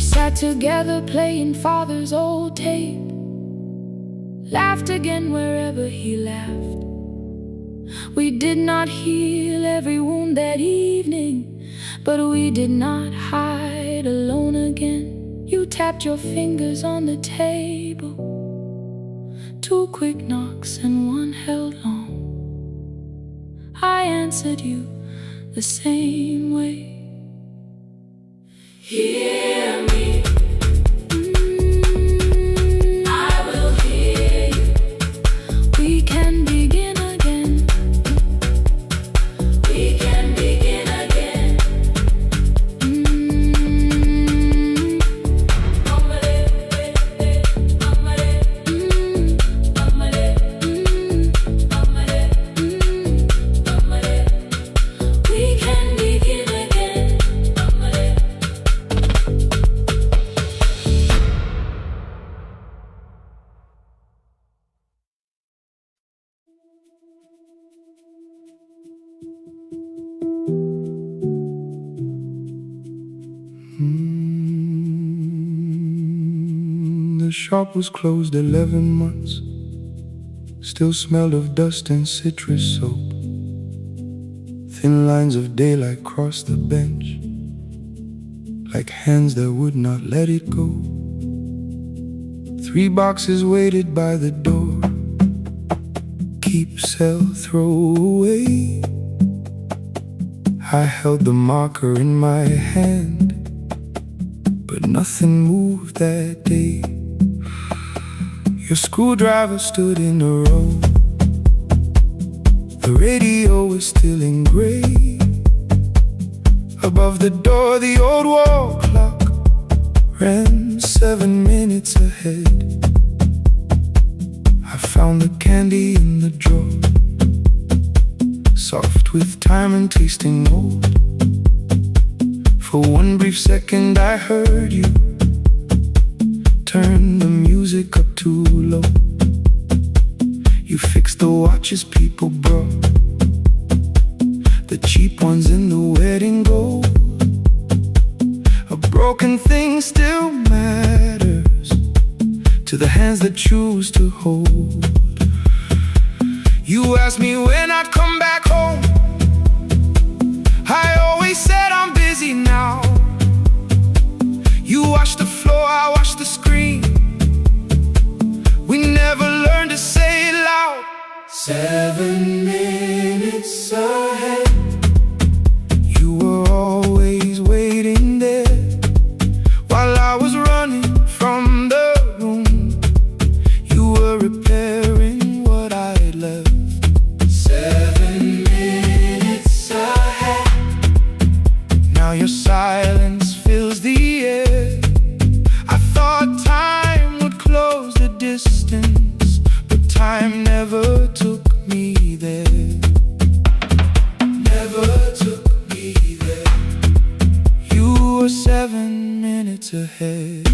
sat together playing father's old tape, laughed again wherever he laughed. We did not heal every wound that evening, but we did not hide alone again. You tapped your fingers on the table, 2 quick knocks and 1 held long. I answered you the same way. Hear me. I will hear you. We can begin again. We can begin again. We can begin again. The shop was closed 11 months. Still smelled of dust and citrus soap. Thin lines of daylight crossed the bench, like hands that would not let it go. 3 boxes waited by the door. Keep, sell, throw away. I held the marker in my hand, but nothing moved that day. Your screwdriver stood in a row. The radio was still in gray. Above the door, the old wall clock ran 7 minutes ahead. I found the candy in the drawer, soft with time and tasting old. For 1 brief second I heard you turn the music up too low. You fixed the watches people brought, the cheap ones in the wedding gold. A broken thing still matters to the hands that choose to hold. You asked me when I'd come back home. I always said I'm busy now. You washed the floor, I washed the screen. We never learned to say it loud. 7 minutes ahead. You were always waiting there while I was running from the room. You were repairing what I had left. 7 minutes ahead. Now your silence fills the air. I thought time would close the distance, but time never took me there. Never took me there. You were 7 minutes ahead.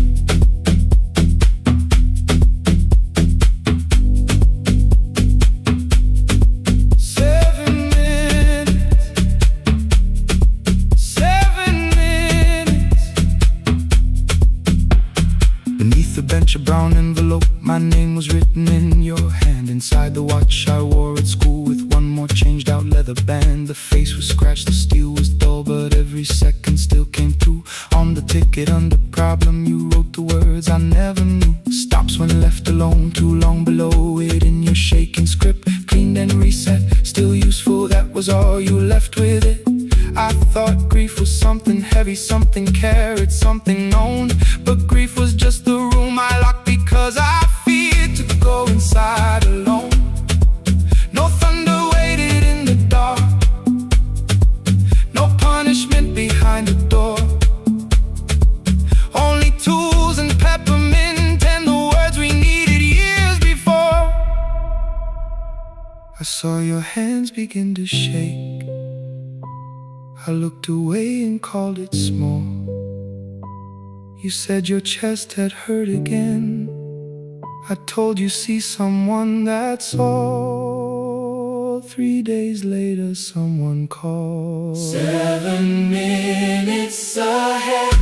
A brown envelope, my name was written in your hand. Inside the watch I wore at school with 1 more changed out leather band. The face was scratched, the steel was dull, but every second still came through. On the ticket under problem you wrote the words I never knew. Stops when left alone, too long below it in your shaking script. Cleaned and reset, still useful, that was all you left with it. I thought grief was something heavy, something carried, something known. But grief was just the room I locked because I feared to go inside alone. No thunder waited in the dark, no punishment behind the door. Only tools and peppermint and the words we needed years before. I saw your hands begin to shake. I looked away and called it small. You said your chest had hurt again. I told you see someone, that's all. 3 days later someone called. 7 minutes ahead.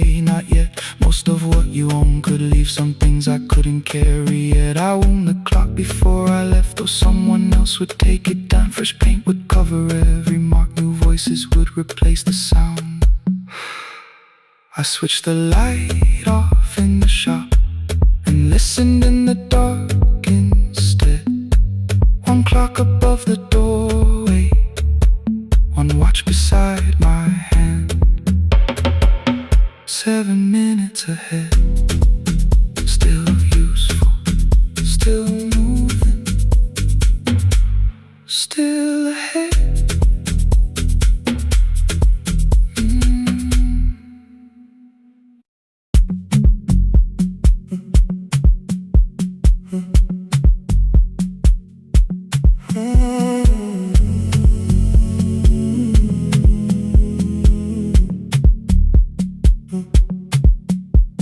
say not yet. Most of what you own could leave some things I couldn't carry yet. I wound the clock before I left, though someone else would take it down. Fresh paint would cover every mark, new voices would replace the sound. I switched the light off in the shop and listened in the dark instead. One clock above the doorway, one watch beside my hand. 7 minutes ahead, still useful, still moving, still ahead.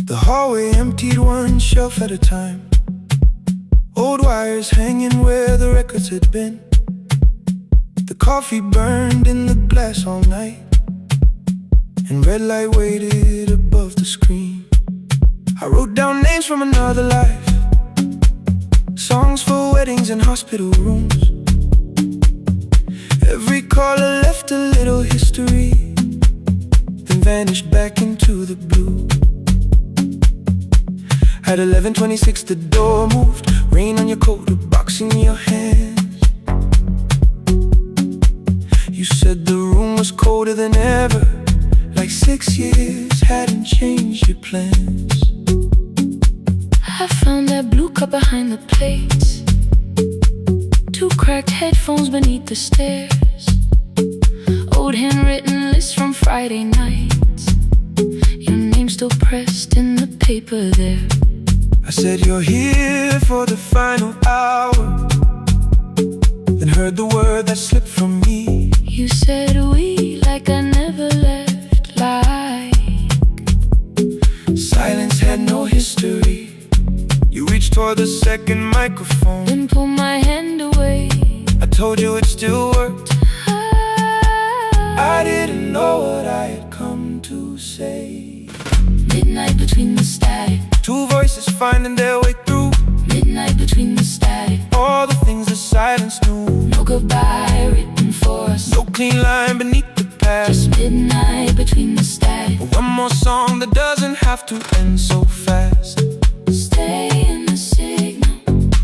The hallway emptied one shelf at a time, old wires hanging where the records had been. The coffee burned in the glass all night, and red light waited above the screen. I wrote down names from another life, songs for weddings and hospital rooms. Every caller left a little history, then vanished back into the blue. At 11:26 the door moved, rain on your coat, a box in your hands. You said the room was colder than ever, like 6 years hadn't changed your plans. I found that blue cup behind the plates, 2 cracked headphones beneath the stairs, old handwritten lists from Friday nights, your name still pressed in the paper there. I said you're here for the final hour, then heard the word that slipped from me. You said we like I never left, like silence had no history. You reached toward the second microphone, then pulled my hand away. I told you it still worked. I didn't know what I had come to say. Midnight between the static, 2 voices finding their way through. midnight between the static, All the things the silence knew. no goodbye written for us, No clean line beneath the past. just midnight between the static. One more song that doesn't have to end so fast. Stay in the signal,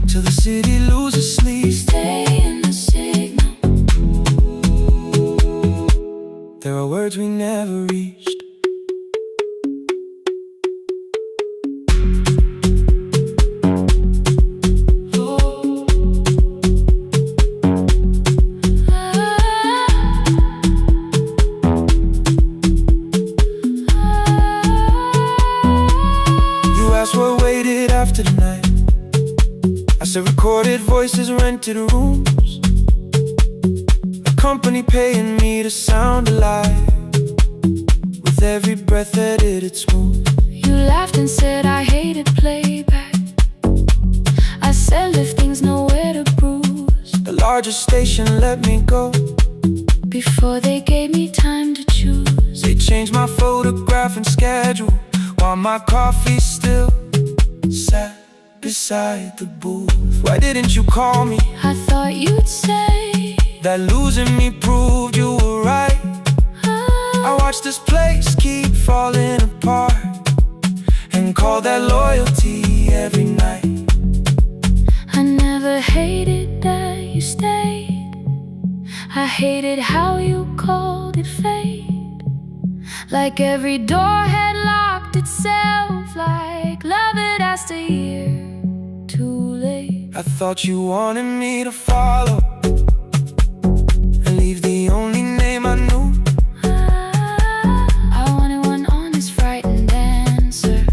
Till the city loses sleep. stay in the signal. There are words we never reached. What waited after the night? I said recorded voices, rented rooms, a company paying me to sound alive, with every breath edited smooth. You laughed and said I hated playback. I said if things nowhere to bruise, The largest station let me go before they gave me time to choose. They changed my photograph and schedule, while my coffee still sat beside the booth. Why didn't you call me? I thought you'd say that losing me proved you were right. I watched this place keep falling apart, and call that loyalty every night. I never hated that you stayed, I hated how you called it fate. Like every door had locked itself, like love had asked a year too late. I thought you wanted me to follow and leave the only name I knew. I wanted one honest, frightened answer,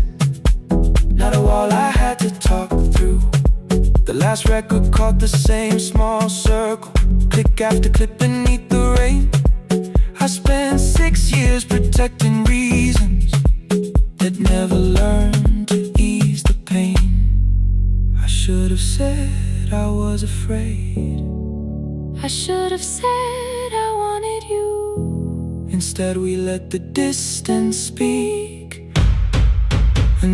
not a wall I had to talk through. The last record caught the same small circle, click after click beneath the rain. I spent 6 years protecting reasons that never learned to ease the pain. I should have said I was afraid, I should have said I wanted you. instead we let the distance speak.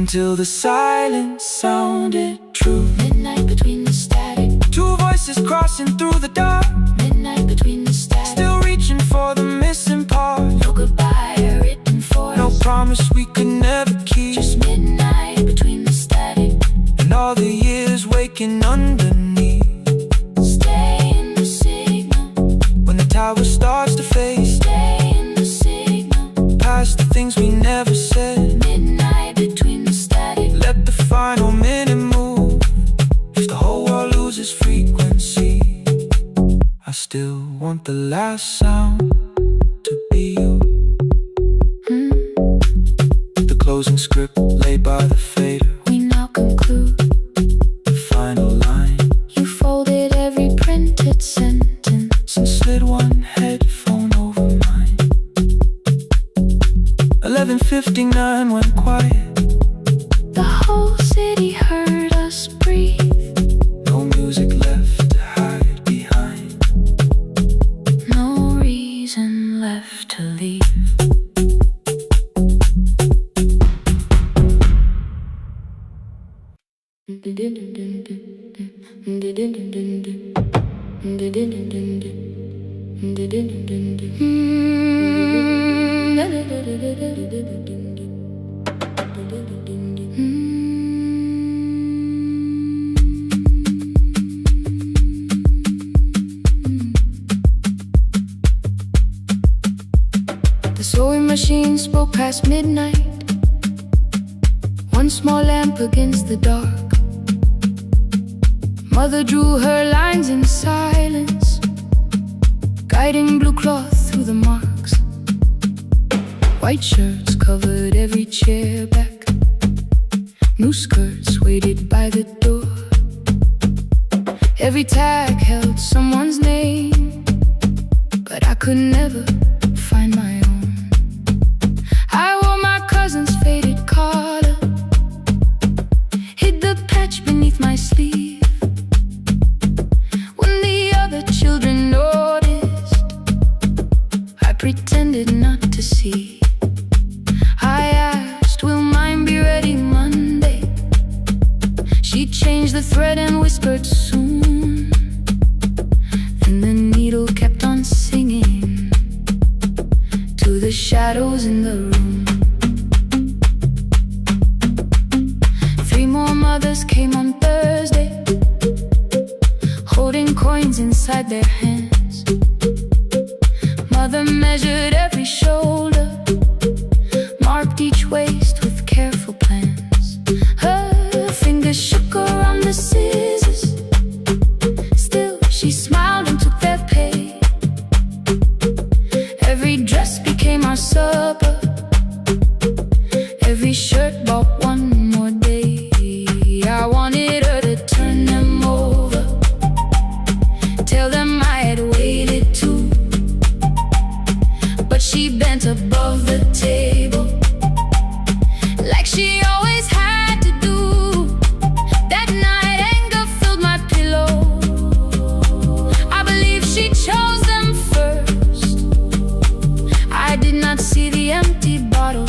until the silence sounded true. Midnight between the static. Two voices crossing through the dark. Midnight between the static. Still reaching for the missing part. No goodbye written for us. No promise we could never keep. Just midnight between the static. And all the years waking underneath. Stay in the signal. When the tower starts to fade. Stay in the signal. Past the things we never said. Midnight between the static. Let the final minute move. If the whole world loses frequency, I still want the last sound to be you. The closing script laid by the fader. We now conclude The final line. You folded every printed sentence And slid one headphone over mine. 11:59 went quiet. The whole city heard us breathe. No music left to hide behind. No reason left to leave. The sewing machine spoke past midnight. One small lamp against the dark. Mother drew her lines in silence, guiding blue cloth through the marks. White shirts covered every chair back. New skirts waited by the door. Every tag held someone's name, but I could never find my own. I wore my cousin's faded collar, hid the patch beneath my sleeve. When the other children noticed, I pretended not to see. I asked, will mine be ready Monday? She changed the thread and whispered soon. And the needle kept on singing to the shadows in the room. 3 more mothers came on Thursday, holding coins inside their hands. Mother measured every shoulder, marked each waist with careful plans. Her fingers shook around the scissors. Still she smiled and took their pay. Every dress became our supper. Every shirt bought one more day. I wanted her to turn them over, tell them I had waited too. But she bent above the table, like she always had to do. That night anger filled my pillow. I believe she chose them first. I did not see the empty bottle.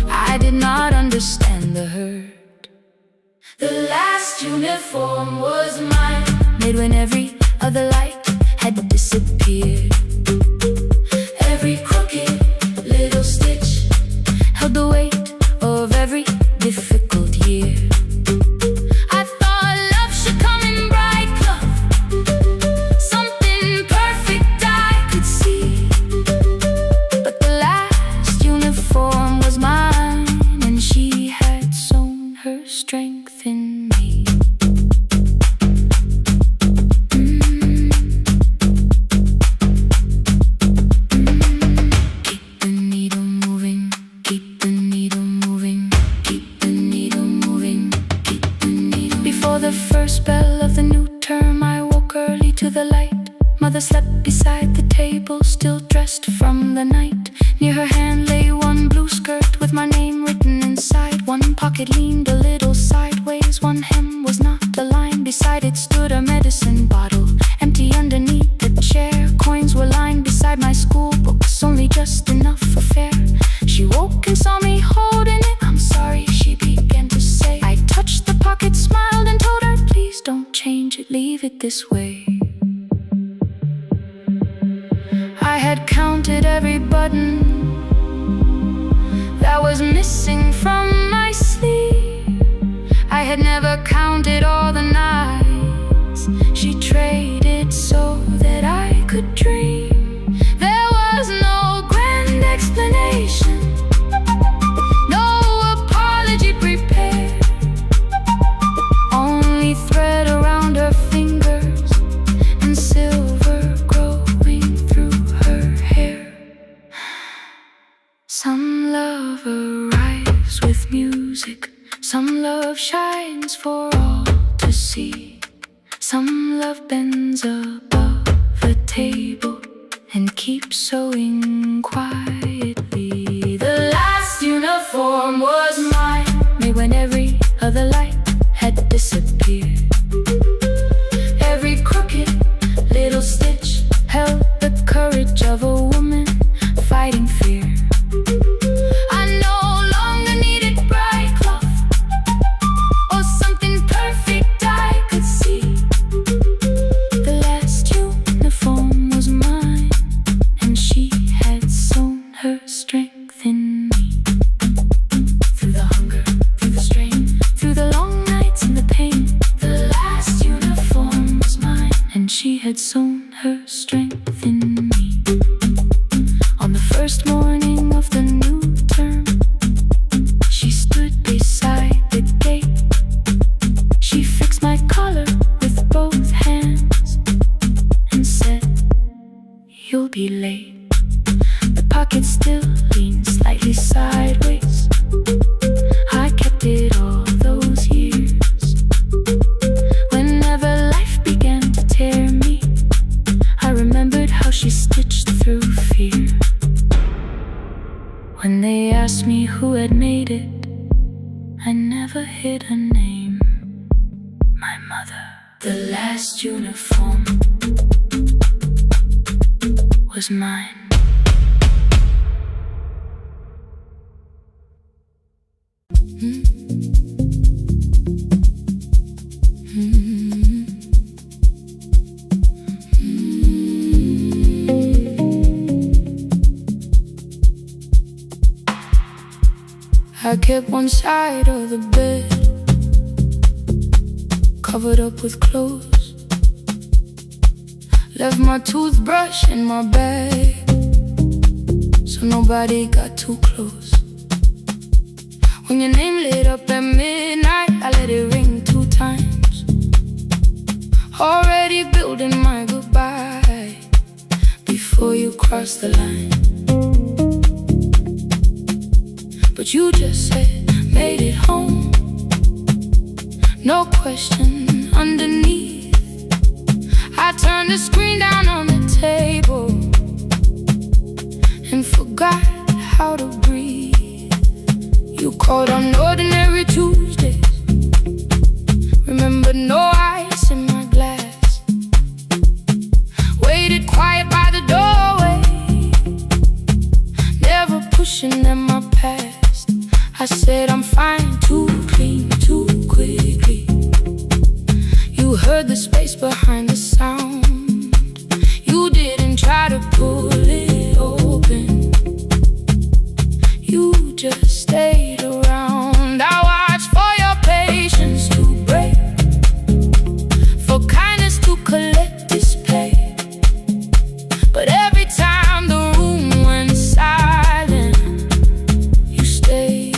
I did not understand the hurt. The last uniform was mine, made when every other light had disappeared. Every crooked little stitch held the weight of every difficult year. I thought love should come in bright cloth, something perfect I could see. But the last uniform was mine, and she had sown her strength in me. Keep the needle moving, keep the needle moving, keep the needle moving, keep the needle. Before the first bell of the new term, I woke early to the light. Mother slept beside the table, still dressed from the night. Near her hand lay one blue skirt with my name written inside. One pocket leaned a little sideways, one hem was not aligned. Beside it stood a medicine bottle, empty underneath the chair. Coins were lined beside my school books, only just enough for fare. She woke and saw me holding it. I'm this way. I had counted every button that was missing from my sleeve. I had never counted all the nights she traded so that I could dream. There was no grand explanation, no apology prepared, only thread around her fingers and silver growing through her hair. Some love arrives with music, some love shines for all to see. Some love bends above a table and keeps sewing quietly. The last uniform was mine, made when every other light had disappeared. Every crooked little stitch held the courage of a woman fighting fear. I no longer needed bright cloth or something perfect I could see. The last uniform was mine, and she had sewn her strength in me. Through the hunger, through the strain, through the long nights and the pain, the last uniform was mine, and she had sewn her strength in me. On the first morning of the new term, she stood beside the gate. She fixed my collar with both hands and said, "You'll be late." The pocket still leaned slightly sideways. I kept it all those years. Whenever life began to tear me, I remembered how she stitched through fear. When they asked me who had made it, I never hid her name. My mother. The last uniform was mine. I kept one side of the bed covered up with clothes, left my toothbrush in my bag so nobody got too close. When your name lit up at midnight, I let it ring 2 times, already building my goodbye before you crossed the line. But you just said, made it home, no question underneath. I turned the screen down on the table and forgot how to breathe. You called on ordinary Tuesdays, remembered no ice in my glass, waited quiet by the doorway, never pushing at my past. I said I'm fine, too clean, too quickly. You heard the space behind the sound. You didn't try to pull it open, you just stayed around. I watched for your patience to break, for kindness to collect display. But every time the room went silent, you stayed.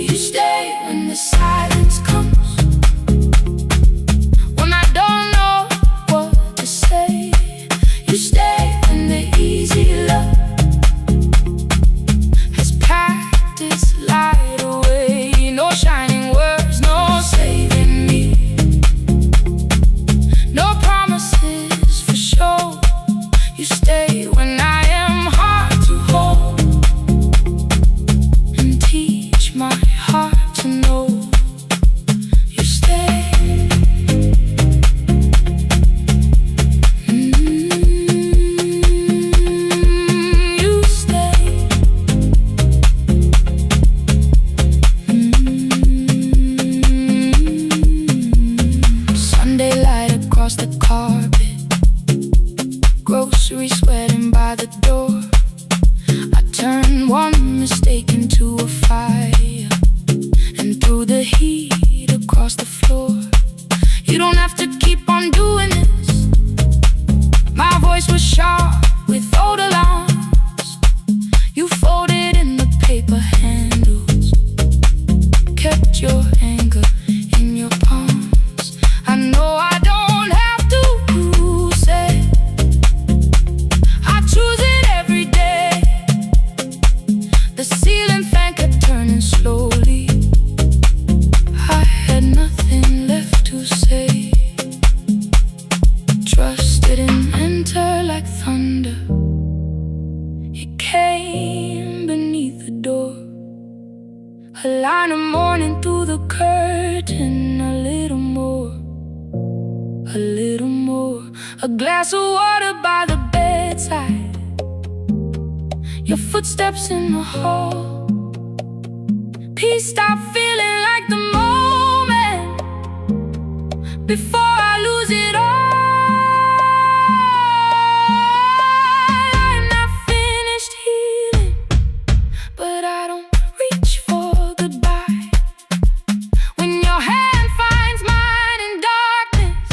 You stay when the silence comes. mistaken to a fire, and through the heat across the floor. You don't have to keep on doing this. My voice was sharp with old alarms. You folded in the paper handles, kept your anger in your palms. I know I don't have to say I choose it every day. The ceiling fan kept turning slowly. I had nothing left to say. Trust didn't enter like thunder. It came beneath the door. A line of morning through the curtain. A little more, a little more. A glass of water by the bedside. Your footsteps in the hall. Peace stopped feeling like the moment before I lose it all. I'm not finished healing, but I don't reach for goodbye. When your hand finds mine in darkness,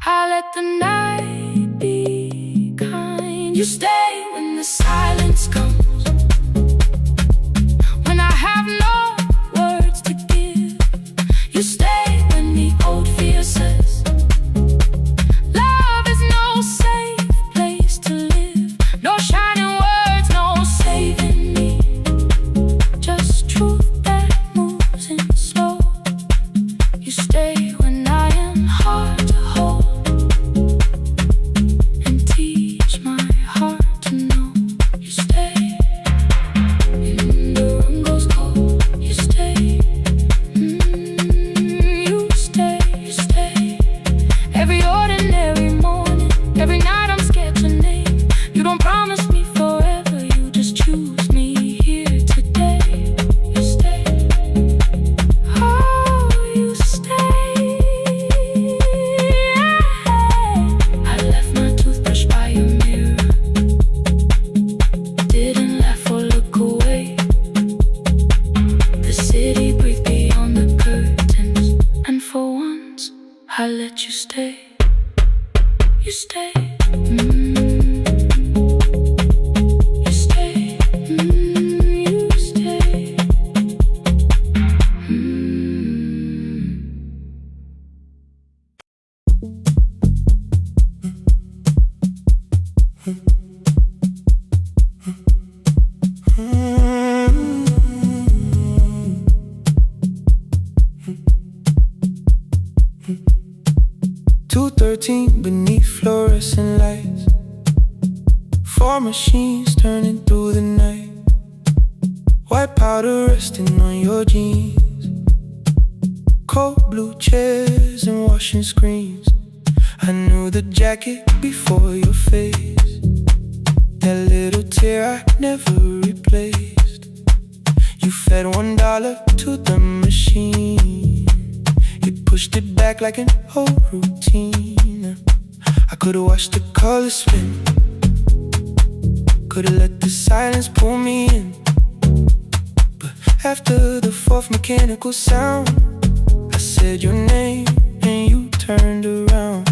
I let the night be kind. You stay when the silence comes, when I have no words to give. You stay when the old fear says love is no safe place to live. No shining words, no saving me. Just truth that moves in slow. You stay when I am hard to hold, and teach my heart to know. You stay when the room goes cold. You stay, you stay, you stay. Every ordinary morning, every night I'm scared to name. You don't promise me forever, you just choose me here today. You stay, oh, you stay. I left my toothbrush by your mirror, didn't laugh or look away. The city breathed beyond the curtains, and for once I let you stay. You stay, you stay, you stay. Beneath fluorescent lights, 4 machines turning through the night. White powder resting on your jeans, cold blue chairs and washing screens. I knew the jacket before your face, that little tear I never replaced. You fed $1 to the machine, you pushed it back like an old routine. I could've watched the colors spin, could've let the silence pull me in. But after the 4th mechanical sound, I said your name and you turned around.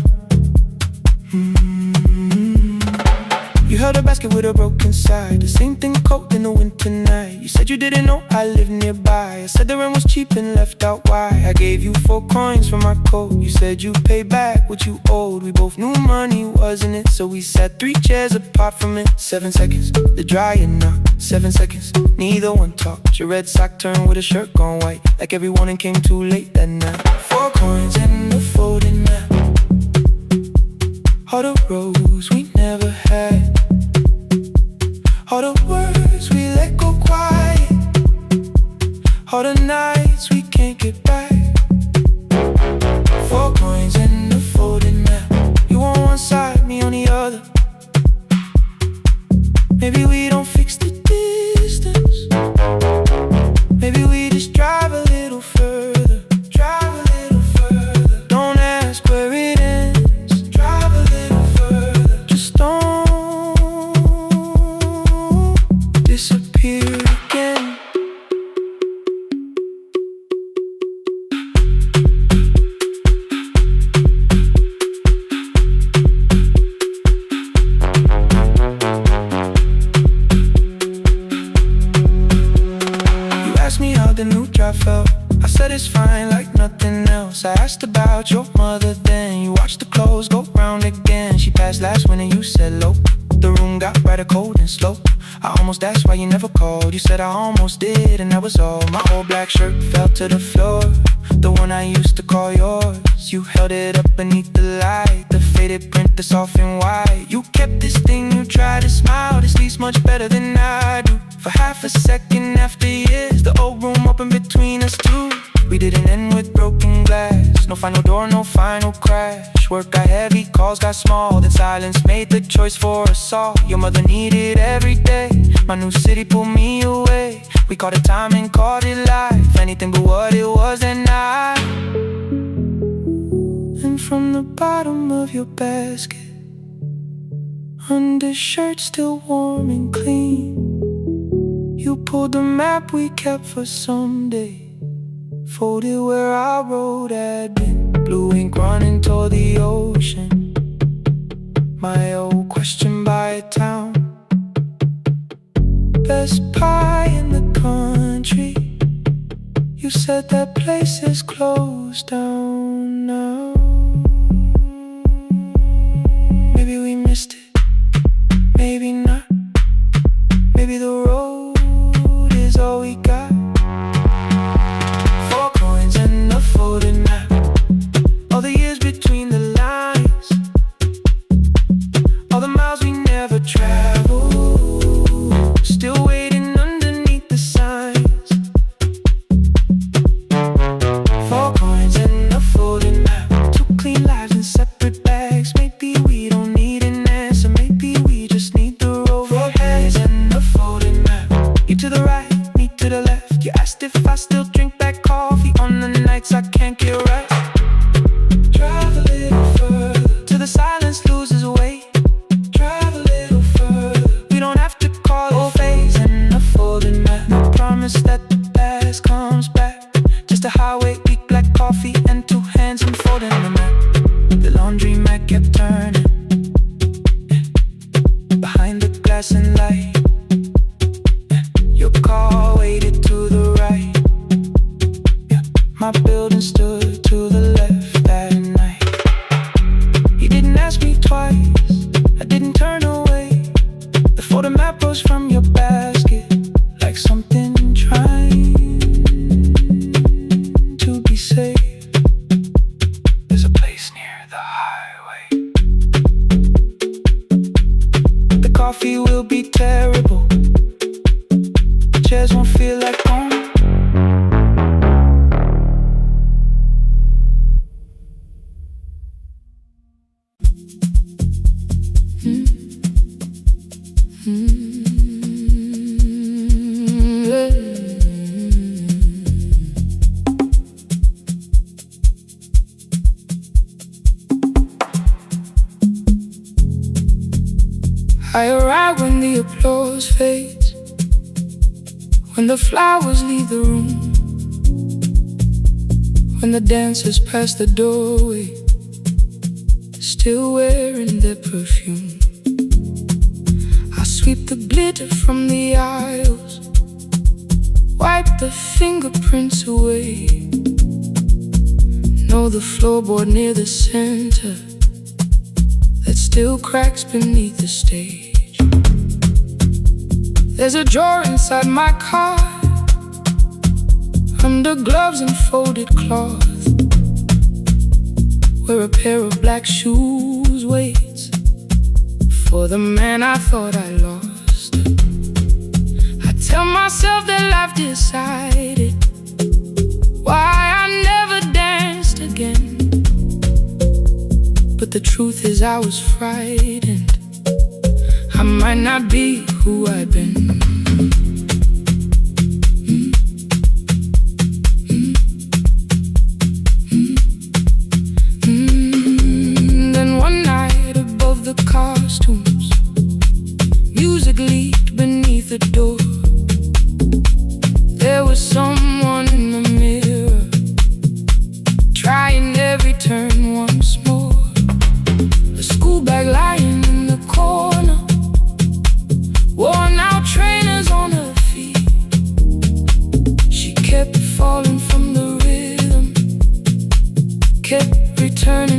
You held a basket with a broken side, the same thing cold in the winter night. You said you didn't know I lived nearby. I said the rent was cheap and left out why. I gave you 4 coins for my coat. You said you'd pay back what you owed. We both knew money wasn't it, so we sat 3 chairs apart from it. 7 seconds, the dryer knocked. 7 seconds, neither one talked. Your red sock turned with a shirt gone white, like every warning came too late that night. 4 coins and a folding map, all the roads we never had, all the words we let go quiet, all the nights we can't get back. 4 coins and a folding map, you on one side, me on the other. Maybe we don't fix the distance, maybe we just drive a little further. Drive a little further, don't ask where it ends. Drive a little further, just don't disappear again. asked me how the new job felt. I said it's fine like nothing else. I asked about your mother then. You watched the clothes go round again. She passed last winter, you said low. The room got brighter, cold and slow. I almost asked why you never called. You said I almost did and that was all. My old black shirt fell to the floor, the one I used to call yours. You held it up beneath the light, the faded print that's soft and white. You kept this thing, you tried to smile. This leaves much better than I do. For half a second after years, the old room opened between us two. We didn't end with broken glass. No final door, no final crash. Work got heavy, calls got small. Then silence made the choice for us all. Your mother needed every day. My new city pulled me away. We called it time and called it life. Anything but what it was that night. And from the bottom of your basket, undershirt still warm and clean, you pulled the map we kept for someday. Folded where our road had been. Blue ink running toward the ocean. My old question by a town. Best pie in the country. You said that place is closed down now. Maybe we missed it, maybe not. Maybe the road is all we got. 4 coins and a folded map. All the years between the lines, all the miles we never traveled, still waiting underneath the signs. 4 coins and a folded map. 2 clean lives in separate bags. Maybe we don't need an answer, maybe we just need the road. 4 hands and a folded map. You to the right, me to the left. You asked if I still drink black coffee on the nights I can't get right. Drive a little further till the silence loses weight. Drive a little further, we don't have to call it phase and a folded map. No promise that the past comes back, just a highway, weak black coffee and 2 hands unfolding the map. The laundry mat kept turning behind the glass and light. Your car waited to the right. My building stood to the left that night. You didn't ask me twice, I didn't turn away. The photo map rose from your basket like something trying to be safe. There's a place near the highway. The coffee will be terrible, the chairs won't feel like home. I arrive when the applause fades, when the flowers leave the room, when the dancers pass the doorway, still wearing their perfume. I sweep the glitter from the aisles, wipe the fingerprints away. Know the floorboard near the center that still cracks beneath the stage. There's a drawer inside my car, under gloves and folded cloth, where a pair of black shoes waits for the man I thought I lost. I tell myself that life decided why I never danced again, but the truth is I was frightened. I might not be who I've been. Then one night above the costumes, music leaked beneath the door. There was someone in the mirror, trying every turn once more. A school bag lying in the corner, worn out train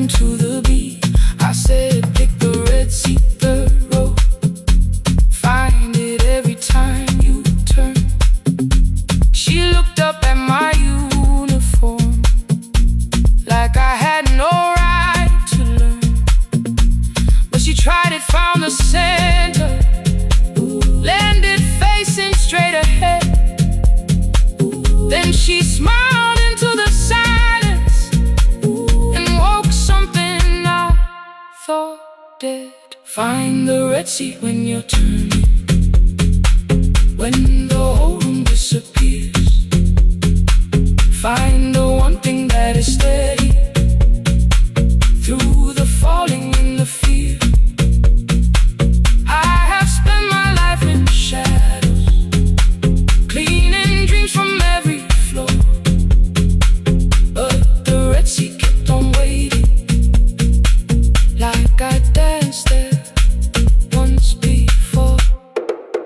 to the beat. I said, pick the red seat, third row. Find it every time you turn. She looked up at my uniform like I had no right to learn. But she tried it, found the center, landed facing straight ahead. Then she smiled into the silence and woke something I thought dead. Find the red seat when you're turning, when the whole room disappears. Find the one thing that is steady through the falling and the fear. I have spent my life in shadows, cleaning dreams from every floor. But the red seat kept on waiting, like I danced there once before.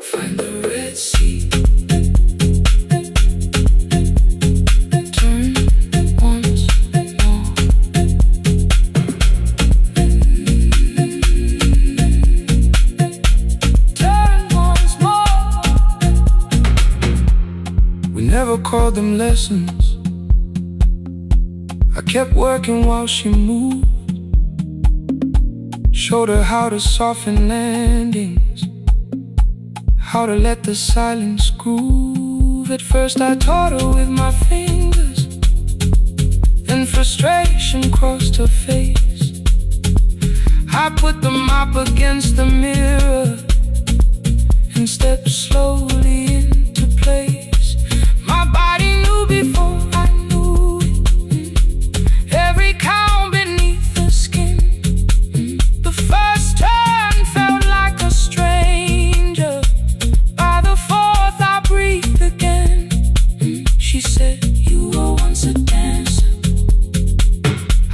Find the red seat, turn once more. Turn once more. We never called them lessons. I kept working while she moved. Showed her how to soften landings, how to let the silence groove. At first I taught her with my fingers, then frustration crossed her face. I put the mop against the mirror and stepped slowly into place. My body knew before I knew it, every count beneath the skin. The first turn felt like a stranger. By the fourth I breathed again. She said, you were once a dancer.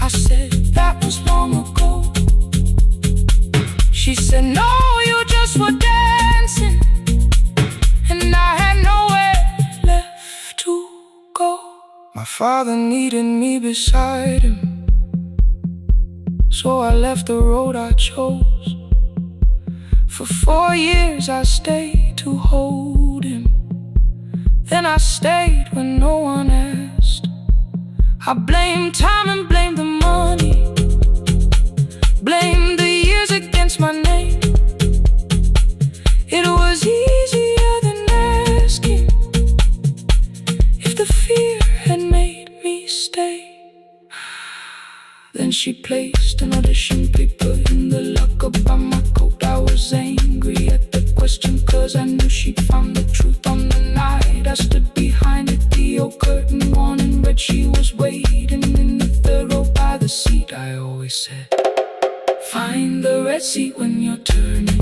I said, that was long ago. She said, no, you just were dancing, and I had nowhere left to go. My father needed me beside him, so I left the road I chose. For 4 years I stayed to hold him, then I stayed when no one asked. I blamed time and blamed the money, blamed the years against my name. It was easier than asking if the fear had made me stay. Then she placed an audition paper in the locker by my coat. I was angry at the question, cause I knew she'd found the truth on the night I stood behind it. The old curtain worn in red, she was waiting in the third row by the seat. I always said, find the red seat when you're turning,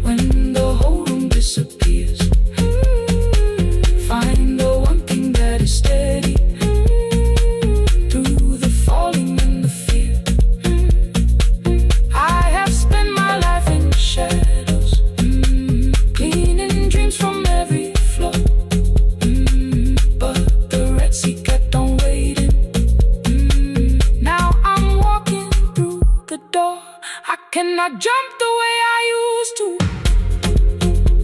when the whole room disappears. Find the one thing that is steady through the falling and the fear. I have spent my life in shadows, cleaning dreams from every floor. But the red seat kept on waiting. Now I'm walking through the door. I cannot jump the way I used to,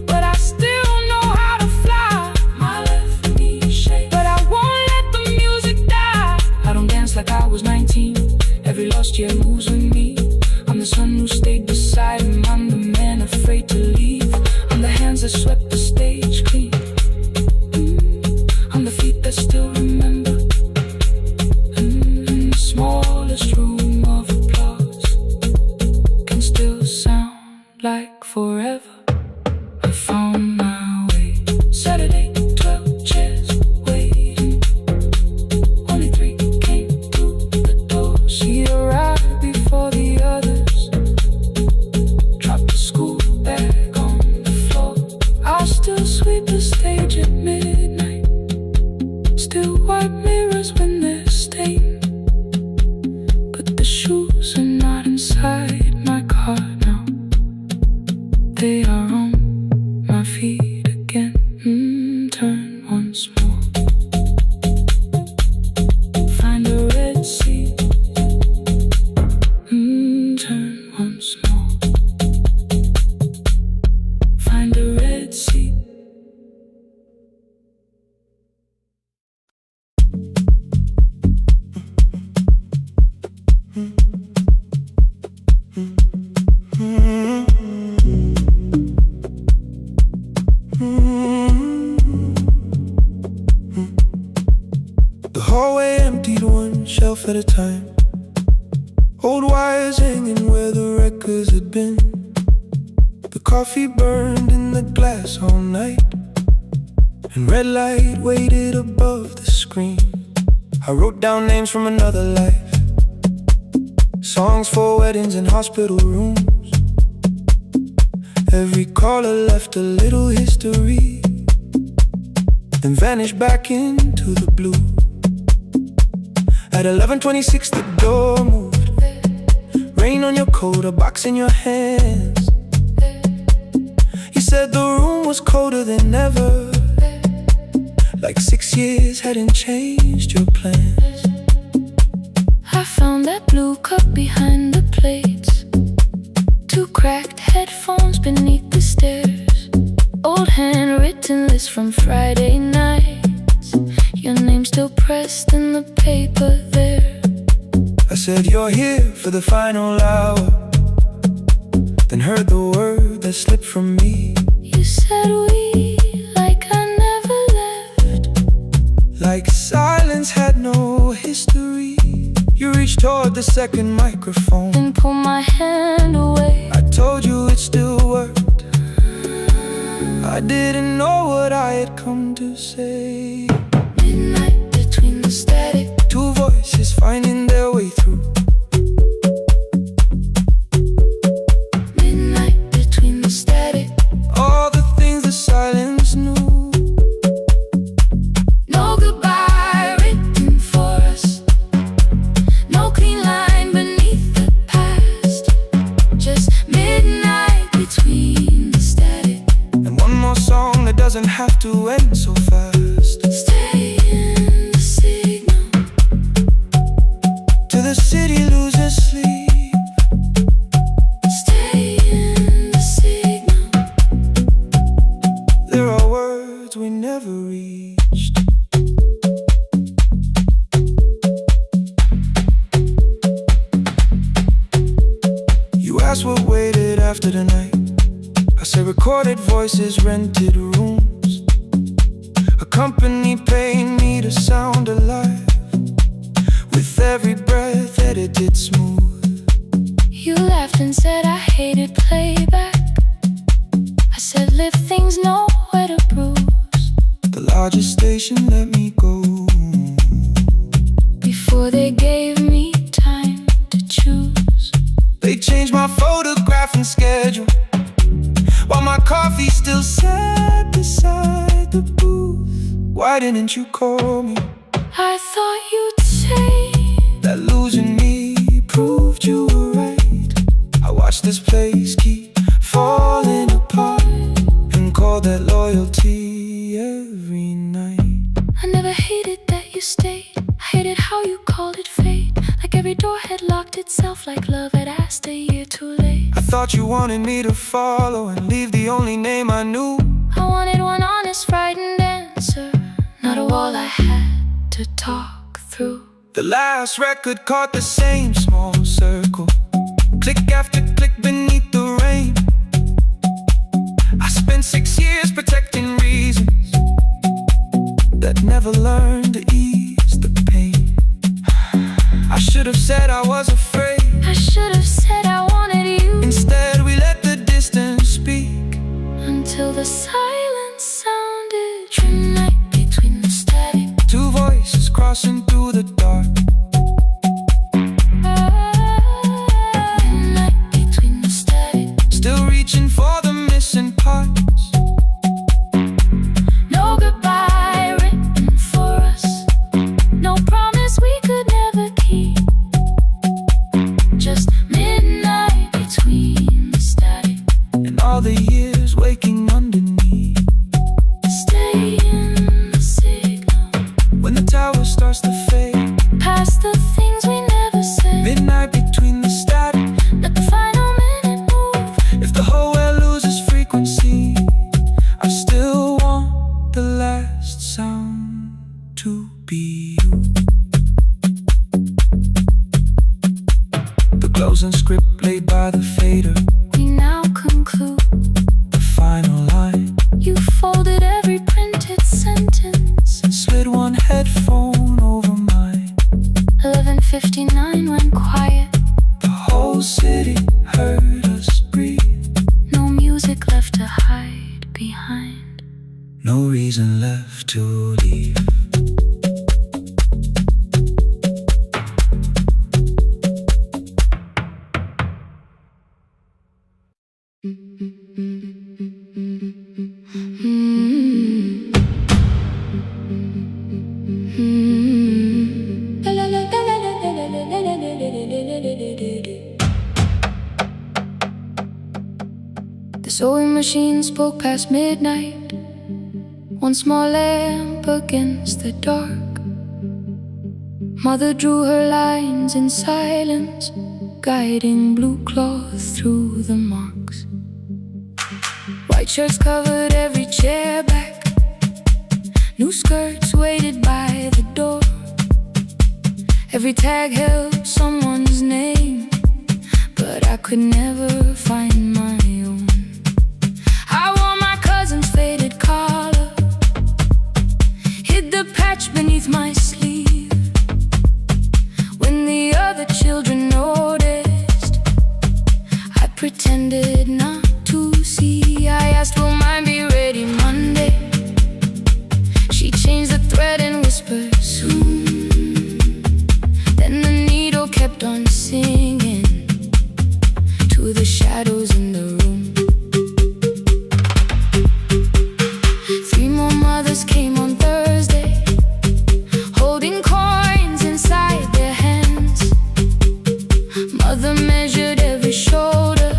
but I still know how to fly. My left knee shakes, but I won't let the music die. I don't dance like I was 19. Every lost year moves with me. I'm the son who stayed beside him. I'm the man afraid to leave. I'm the hands that swept the stage clean. I'm the feet that still remember. In the smallest room of applause can still sound like forever. I found my way. Saturday, 12 chairs waiting. Only 3 came through the door. She arrived before the others, dropped the school bag on the floor. I'll still sweep the stage at midnight, still wipe mirrors when they're stained. But the shoes are not inside my car now, they are on my feet again. Turn once more. Find a red seat, The hallway emptied one shelf at a time. Old wires hanging where the records had been. The coffee burned in the glass all night, and red light waited above the screen. I wrote down names from another life, songs for weddings and hospital rooms. Every caller left a little history, then vanished back into the blue. At 11:26 the door moved. Rain on your coat, a box in your hands. You said the room was colder than ever, like 6 years hadn't changed your plans. I found that blue cup behind the plates, 2 cracked headphones beneath the stairs, old handwritten list from Friday nights, your name still pressed in the paper there. I said you're here for the final hour, then heard the word that slipped from me. You said we, like I never left, like silence had no history. You reached toward the second microphone, then pulled my hand away. I told you it still worked. I didn't know what I had come to say. Midnight between the static, 2 voices finding their way through. midnight between the static. All the things the silence knew. No goodbye written for us, no clean line beneath the past, just midnight between the static. And one more song that doesn't have to end so fast. Stay in the signal Till the city loses sleep. stay in the signal. There are words we never reached. You asked what waited after the night. I said recorded voices, rented rooms, a company paying me to sound alive, with every breath edited smooth. You laughed and said I hated playback. I said live things nowhere to bruise, The largest station let me go. before they gave me time to choose. They changed my photograph and schedule, while my coffee still sat beside the booth. Why didn't you call me? I thought you'd say That losing me proved you were right. I watched this place keep falling apart, and called that loyalty every night. I never hated that you stayed. I hated how you called it fate, like every door had locked itself, like love had asked a year too late. I thought you wanted me to follow and leave the only name I knew. I wanted one honest, frightened answer, not a wall I had to talk through. The last record caught the same small circle, click after click beneath the rain. I spent 6 years protecting reasons that never learned to ease the pain. I should have said I was afraid. I should have said I wanted you. Instead we let the distance speak, Until the silence sounded. Midnight between the static, 2 voices crossing through the dark. midnight between the static. Still reaching for the missing parts. No goodbye written for us, no promise we could never keep, just midnight between the static. And all the years waking underneath. Stay in the signal, When the tower starts to fade, past the things we never said. midnight between the static. Let the final minute move. If the whole world loses frequency, I still want the last sound to be you. frozen script played by the fader. We now conclude The final line. you folded every printed sentence. Slid one headphone over mine. 11:59 went quiet. The whole city heard us breathe. No music left to hide behind. No reason left to leave. The sewing machine spoke past midnight. One small lamp against the dark. Mother drew her lines in silence, guiding blue cloth through the marks. White shirts covered every chair back. New skirts waited by the door. Every tag held someone's name, but I could never find my own. I wore my cousin's faded collar, hid the patch beneath my sleeve. When the other children noticed, I pretended not to see. I asked, will mine be ready Monday? She changed the thread and whispered, soon. Then the needle kept on singing to the shadows in the room. 3 more mothers came on Thursday, holding coins inside their hands. Mother measured every shoulder,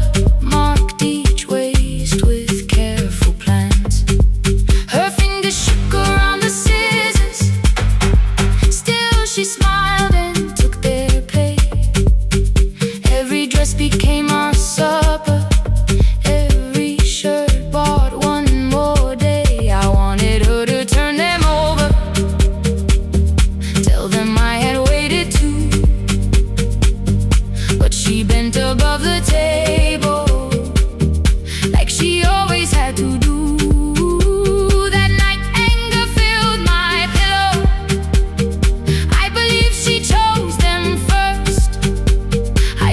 marked each waist with careful plans. Her fingers shook around the scissors, still she smiled and took their pay. Every dress became our supper, every shirt bought one more day. I wanted her to turn them over, tell them I had waited too. But she bent above the table, like she always had to do. That night anger filled my pillow. I believe she chose them first.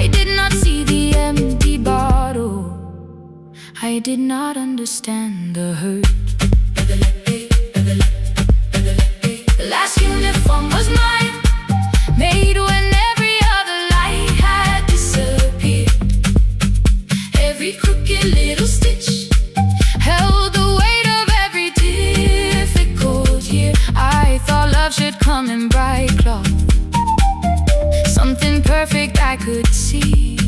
I did not see the empty bottle. I did not understand the hurt. The last uniform was mine, made when every other light had disappeared. Every crooked little stitch held the weight of every difficult year. I thought love should come in bright cloth, something perfect I could see.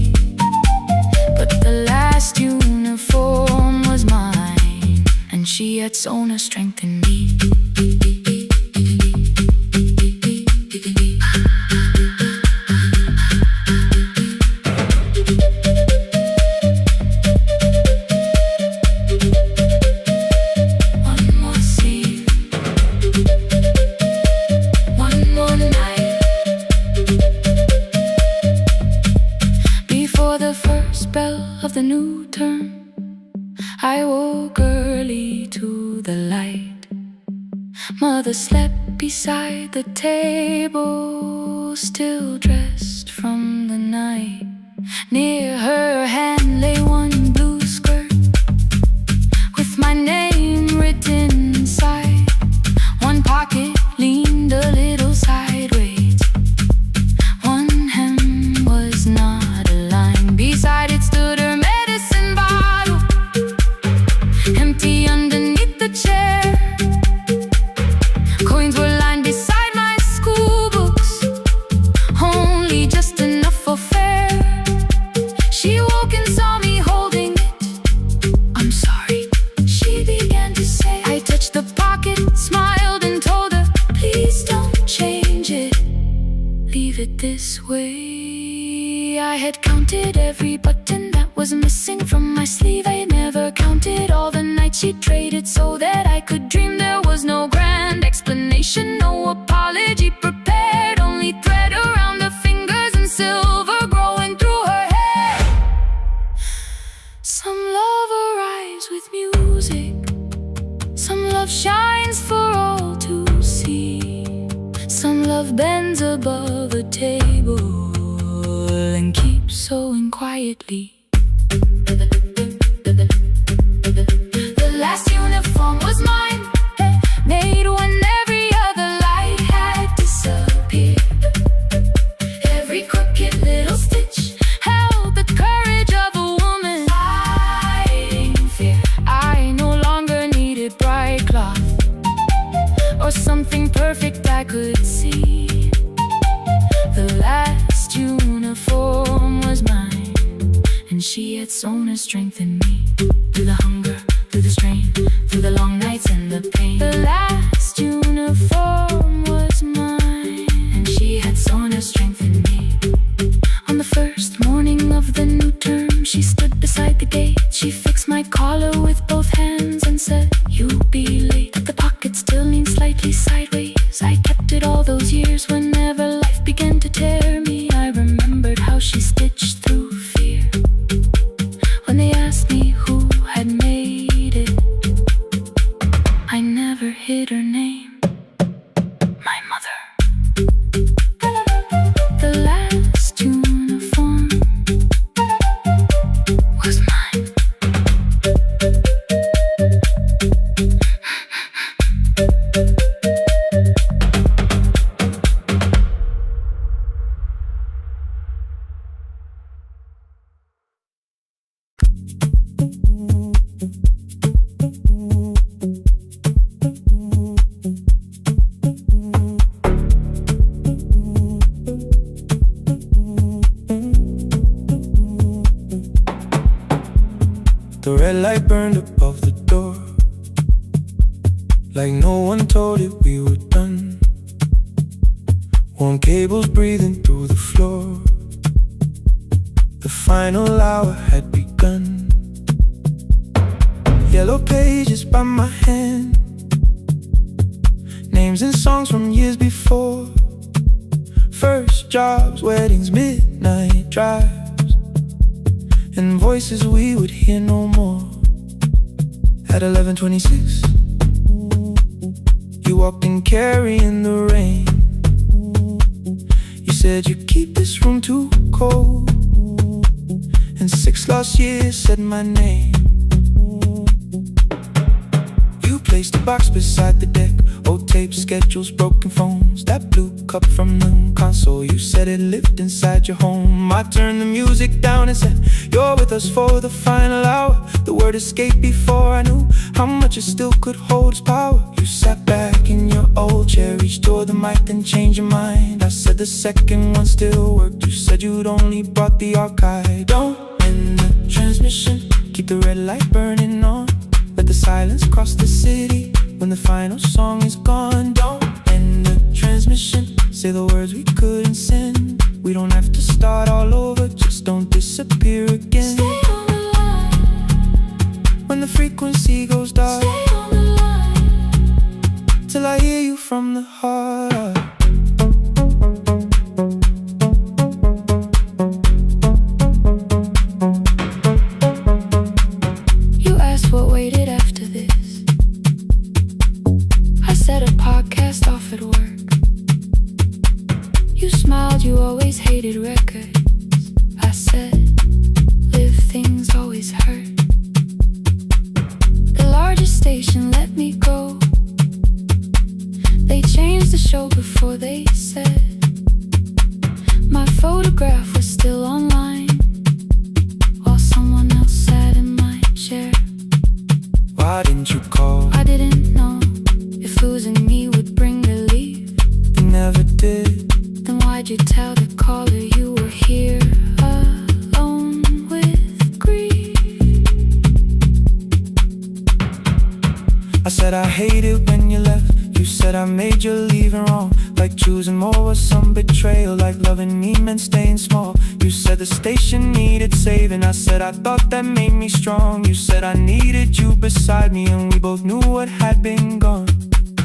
But the last uniform was mine, and she had sewn her strength in me. One more scene, one more night. Before the first bell of the new term, I woke early to the light. Mother slept beside the table, still dressed from the night. Near her hand lay one blue skirt with my name written inside. One pocket leaned a little sideways, one hem was not aligned. Beside it stood her medicine bottle, empty underneath the chair. Coins were lined beside my school books, only just enough for fare. She woke and saw me holding it. I'm sorry, she began to say. I touched the pocket, smiled and told her, please don't change it, leave it this way. I had counted every button that was missing from my sleeve. I had never counted all the nights she traded so that I could dream. There was no grand explanation, no apology prepared, only thread around her fingers and silver growing through her hair. shines for all to see. Some love bends above a table and keeps sewing quietly. The last uniform was mine, made when every other light had disappeared. Every crooked little stitch held the courage of a woman fighting fear. I no longer needed bright cloth or something perfect I could see. The last uniform was mine, and she had sewn her strength in me. Through the hunger, through the strain, through the long nights and the pain. The last uniform was mine, and she had sewn her strength in me. On the first morning of the new term, she stood beside the gate. She fixed my collar with both hands and said, "You'll be late." The pocket still leaned slightly sideways. I kept it all those years. Whenever life began to tear me, I remembered how she stitched through fear. When they asked me who had made it, I never hid her name. My mother. The last uniform was mine. The red light burned above the door, like no one told it we were done. Warm cables breathing through the floor. The final hour had begun. Yellow pages by my hand, names and songs from years before. First jobs, weddings, midnight drives, and voices we would hear no more. At 11:26, you walked in carrying the rain. You said you keep this room too cold, and 6 lost years said my name. You placed a box beside the deck, old tapes, schedules, broken phones, that blue cup from the console. You said it lived inside your home. I turned the music down and said, "You're with us for the final hour." The word escaped before I knew how much it still could hold its power. You sat back in your old chair, reached toward the mic and changed your mind. I said the second one still worked. You said you'd only brought the archive. Don't end the transmission, keep the red light burning on. Let the silence cross the city when the final song is gone. Don't end the transmission, say the words we couldn't send. We don't have to start all over, just don't disappear again. Stay on the line. When the frequency goes dark, Stay on the line. till I hear you from the heart up. You asked what waited after this. I said a podcast off at work. You smiled, you always hated records. I said, live things always hurt. The largest station let me go. They changed the show before they said my photograph was still online, while someone else sat in my chair. Why didn't you call? I didn't know if losing me would bring relief. You never did. Then why'd you tell the caller you were here alone with grief? I said I hate it when you left. You said I made you leaving wrong, like choosing more was some betrayal, like loving me meant staying small. You said the station needed saving. I said I thought that made me strong. You said I needed you beside me, and we both knew what had been gone.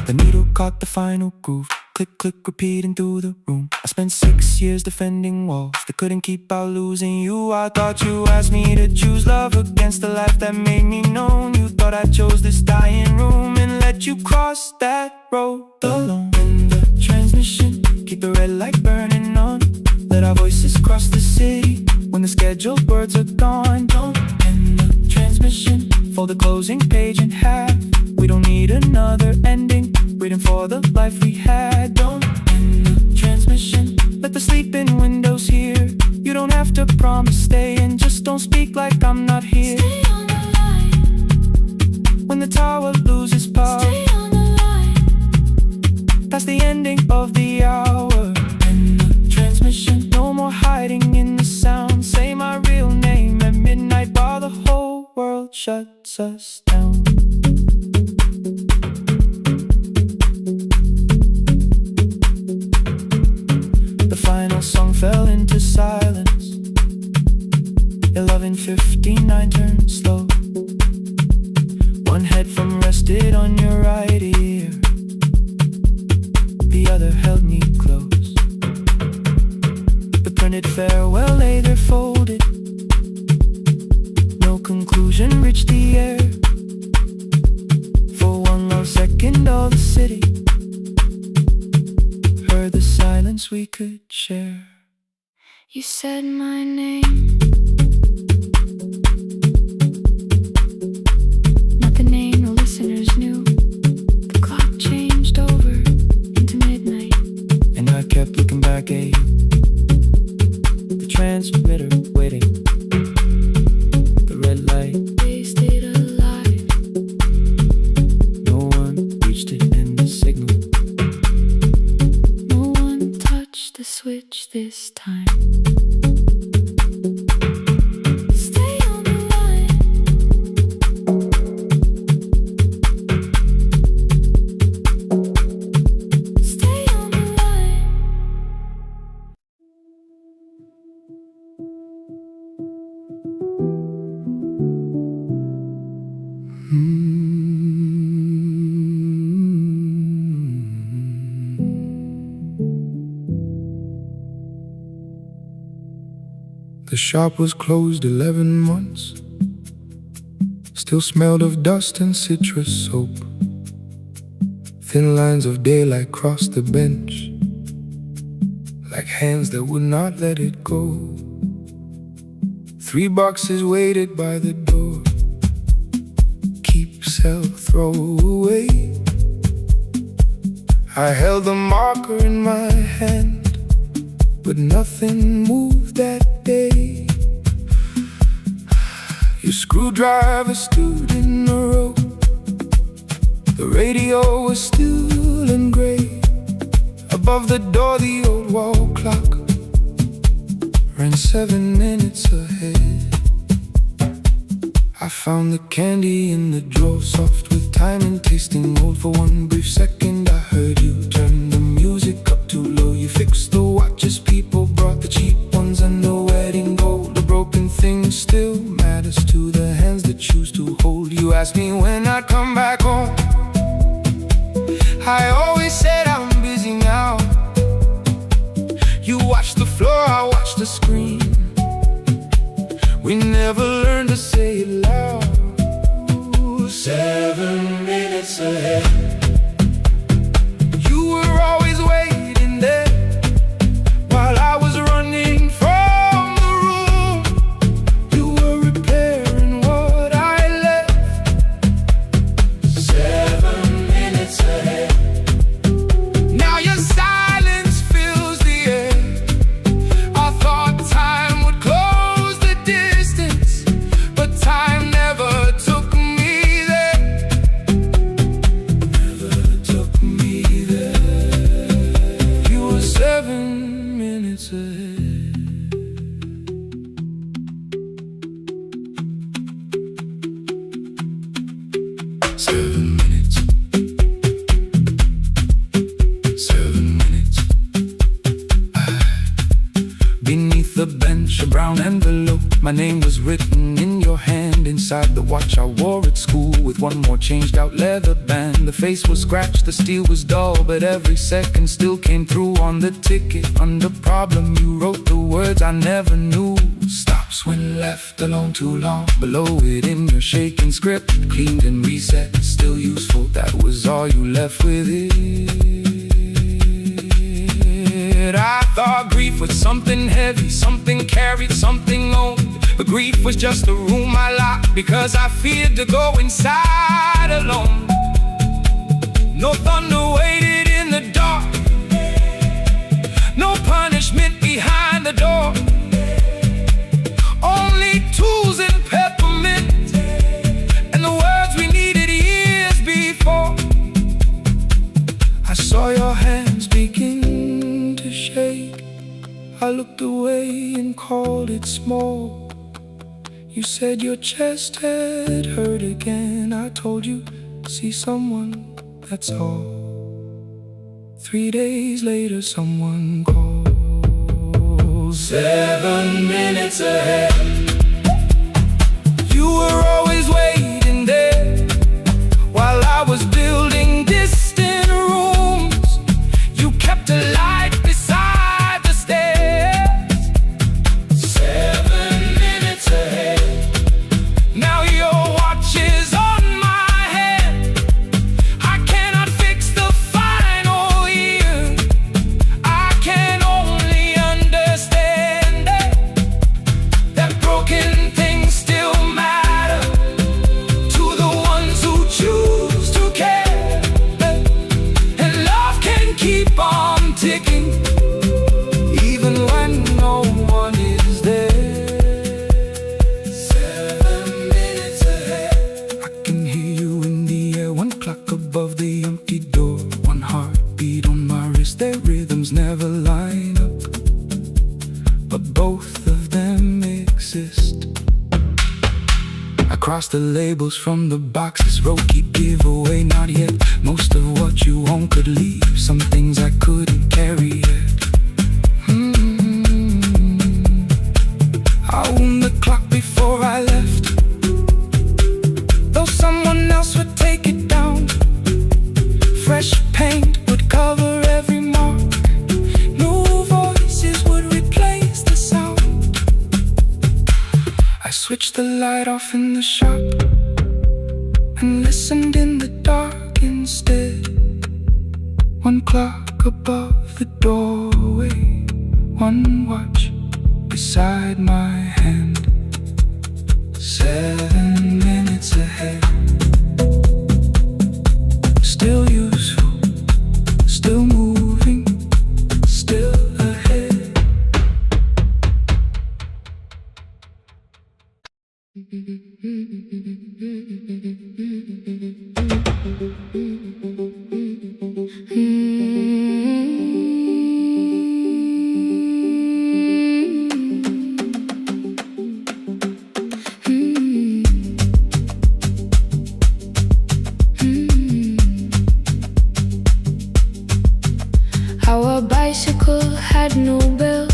The needle caught the final groove. Click, click, repeating through the room. I spent 6 years defending walls that couldn't keep out losing you. I thought you asked me to choose love against the life that made me known. You thought I chose this dying room and let you cross that road alone. In the transmission, keep the red light burning on. Let our voices cross the city when the scheduled words are gone. Don't end the transmission, fold the closing page in half. We don't need another ending, waiting for the life we had. Don't end the transmission, let the sleeping windows hear. You don't have to promise staying, just don't speak like I'm not here. Stay on the line. When the tower loses power, Stay on the line. that's the ending of the hour. End the transmission, no more hiding in the sound. Say my real name at midnight while the whole world shuts us down. The final song fell into silence. 11:59 turned slow. One headphone rested on your right ear, the other held me close. The printed farewell lay there folded. No conclusion reached the air. For one long second all the city heard the silence we could share. You said my name, not the name the listeners knew. The clock changed over into midnight, And I kept looking back at you, the transmitter waiting, the red light. they stayed alive. No one reached it in the signal. No one touched the switch this time. Stay on the line. Stay on the line. The shop was closed 11 months. Still smelled of dust and citrus soap. Thin lines of daylight crossed the bench, like hands that would not let it go. 3 boxes waited by the door. Keep, sell, throw away. I held the marker in my hand, but nothing moved that day. Your screwdriver stood in a row. The radio was still and gray. Above the door the old wall clock ran 7 minutes ahead. I found the candy in the drawer, soft with time and tasting old. For one brief second I heard you turn the music up too low. You fixed the watches, people brought the cheap ones and the wedding gold. The broken thing still matters to the hands that choose to hold. You asked me when I'd come back home. I always said I'm busy now. You watched the floor, I watched the screen. We never learned to say it loud. 7 minutes ahead. You were always waiting there while I was running from the room. You were repairing what I left. 7 minutes ahead. Now your silence fills the air. I thought time would close the distance, but time never took me there. Never took me there. You were 7 minutes ahead. Seven minutes. 7 minutes. Beneath the bench, a brown envelope. My name was written in your hand inside the watch I wore at school with with one more changed out leather band. The face was scratched, the steel was dull, but every second still came through. On the ticket, under problem, you wrote the words I never knew. Stops when left alone too long. Below it in your shaking script, cleaned and reset, still useful. That was all you left with it. I thought grief was something heavy, something carried, something owned. But grief was just a room I locked because I feared to go inside alone. No thunder waited in the dark, no punishment behind the door. Only tools and peppermint, and the words we needed years before. I saw your hands begin to shake. I looked away and called it small. You said your chest had hurt again. I told you, see someone, that's all. 3 days later someone called. 7 minutes ahead. You were always waiting there while I was building distant rooms. You kept a light beside the stairs. 7 minutes ahead. Now your watch is on my head. I cannot fix the final year. I can only understand that broken things still matter to the ones who choose to care. And love can keep on ticking even when no one is there. 7 minutes ahead. I can hear you in the air, one clock above the empty door, one heartbeat on my wrist. Their rhythms never line up, but both of them exist. I crossed the labels from the boxes, wrote keep, give away, not yet. Most of what you own could leave, some things I couldn't carry yet. I wound the clock before I left, though someone else would take it down. Fresh paint would cover every mark, new voices would replace the sound. I switched the light off in the shop and listened in the dark instead. One clock above the doorway, one watch beside my hand. 7 minutes ahead. Still useful, still moving, still ahead. Our bicycle had no bell,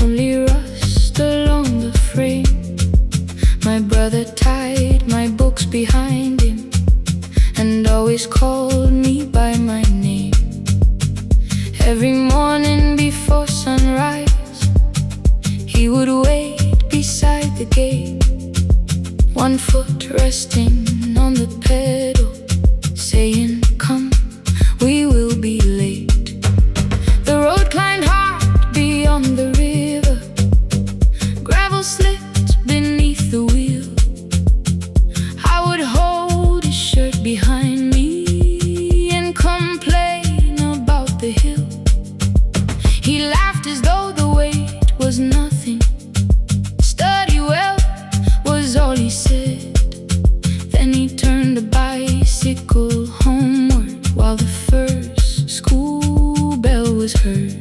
only rust along the frame. My brother tied my books behind him and always called me by my name. Every morning before sunrise, he would wait beside the gate, one foot resting on the pedal, saying, come, we will be late. The road climbed hard beyond the river, gravel slipped beneath the wheel. I would hold his shirt behind me and complain about the hill. He laughed as though the weight was nothing. Study well was all he said. Then he turned the bicycle homeward while the first school bell was heard.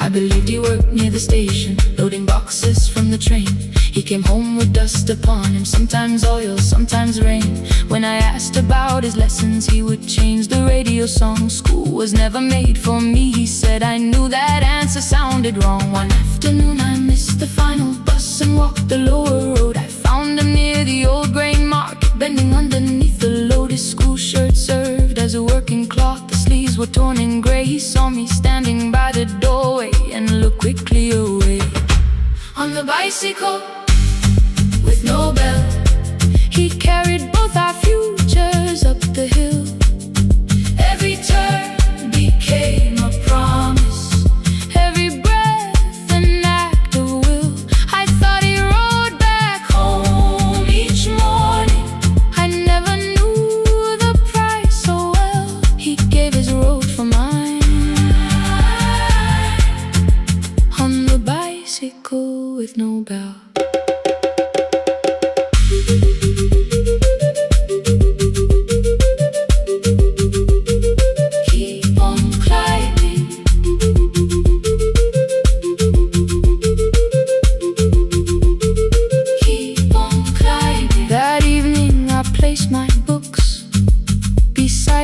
I believed he worked near the station, loading boxes from the train. He came home with dust upon him, sometimes oil, sometimes rain. When I asked about his lessons, he would change the radio song. School was never made for me, he said. I knew that answer sounded wrong. One afternoon I missed the final bus and walked the lower road. I found found him near the old grain market, bending underneath the loaded school shirt served as a working cloth. The sleeves were torn and gray. He saw me standing by the doorway and looked quickly away. On the bicycle with no bell, he carried both our futures up the hill. Every turn became a promise, every breath an act of will. I thought he rode back home each morning. I never knew the price so well. He gave his road for mine. On the bicycle with no bell.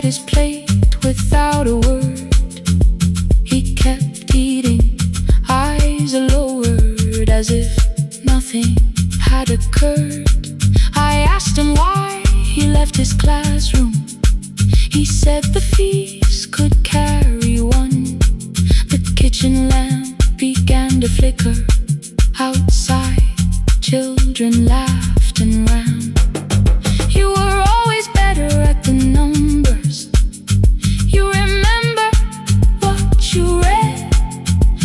His plate without a word. He kept eating, eyes lowered, as if nothing had occurred. I asked him why he left his classroom. He said the feast could carry one. The kitchen lamp began to flicker. Outside, children laughed and ran. You were always better at the numbers. You remember what you read.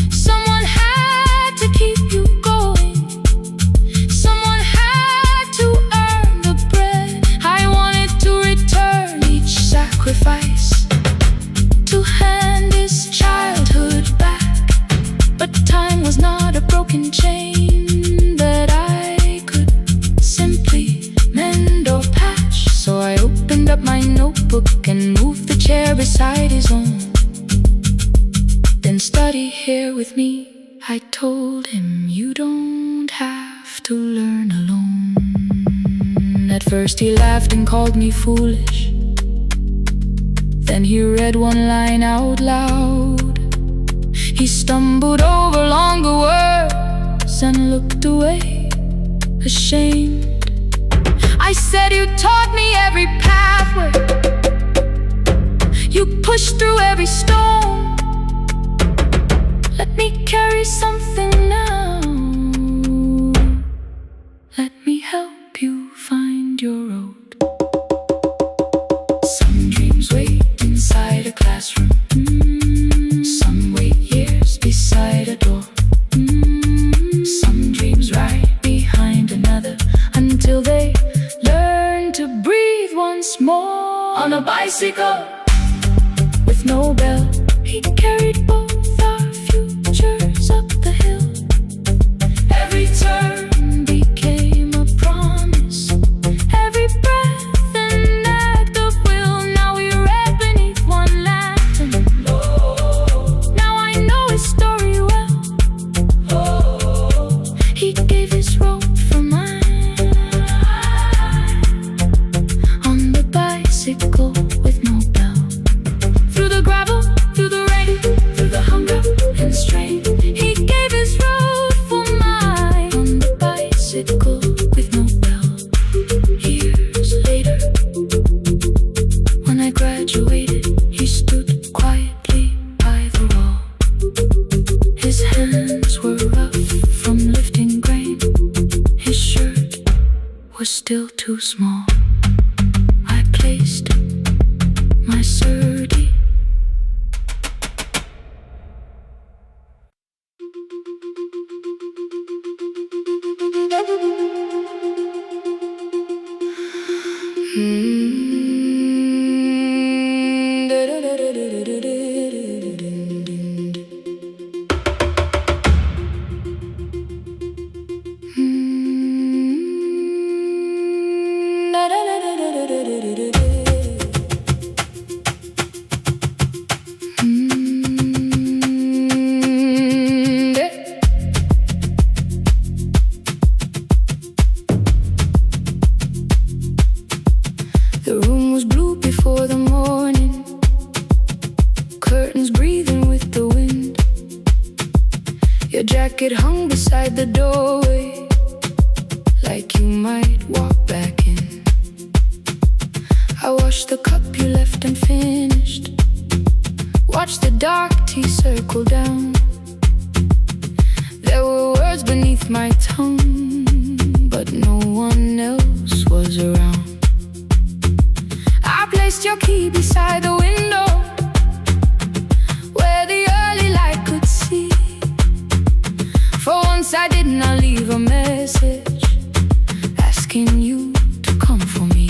Someone had to keep you going. Someone had to earn the bread. I wanted to return each sacrifice, to hand his childhood back. But time was not a broken chain that I could simply mend or patch. So I opened up my notebook and moved the chair beside his own. Then study here with me, I told him. You don't have to learn alone. At first he laughed and called me foolish. Then he read one line out loud. He stumbled over longer words and looked away, ashamed. I said, you taught me every pathway. You pushed through every stone. Let me carry something now. Let me help you find your road. Some dreams wait inside a classroom. Some wait years beside a door. Some dreams right behind another, until they learn to breathe once more. On a bicycle with no bell, he carried both our futures up the hill. Every turn became a promise, every breath an act of will. Now we read beneath one lantern. Now I know his story well. He gave his road for mine. On the bicycle with no bell, through the gravel, through the rain, through the hunger and strain, he gave his road for mine. On the bicycle with no bell. Years later, when I graduated, he stood quietly by the wall. His hands were rough from lifting grain. His shirt was still too small. I placed my surdy. The room was blue before the morning, curtains breathing with the wind. Your jacket hung beside the doorway, like you might watched the dark tea circle down. There were words beneath my tongue, but no one else was around. I placed your key beside the window, where the early light could see. For once I did not leave a message asking you to come for me.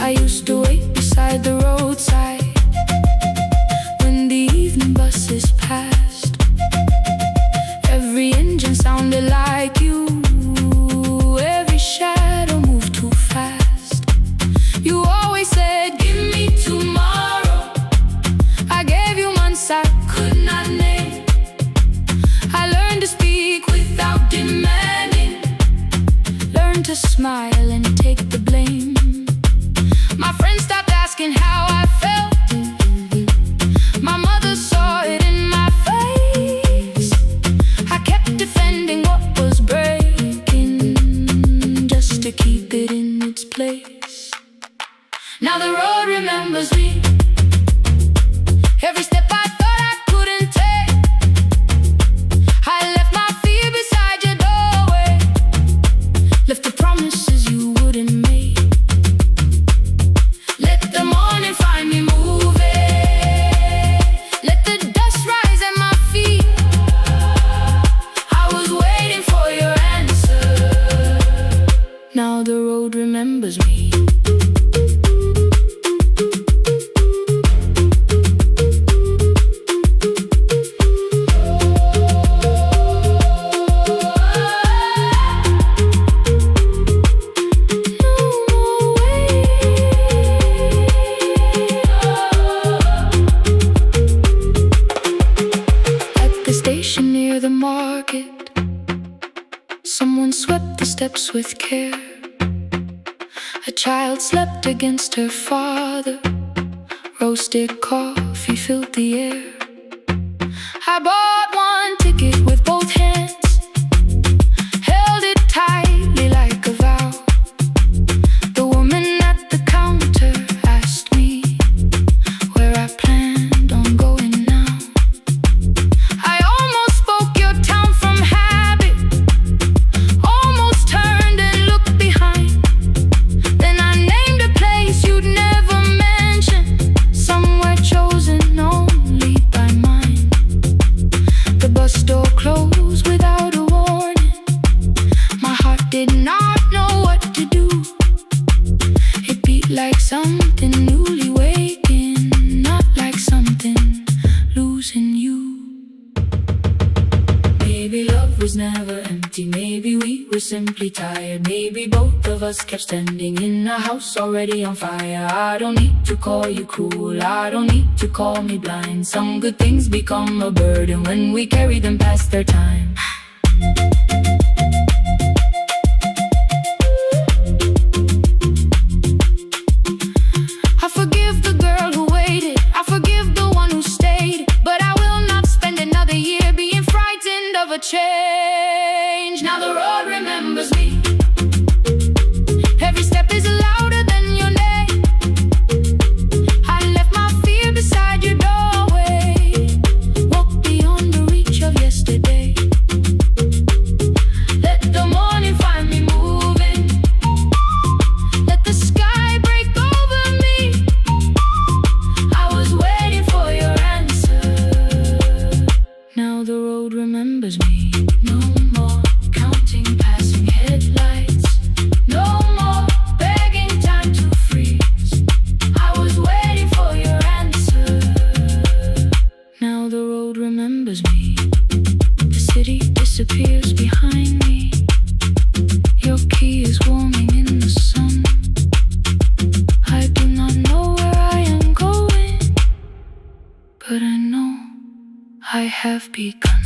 I used to wait beside the roadside when the evening buses passed. Every engine sounded like you, every shadow moved too fast. You always said, give me tomorrow. I gave you months I could not name. I learned to speak without demanding, learned to smile and take the blame. My friends stopped asking how I felt. My mother saw it in my face. I kept defending what was breaking, just to keep it in its place. Now the road remembers me. Every step I thought I couldn't take, I left my fear beside your doorway, left the promises you wouldn't make. Let the morning find me moving, let the dust rise at my feet. I was waiting for your answer. Now the road remembers me. Near the market, someone swept the steps with care. A child slept against her father, roasted coffee filled the air. I bought one ticket with both hands, held it tightly like a vow. The woman at the counter asked me where I planned on going now. I almost spoke your town from habit, almost turned and looked behind. Then I named a place you'd never mention, somewhere chosen only by mine. The bus door closed without a warning. My heart did not know what to do. It beat like something newly waking, not like something losing you. Maybe love was never empty, maybe we were simply tired. Maybe both of us kept standing in a house already on fire. I don't need to call you cruel, I don't need to call me blind. Some good things become a burden when we carry them past their time. I forgive the girl who waited, I forgive the one who stayed, but I will not spend another year being frightened of a change. Now the road remembers me. Every step is louder than your name. I left my fear beside your doorway, walked beyond the reach of yesterday. Let the morning find me moving, let the sky break over me. I was waiting for your answer. Now the road remembers me. No more counting passing headlights, no more begging time to freeze. I was waiting for your answer. Now the road remembers me. The city disappears behind me. Your key is warming in the sun. I do not know where I am going, but I know I have begun.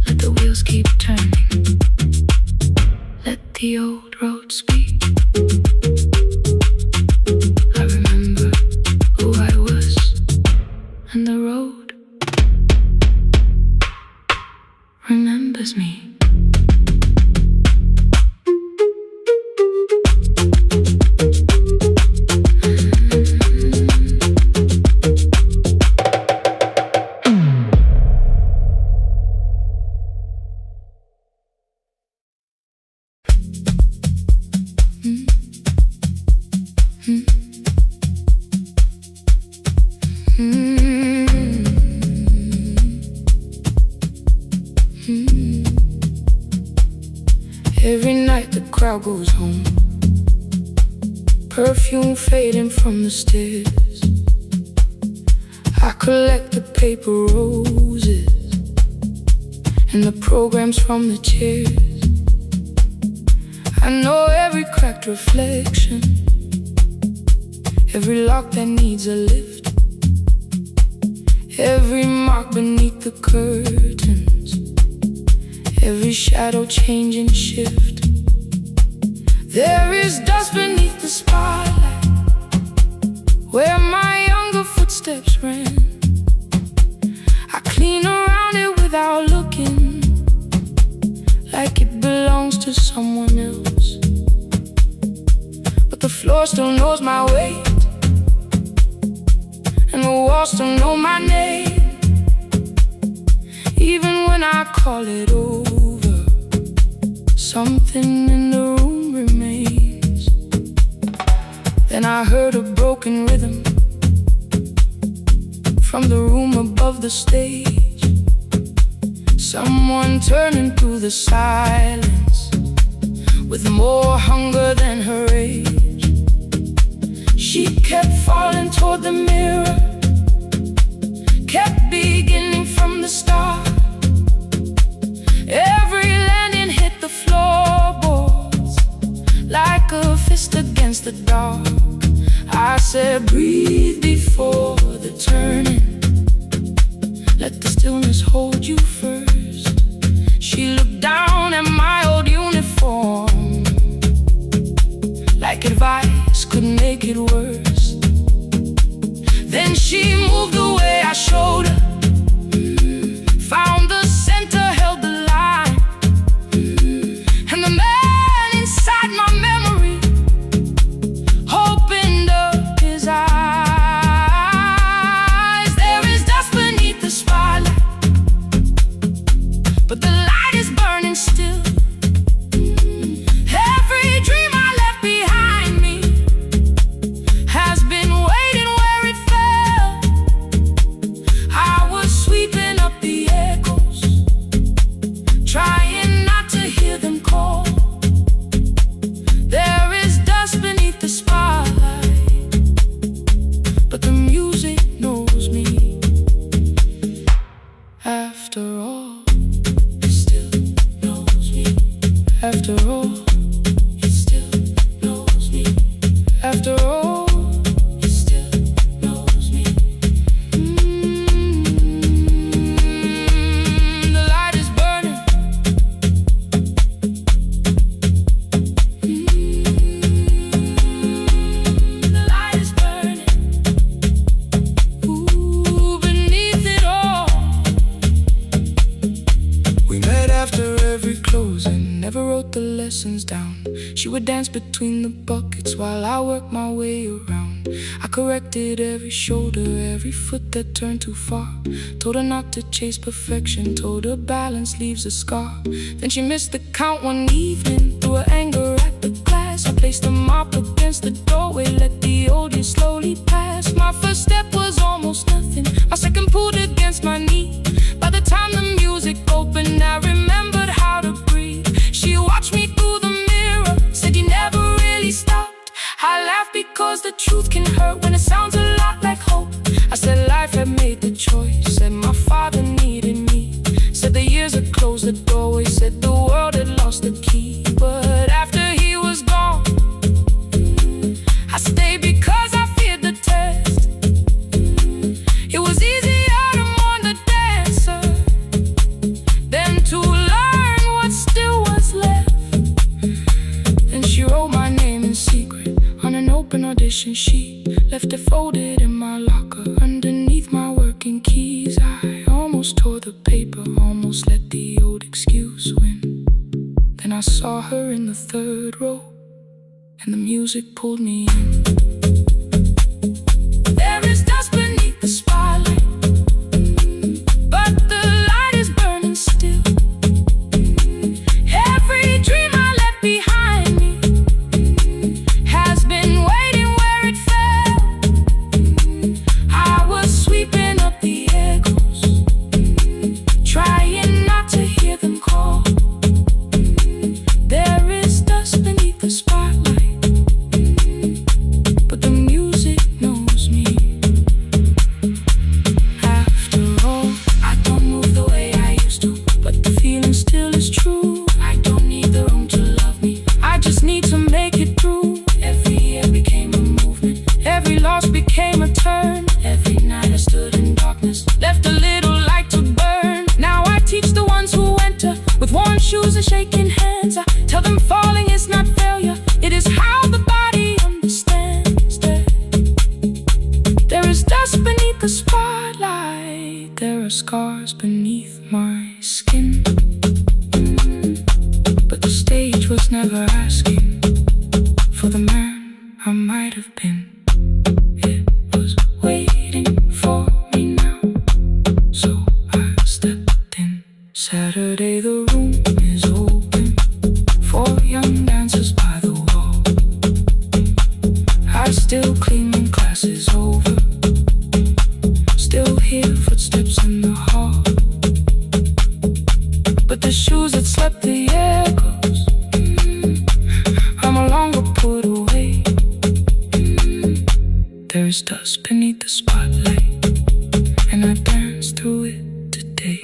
Let the wheels keep turning, let the old road speak. I remember who I was, and the road remembers. remembers me. Every night the crowd goes home, perfume fading from the stairs. I collect the paper roses and the programs from the chairs. I know every cracked reflection, every lock that needs a lift, every mark beneath the curtains, every shadow change and shift. There is dust beneath the spotlight where my younger footsteps ran. I clean around it without looking, like it belongs to someone else. But the floor still knows my weight, and the walls still know my name. Even when I call it over, something in the room remains. Then I heard a broken rhythm from the room above the stage. Someone turning through the silence with more hunger than her age. She kept falling toward the mirror, kept beginning from the start. Every landing hit the floorboards like a fist against the dark. I said, breathe before the turning, let the stillness hold you first. She looked down at my old uniform, like advice could make it worse. Then she moved the way I showed her, found the center, held the line, and the man inside my memory opened up his eyes. There is dust beneath the spotlight, but the light is burning still. Every dream I left behind me has been waiting where it fell. I was sweeping up the echoes, trying not to hear them call. There is dust beneath the spotlight, but the music knows me. After all, it still knows me. After all, it still knows me. After all, it still knows me. The light is burning. The light is burning. Ooh, beneath it all. We met after every closing, never wrote the lessons down. She would dance between the buckets while I worked my way around. I corrected every shoulder, every foot that turned too far. Told her not to chase perfection, told her balance leaves a scar. Then she missed the count one evening, threw her anger at the glass. I placed a mop against the doorway, let the old years slowly pass. My first step was almost nothing, my second pulled against my knee. By the time the music opened, I remembered how to breathe. She watched me through the mirror, said you never really stopped. I laughed because the truth can hurt when it sounds a lot like hope. I said life had made the choice, said my father needed me, said the years had closed the doorway, said the world had lost the key. But after he was gone, I stayed because I feared the test. It was easier to mourn the dancer than to learn what still was left. Then she wrote my name in secret on an open audition sheet, left it folded in my locker underneath my working keys. I almost tore the paper, almost let the old excuse when then I saw her in the third row, and the music pulled me in. There is dust beneath the spotlight, but the light is burning still. Every dream I left behind me has been waiting where it fell. I was sweeping up the echoes, trying not to hear them call. There is dust beneath the spotlight, but the music knows me. After all, I don't move the way I used to, but the feeling still is true. I don't need the room to love me, I just need to make it through. Every year became a movement, every loss became a turn. Every night I stood in darkness, left a little light to burn. Now I teach the ones who enter with worn shoes and shaking hands. I tell them falling is not failure, it is how the body understands. There is dust beneath the spotlight, there are scars beneath my skin. But the stage was never asking for the man I might have been. It was waiting for me now, so I stepped in. Saturday the room is open for young dancers by the wall. I still clean when class is over, still hear footsteps in the hall. But the shoes that slept the echoes, are no longer put away. There is dust beneath the spotlight, and I dance through it today.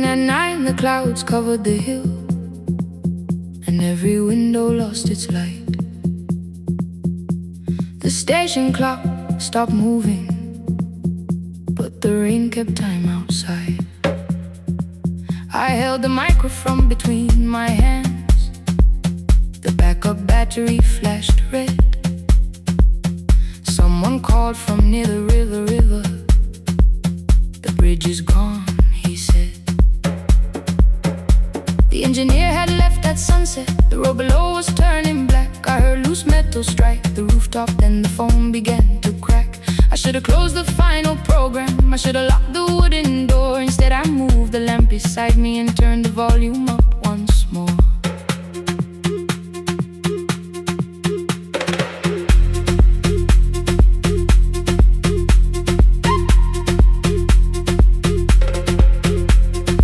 At night the clouds covered the hill, and every window lost its light. The station clock stopped moving, but the rain kept time outside. I held the microphone between my hands, the backup battery flashed red. Someone called from near the river. The bridge is gone, he said. The engineer had left at sunset, the road below was turning black. I heard loose metal strike the rooftop, then the phone began to crack. I should have closed the final program, I should have locked the wooden door. Instead I moved the lamp beside me and turned the volume up once more.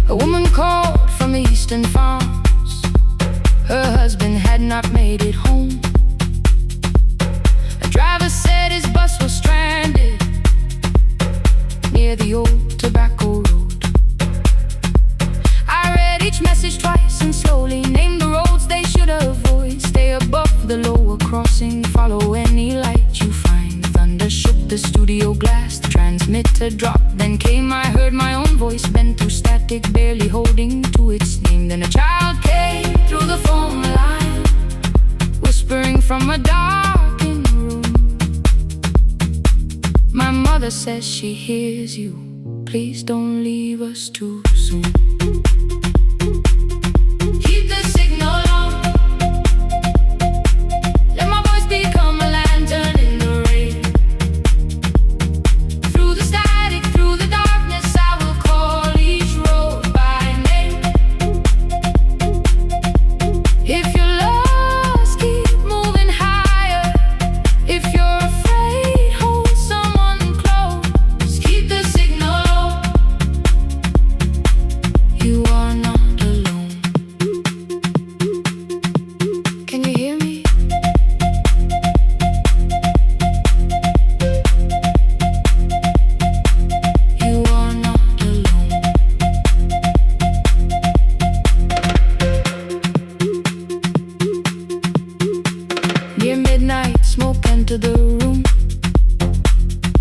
A woman called from the eastern farms, her husband had not made it home. A driver said his bus was stranded near the old tobacco road. I read each message twice and slowly named the roads they should avoid. Stay above the lower crossing, follow any light you find. Thunder shook the studio glass, the transmitter dropped. Then came, I heard my own voice bent through static, barely holding to its name. Then a child came through the phone line, whispering from a darkened room. My mother says she hears you, please don't leave us too soon. Keep the signal on, let my voice become a lantern in the rain. Through the static, through the darkness, I will call each road by name. If you're lost, keep moving higher. If you're afraid, hold someone close. Keep the signal on, you are Near midnight, smoke entered the room.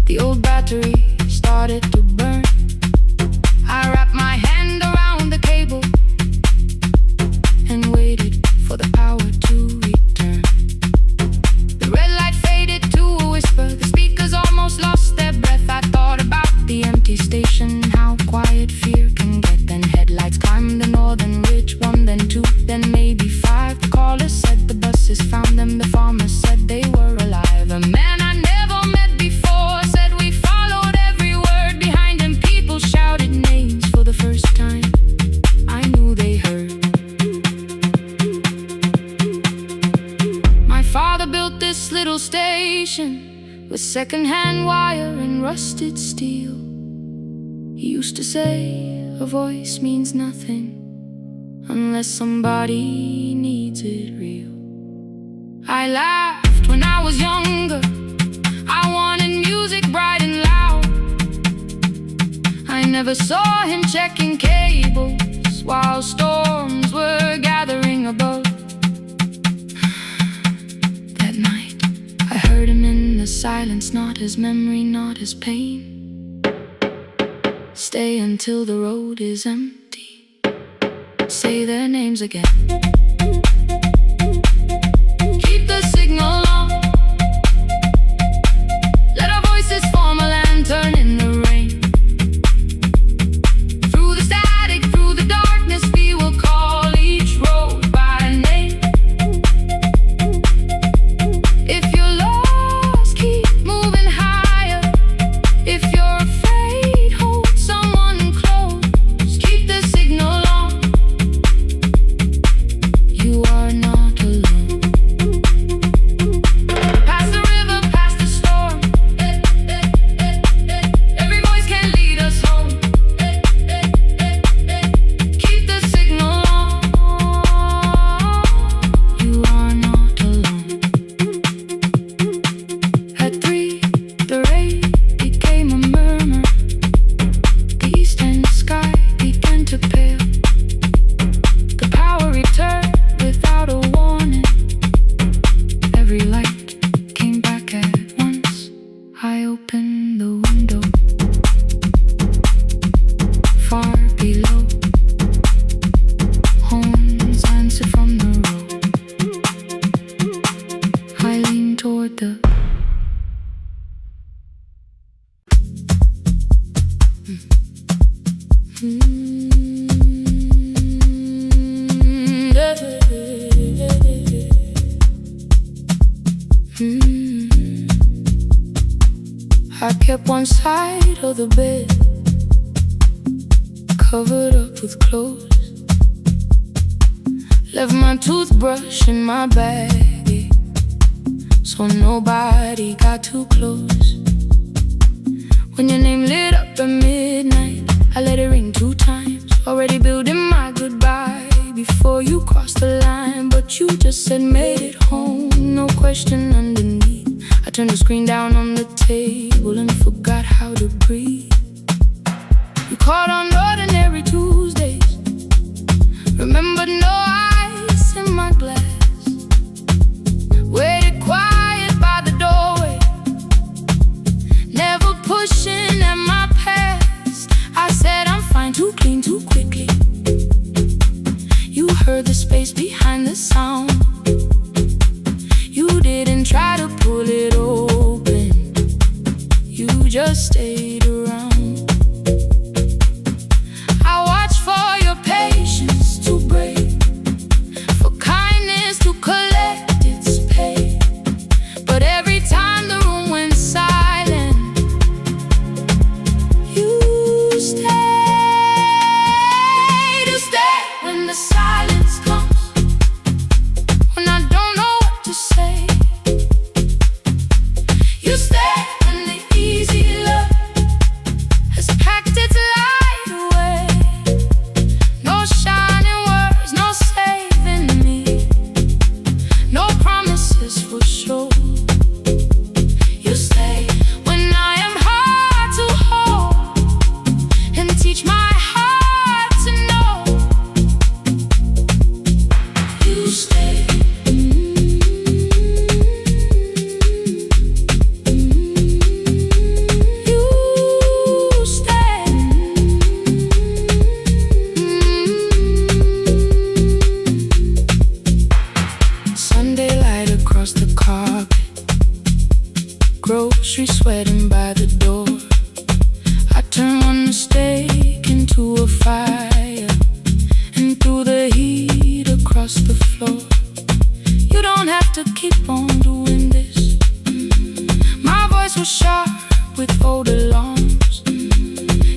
The old battery started to burn. I wrapped my hand around the cable and waited for the power to return. The red light faded to a whisper. The speakers almost lost their breath. I thought about the empty station, how quiet fear can get. Then headlights climbed the northern ridge, one, then two, then maybe five. The caller said the buses found them. The farmer said they were alive. A man I never met before said we followed every word behind him. People shouted names for the first time. I knew they heard. My father built this little station with second-hand wire and rusted steel. He used to say, a voice means nothing unless somebody needs it real. I laughed when I was younger. I wanted music bright and loud. I never saw him checking cables while storms were gathering above. That night, I heard him in the silence, not as memory, not as pain. Stay until the road is empty. Say their names again. Keep the signal on. Let our voices form a lantern in the rain. Through the static, through the darkness, we will call each road by name. If you're lost, keep moving higher. If you're afraid, hold someone close. Keep the signal on. You are not alone. Past the river, past the storm. Every voice can lead us home. Keep the signal on. You are not alone. At 3, the rain became a murmur. The eastern sky began to pale. The power returned without a warning. Every light came back at once. I opened the window. Far below, horns answered from the road. I leaned toward the I kept one side of the bed covered up with clothes. Left my toothbrush in my bag so nobody got too close. When your name lit up at midnight, I let it ring 2 times. Already building my goodbye before you crossed the line. But you just said made it home, no question underneath. I turned the screen down on the table and forgot how to breathe. You called on ordinary Tuesdays. Remembered no ice in my glass. Waited quiet by the doorway, never pushing at my past. I said I'm fine, too clean, too quickly. You heard the space behind the sound. You didn't try to pull it open. You just stayed around. I watched for your patience to break, for kindness to collect its pay. But every time the room went silent, you stayed. You stayed when the silence comes, when I don't know what to say. You stay when the easy love has packed its light away. No shining words, no saving me, no promises for sure. You stay when I am hard to hold and teach my heart to know. You stay. Broken daylight across the carpet, groceries sweating by the door. I turn one mistake into a fire, and through the heat across the floor. You don't have to keep on doing this. My voice was sharp with old alarms.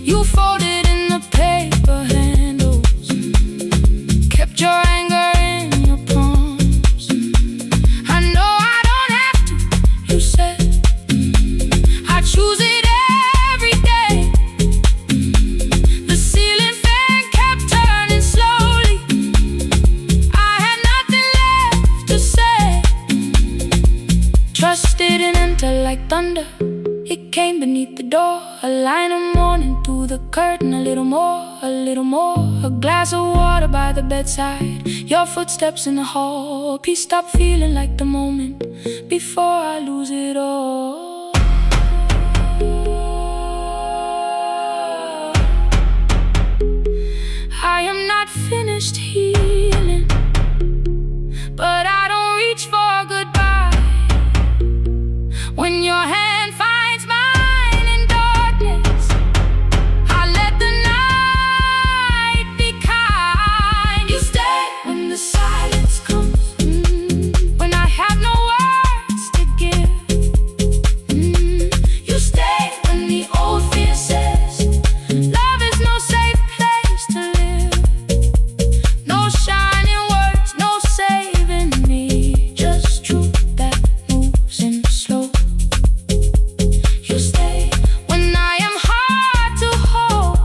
You folded in the paper handles, kept your anger in your palms. I know I don't have to, you said. I choose it every day. The ceiling fan kept turning slowly. I had nothing left to say. Trust didn't enter like thunder. It came beneath the door, a line of mourning through the curtain. A little more, a little more. A glass of water by the bedside, your footsteps in the hall. Peace stopped feeling like the moment before I lose it all. I am not finished healing, but I don't reach for goodbye. When your hand finds mine in darkness, I let the night be kind. You stay when the silence comes, when I have no words to give. You stay when the old fear says love is no safe place to live. No shining words, no saving me, just truth that moves in slow. You stay when I am hard to hold,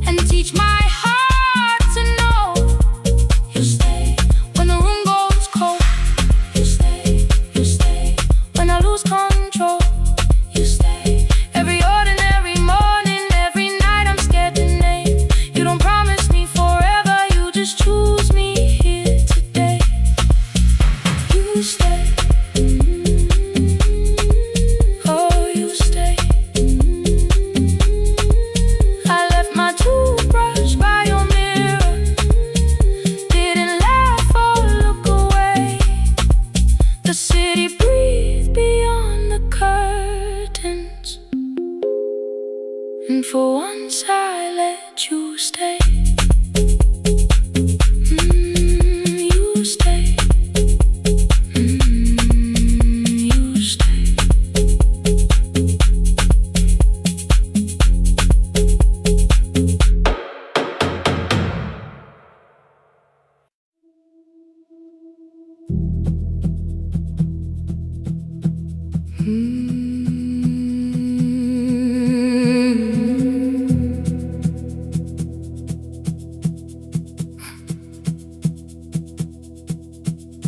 and teach my heart to know. You stay when the room goes cold. You stay when I lose control. You stay every ordinary morning, every night I'm scared to name. You don't promise me forever, you just choose me here today. You stay. Oh, you stay. I left my toothbrush by your mirror, didn't laugh or look away. The city breathed beyond the curtains, and for once I let you stay. You stay. You stay.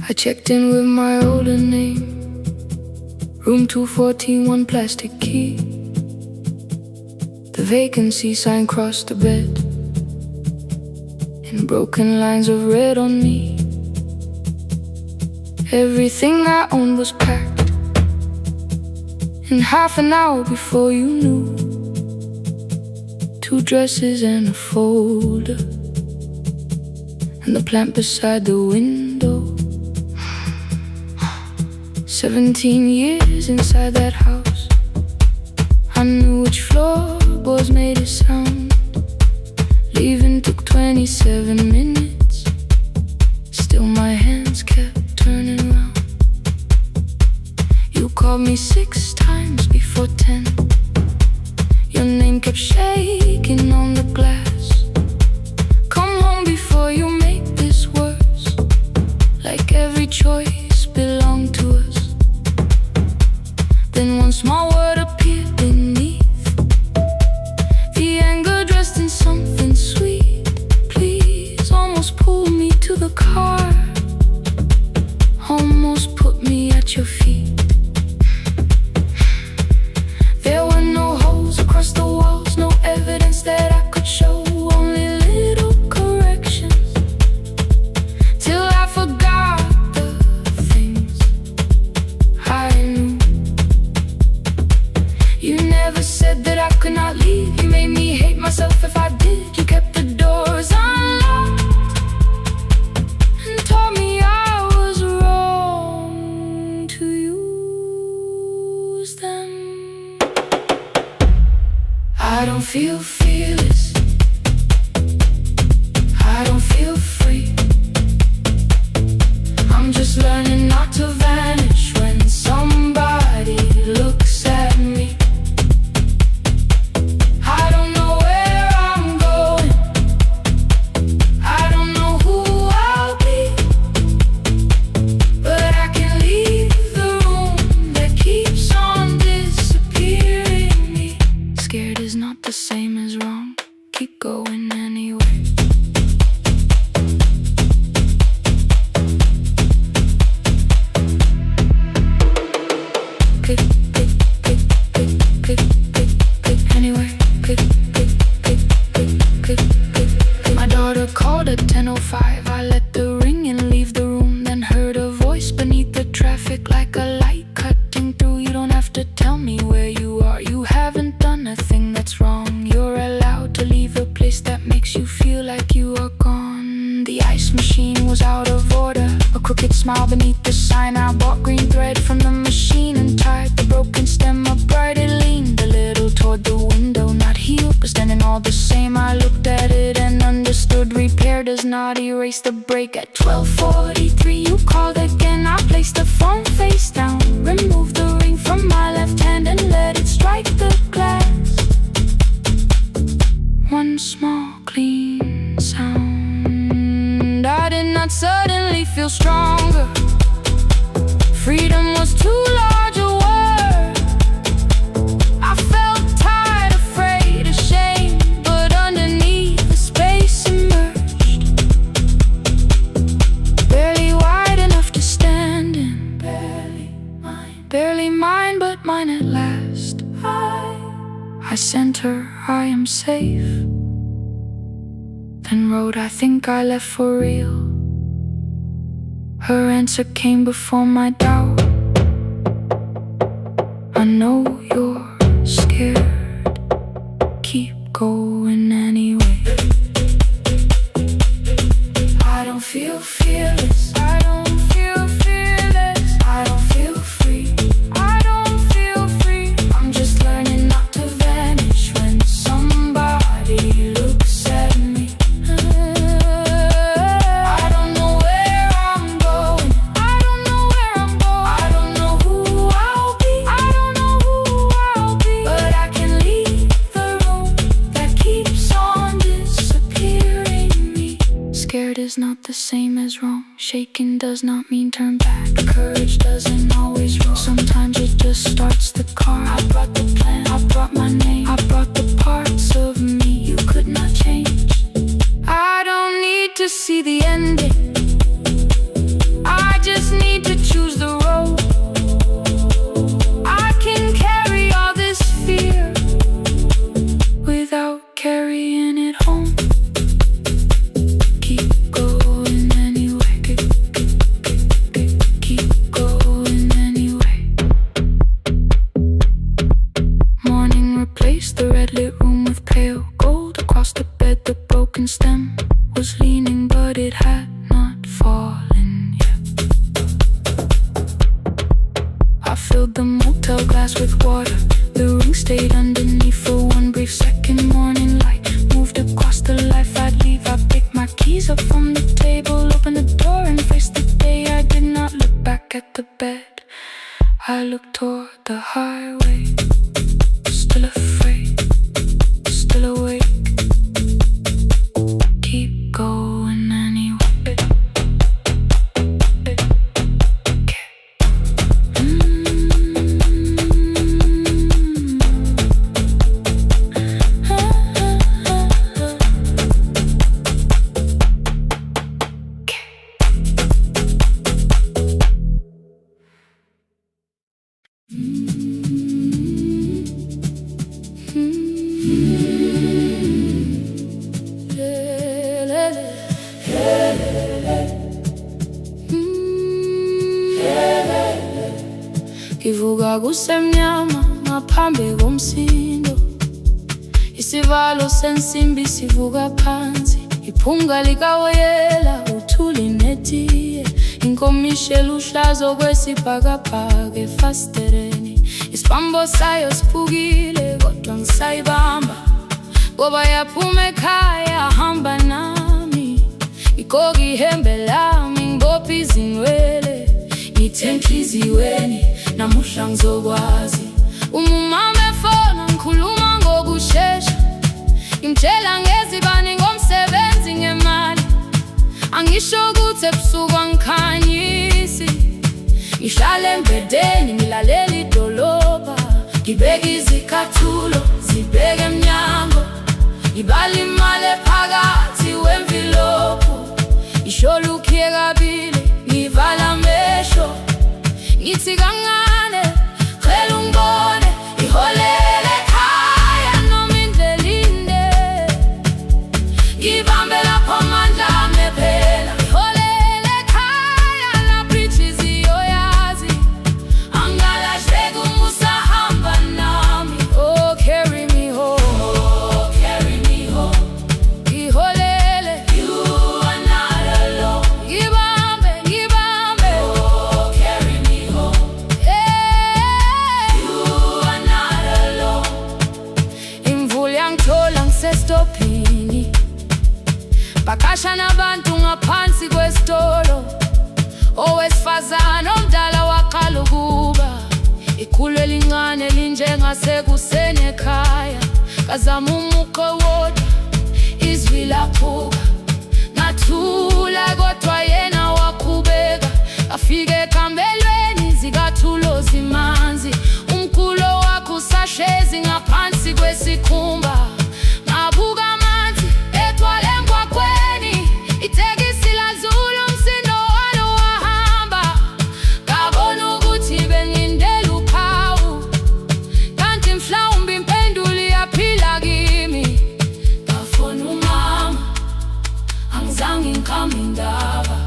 I checked in with my older name, room 214, one plastic key. The vacancy sign crossed the bed, and broken lines of red on me. Everything I owned was packed in half an hour before you knew. 2 dresses and a folder, and the plant beside the window. 17 years inside that house, I knew which floorboards made a sound. Leaving took 27 minutes, still my hands kept turning round. You called me 6 times before 10. Your name kept shaking on the glass. Come home before you make this worse, like every choice belonged to us. Then one small word appeared beneath, the anger dressed in something sweet. Please, almost pulled me to the car, almost put me at your feet. There were no holes across the walls, no evidence that I could show, only little corrections, till I forgot the things I knew. You never said that I could not leave. You made me hate myself if I did. You kept the doors unlocked and told me I was wrong. feel fearless, I don't feel free. I'm just learning not to vanish when somebody looks at me. I don't know where I'm going, I don't know who I'll be, but I can leave the room that keeps on disappearing me. Scared is not the same as wrong, keep going anyway. Click, click, click, click, click, click, click, anyway. Click, click, click, click, click, click, click. My daughter called at 10:05. I let the ring and leave the room, then heard a voice beneath the traffic like a light cutting through. You don't have to tell me where you are, you haven't done a thing that's wrong. You're allowed to leave a place that makes you feel like you are gone. The ice machine was out of order, a crooked smile beneath the sign. I bought green thread from the machine and tied the broken stem upright. It leaned a little toward the window, not healed but standing all the same. I looked at it and understood repair does not erase the break. At 12:43 you called again. I placed the phone face down, removed the ring from my left hand and let it strike the glass. One small clean sound. I did not suddenly feel stronger. Freedom was too large a word. I felt tired, afraid, ashamed, but underneath the space emerged. Barely wide enough to stand in, barely mine, but mine at last. I sent her, I am safe, then wrote, I think I left for real. Her answer came before my doubt. I know you're scared, keep going anyway. I don't feel fearless, I don't feel fearless, I don't feel free, I don't feel free. I'm just learning not to vanish when somebody looks at me. I don't know where I'm going, I don't know where I'm going, I don't know who I'll be, I don't know who I'll be, but I can leave the room that keeps on disappearing me. Scared is not the same as wrong, shaking does not mean turn back. Courage doesn't always roll, sometimes it just starts the car. I brought the plan, I brought my name, I brought the parts of me you could not change. I don't need to see the ending, I just need to choose the road. I can carry all this fear without carrying it home. Keep going anyway, keep going anyway. Morning replaced the red lit room with pale gold. Across the bed the broken stem was leaning, but it had not fallen yet. I filled the motel glass with water, the ring stayed underneath for one brief second. Morning light moved across the life I'd leave. I picked my keys up from the table, opened the door and faced the day. I did not look back at the bed, I looked toward the highway. Still afraid, still awake, keep going anyway. Ivuga kusemnyama ngaphambi komsindo, isivalo sensimbi sivuka phansi, iphunga likawoyela uthuli netiye, inkomishe luhlazo kwesibhakabhaka efasitereni. Isibambo sayo siphukile kodwa ngisayibamba, ngoba yaphuma ekhaya hamba nami, igqoka ihembe lami, ngibopha izinwele, ngithe enhliziyweni namuhla ngizokwazi. Umama efona ngikhuluma ngokushesha, ngimtshela ngezibani, ngomsebenzi, ngemali. Angisho ukuthi ebusuku angikhanyisi, ngihlala embedeni ngilalela idolobha, ngibeka izicathulo zibheke emnyango, ngibala imali ephakathi wemvilophu, isholukiye kabili ngivala amehlo, ngithi kancane cela ungibone, iholele ekhaya noma indlela inde, ngibambe lapho amandla ami ephela. Iholele ekhaya lapho inhliziyo yazi, angalahleki uma usahamba nami. Oh, carry me home, oh, carry me home. Iholele, you are not alone. Ngibambe, ngibambe, oh, carry me home. Yeah, you are not alone. Imvula yangithola ngisestopini, bakasha nabantu ngaphansi kwesitolo, owesifazane omdala waqala ukuba, ikhulu elincane linjengasekuseni ekhaya, kazama umuqo wodwa, izwi laphuka, ngathula kodwa yena waqhubeka, afike ekambelweni zikathulo zimanzi, umkhulo wakhe usahlezi ngaphansi kwesikhumba, ngabuka amanzi etwala emgwaqweni, itekisi ladlula umsindo walo wahamba, ngabona ukuthi bengindela uphawu, kanti mhlawumbe impendulo iyaphila kimi. Ngafona umama, angizange ngikhambe indaba,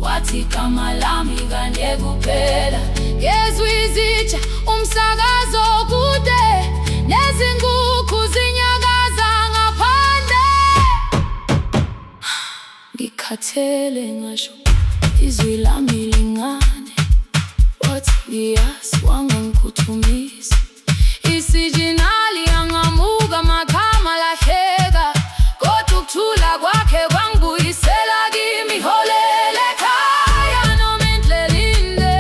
wathi igama lami kanye kuphela, ngezwi izitsha, umsakazo kude, nezinkukhu zinyakaza ngaphandle. Ngikhathele ngasho izwi lami lingane, wathi ngiyazi, wangangikhuthumisa, isijinali yangamuka, magama lahleka, kodwa ukuthula kwakhe kwangibuyisela kimi. Iholele ekhaya noma indlela inde,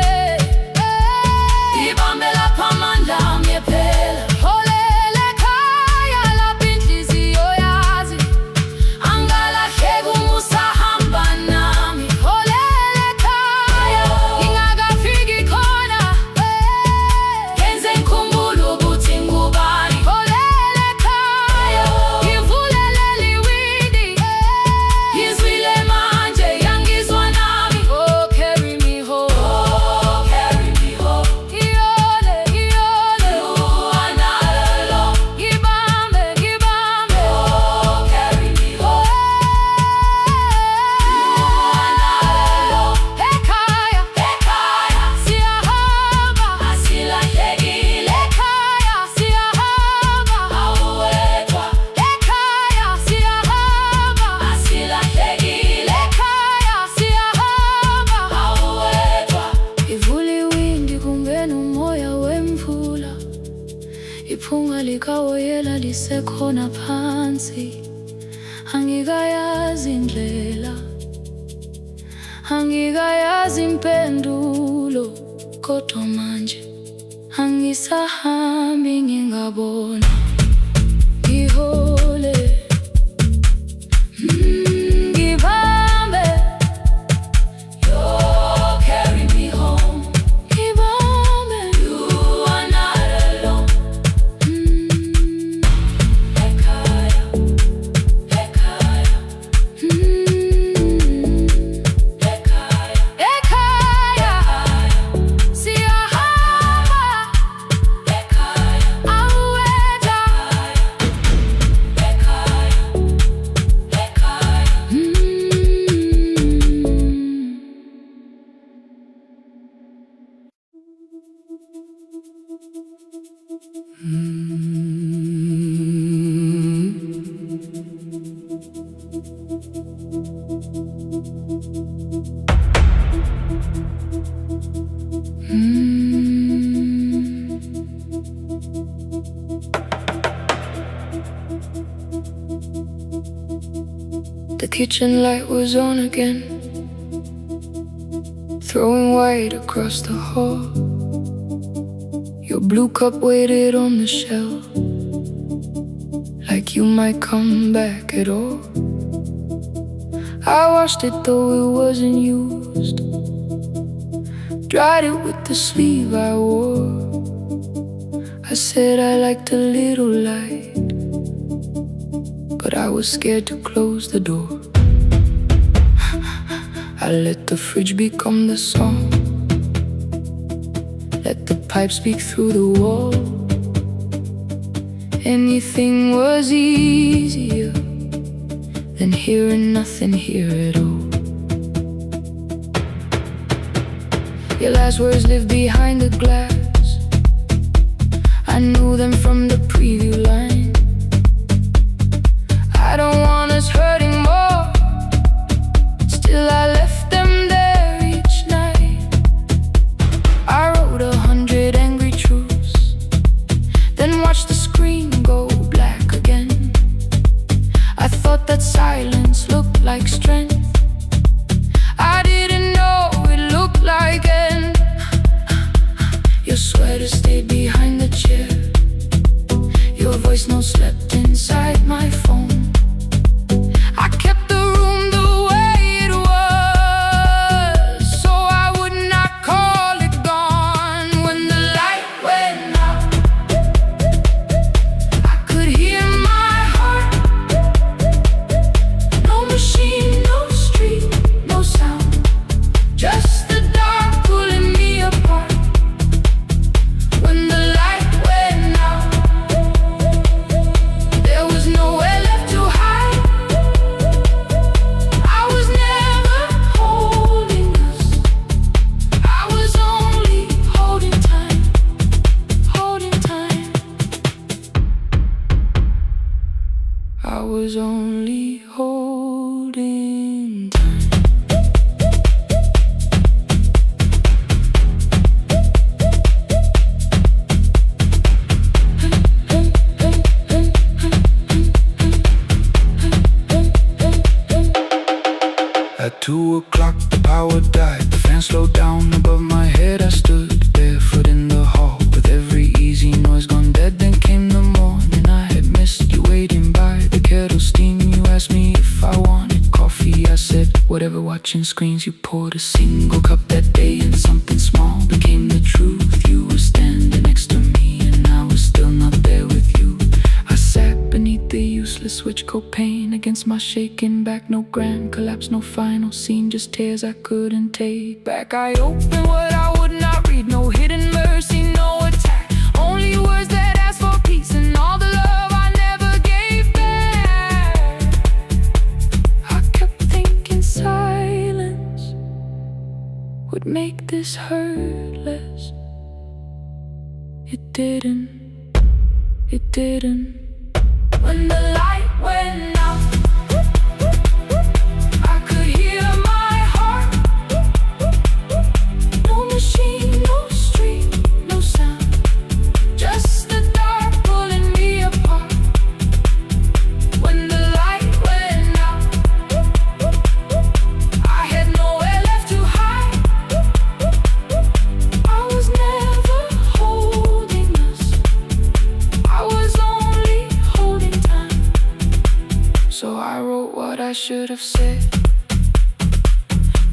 ngibambe lapho amandla ami ephela. Iholele ekhaya lapho inhliziyo yazi, angalahleki uma usahamba nami. Iholele ekhaya ngingakafiki khona, ngenze ngikhumbule ukuthi ngubani. Iholele ekhaya ngivulelele iwindi, ngizwile manje yangizwa nami. Oh, carry me home, oh, carry me home. Iyole, iyole, you are not alone. Ngibambe, ngibambe, oh, carry me home. You are not alone. Ekhaya, ekhaya siyahamba, asilahlekile. Ekhaya siyahamba, awuwedwa. Ekhaya siyahamba, asilahlekile. Ekhaya siyahamba, awuwedwa. Ivula iwindi kungena umoya wemvula, iphunga likawoyela lisekhona phansi, angikayazi indlela, angikayazi impendulo, kodwa manje angisahambi ngingabona. Ngihole, ngibambe, you carry me home. Ngibambe, you are not alone. Ekhaya, ekhaya, ekhaya, ekhaya siyahamba, ekhaya awuwedwa. kitchen light was on again, throwing white across the hall. Your blue cup waited on the shelf, like you might come back at all. I washed it though it wasn't used, dried it with the sleeve I wore. I said I liked a little light, but I was scared to close the door. I let the fridge become the song, let the pipe speak through the wall. Anything was easier than hearing nothing here at all. Your last words live behind the glass, I knew them from the preview line. I don't want us hurting more, still I left them there each night. I wrote 100 angry truths, then watched the screen go black again. I thought that silence looked like strength, I didn't know it looked like end. Your sweater stayed behind the chair, your voice no slept inside my phone. I kept the room the way it was, so I would not call it gone. When the light went out, I could hear my heart. No machine, no street, no sound, just the dark pulling me apart. When the light went out, there was nowhere left to hide. I was never holding us, I was only holding time, holding time. I was only holding time. At 2 o'clock the power died, the fan slowed down above my head. I stood barefoot in the hall with every easy noise gone dead. Then came the morning, I had missed you waiting by the kettle steam. You asked me if I wanted coffee, I said whatever. Watching screens, you poured a single cup that day, and something small became the truth. You were standing next to me and I was still not there with you. I sat beneath the useless switch, copain against my shaking back. No grand collapse, no final scene, just tears I couldn't take back. I opened what I would not read, no hidden mercy, no attack, only words that asked for peace and all the love I never gave back. I kept thinking silence would make this hurt less. It didn't, it didn't. When the light went out, I could hear my heart. No machine, no street, no sound, just the dark pulling me apart. When the light went out, I had nowhere left to hide. I was never holding us, I was only holding time. So I wrote what I should have said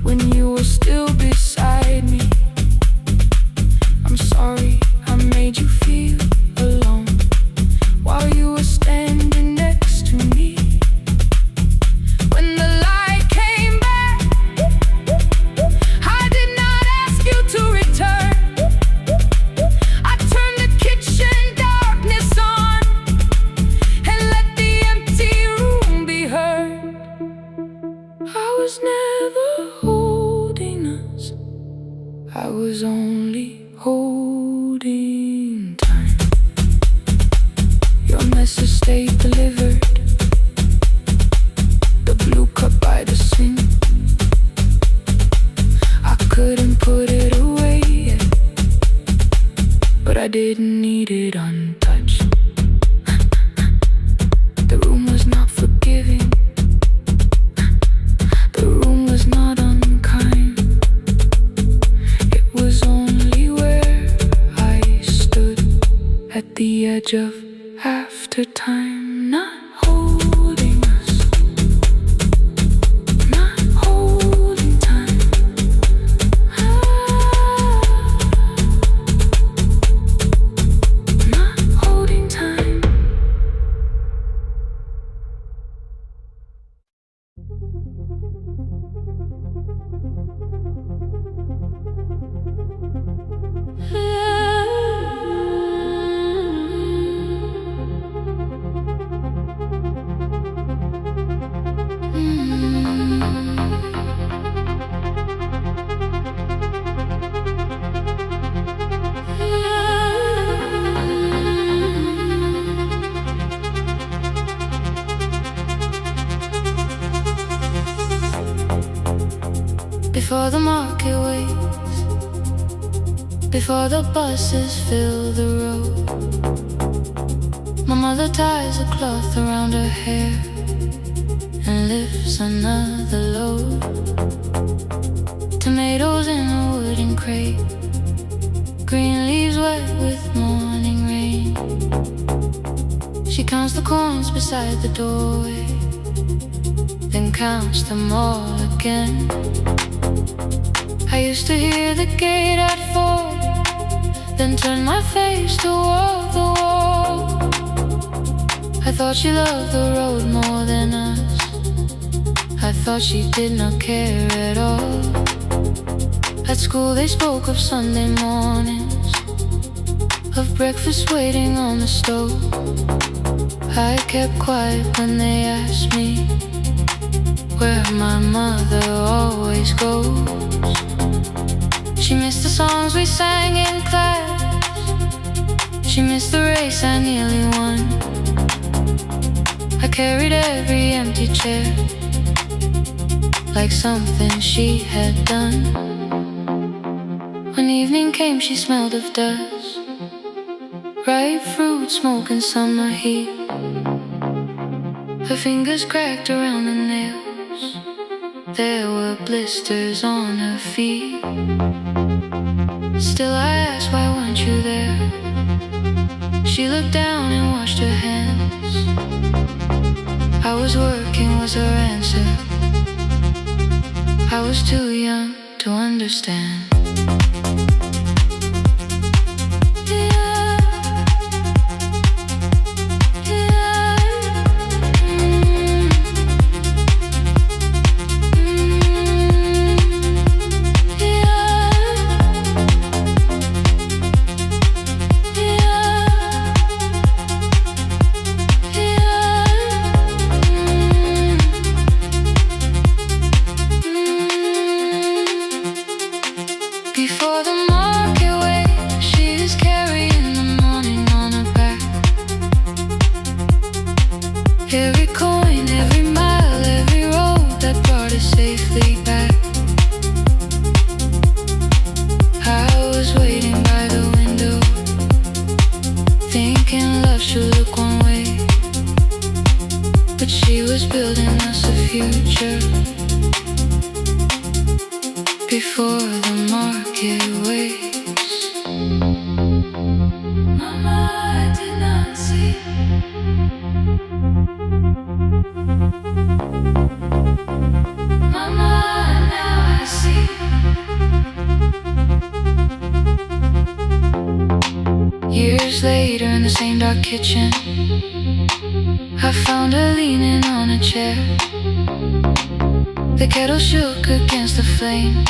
when you were still beside me. I'm sorry I made you feel alone while you were standing next to me. When the light came back, I did not ask you to return. I turned the kitchen darkness on and let the empty room be heard. I was never holding us, I was only holding time. Your message stayed delivered, the blue cup by the sink. I couldn't put it away yet, but I didn't need it untouched. The room was not forgiving, at the edge of after time, not holding us, not holding time. Not holding time. Before the market waits, before the buses fill the road, my mother ties a cloth around her hair and lifts another load. Tomatoes in a wooden crate, green leaves wet with morning rain. She counts the coins beside the doorway, then counts them all again. I used to hear the gate at 4, then turn my face toward the wall. I thought she loved the road more than us. I thought she did not care at all. At school they spoke of Sunday mornings, of breakfast waiting on the stove. I kept quiet when they asked me where my mother always goes. She missed the songs we sang in class, she missed the race I nearly won. I carried every empty chair like something she had done. When evening came she smelled of dust, ripe fruit, smoke and summer heat. Her fingers cracked around the nails, there were blisters on her feet. Still I asked, why weren't you there? She looked down and washed her hands. I was working was her answer. I was too young to understand. Before the market waits, she's carrying the morning on her back. Every coin, every mile, every road that brought us safely back. I was waiting by the window, thinking love should look one way, but she was building us a future. Before the market waits, Mama, I did not see. Mama, now I see. Years later in the same dark kitchen, I found her leaning on a chair. The kettle shook against the flame,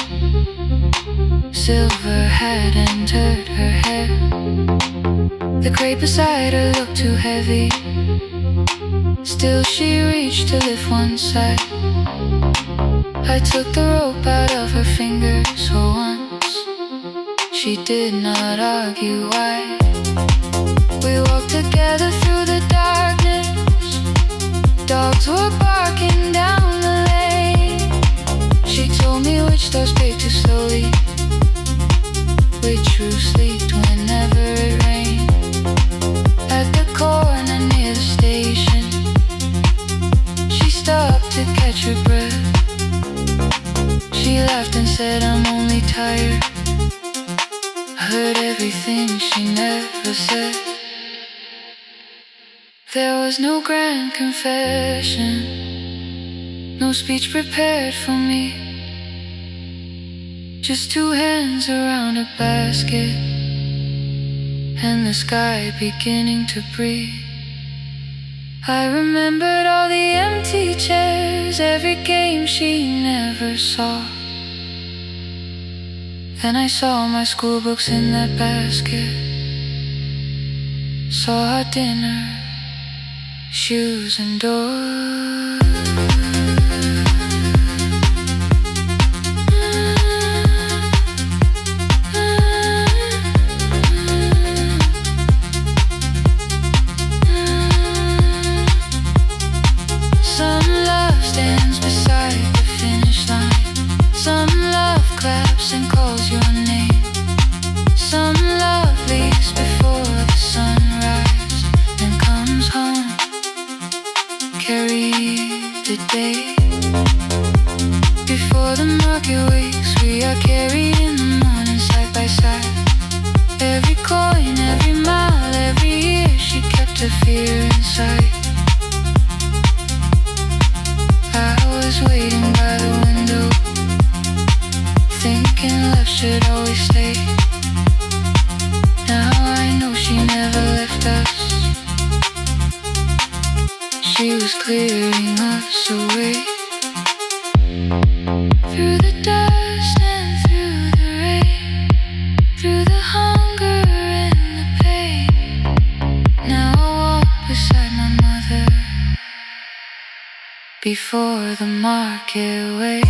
silver had entered her hair. The crate beside her looked too heavy, still she reached to lift one side. I took the rope out of her fingers for once, she did not argue why. We walked together through the darkness, dogs were barking down the lane. She told me which stars paved too slowly, which roof slept whenever it rained. At the corner near the station, she stopped to catch her breath. She laughed and said, I'm only tired. I heard everything she never said. There was no grand confession, no speech prepared for me, just two hands around a basket and the sky beginning to breathe. I remembered all the empty chairs, every game she never saw. Then I saw my school books in that basket, saw our dinner, shoes and doors. Some love stands beside the finish line, some love claps and calls your name, some love leaves before the sunrise and comes home. Carry the day before the market wakes. We are carried in the morning side by side. Every coin, every mile, every year she kept her fear inside. I was waiting by the window, thinking left should always stay. Now I know she never left us. She was clearing us away, through the dust and through the rain, through the hunger and the pain. Now I walk beside my mother before the market wakes.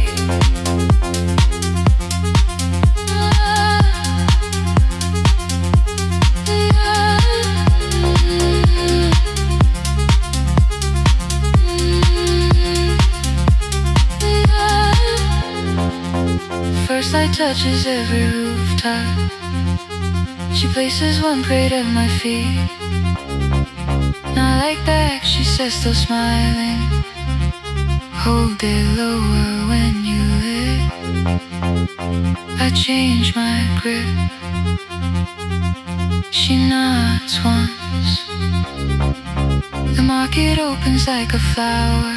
First light touches every rooftop. She places one plate at my feet. Not like back, she says, still smiling. Hold it lower when you lit. I change my grip. She nods once. The market opens like a flower.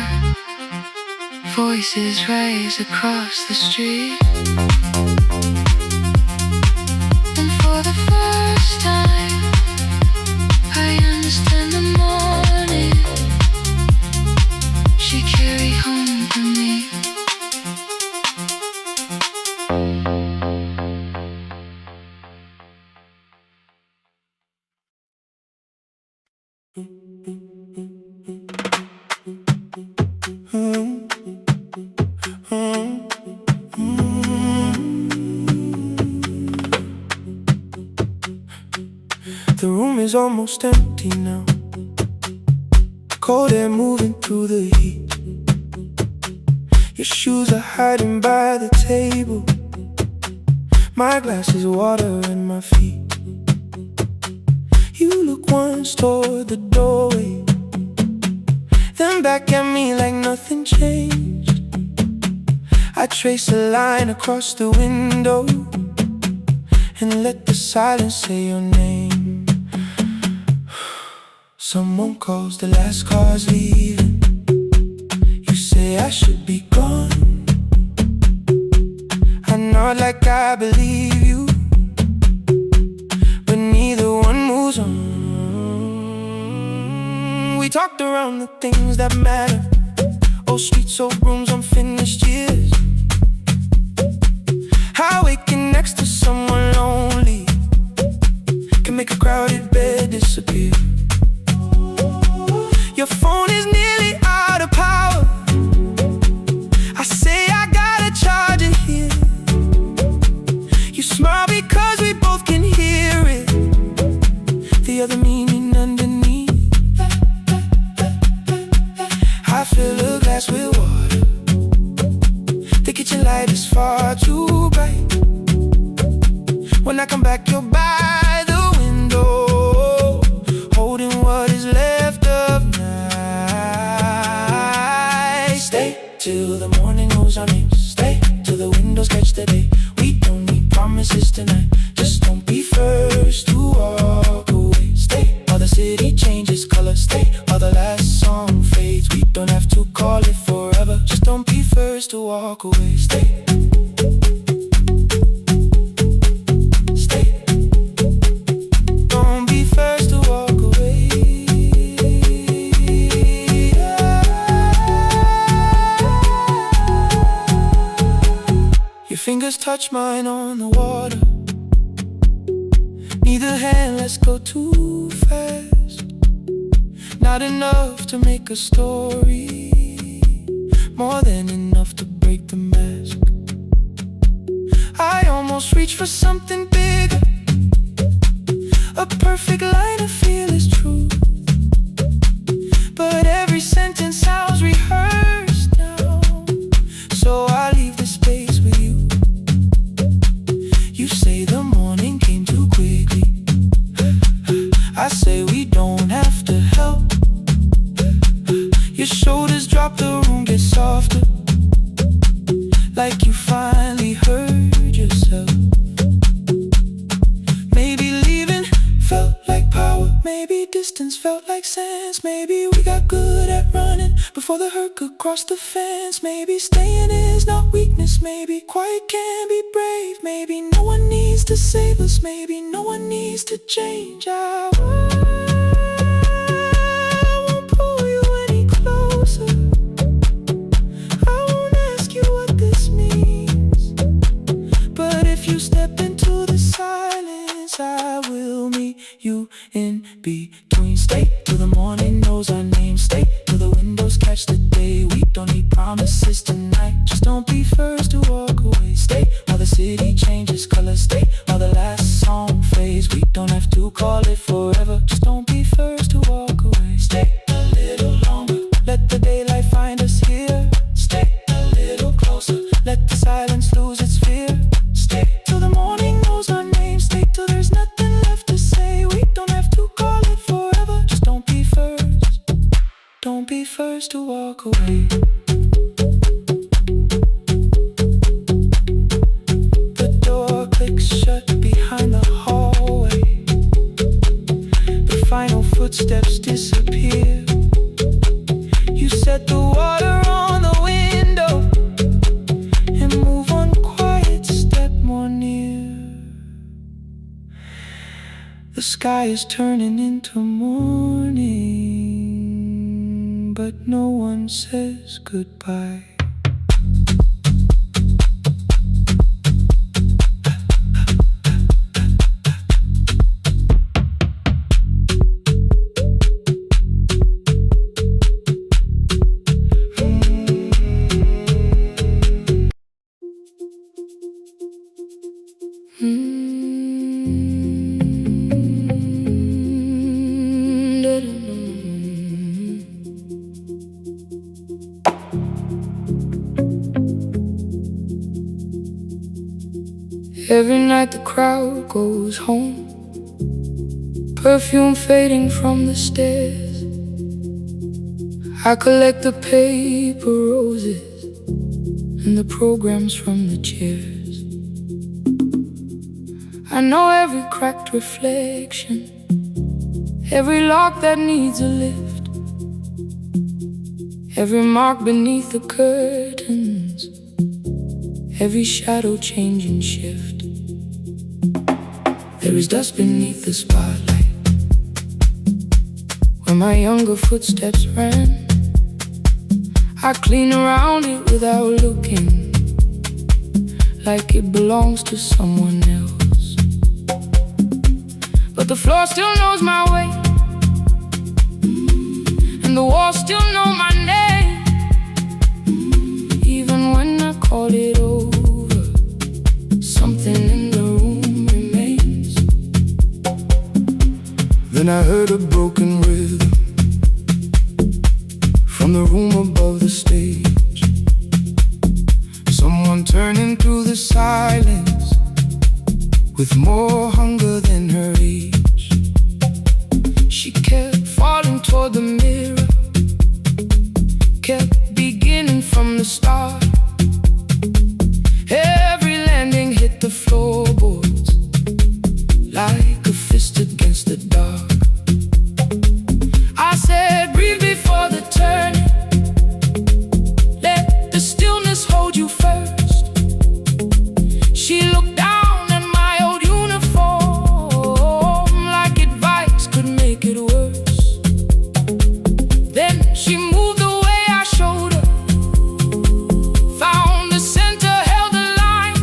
Voices rise across the street. And for the first time, I understand the morning she carried home for me. The room is almost empty now, cold air moving through the heat. Your shoes are hiding by the table, my glass is water in my feet. You look once toward the doorway, then back at me like nothing changed. I trace a line across the window and let the silence say your name. Someone calls, the last car's leaving. You say I should be gone. I nod like I believe you, but neither one moves on. We talked around the things that matter, old streets, old rooms, unfinished years. How waking next to someone lonely can make a crowded bed disappear. Your phone is nearly out of power. I say I gotta charge it here. You smile because we both can hear it, the other meaning underneath. I fill a glass with water. The kitchen light is far too bright. When I come back, you're by the window, holding what is left of night. Stay till the morning knows our names. Stay till the windows catch the day. We don't need promises tonight, just don't be first to walk away. Stay while the city changes color. Stay while the fingers touch mine on the water. Neither hand lets go too fast. Not enough to make a story, more than enough to break the mask. I almost reach for something bigger, a perfect line of fearless truth. But every sentence sounds rehearsed now, so I leave the space with you. You say the morning came too quickly. I say we don't have to help. Your shoulders drop, the room gets softer, like you finally heard yourself. Maybe leaving felt like power, maybe distance felt like sense. Maybe we got good at running before the hurt could cross the fence. Maybe staying is not weakness, maybe quiet can be brave. Maybe no one needs to save us, maybe no one needs to change. I won't pull you any closer. I won't ask you what this means. But if you step into the silence, I will meet you in between. Stay till the morning knows our name. Stay till the windows catch the day. We don't need promises tonight, just don't be first to walk away. Stay while the city changes color. Stay while the last song fades. We don't have to call it forever, just don't be first to walk away. Stay a little longer, let the daylight find us here. Stay a little closer, let the silence lose its fear. Stay till the morning knows our name. Stay till there's nothing left to say. We don't have to call it forever, just don't be first. Don't be first to walk away. The door clicks shut behind the hallway. The final footsteps disappear. You set the water on the window and move one quiet step more near. The sky is turning into morning, but no one says goodbye. Every night the crowd goes home, perfume fading from the stairs. I collect the paper roses and the programs from the chairs. I know every cracked reflection, every lock that needs a lift, every mark beneath the curtains, every shadow change and shift. There is dust beneath the spotlight where my younger footsteps ran. I clean around it without looking, like it belongs to someone else. But the floor still knows my way, and the walls still know my name. Even when I call it over, something in the room remains. Then I heard a broken rhythm from the room above the stage. Someone turning through the silence with more hunger than her age. She kept falling toward the mirror, kept beginning from the start. Every landing hit the floorboards like a fist against the dark. I said, breathe before the turning. Let the stillness hold you first. She looked down at my old uniform like advice could make it worse. Then she moved the way I showed her, found the center, held the line.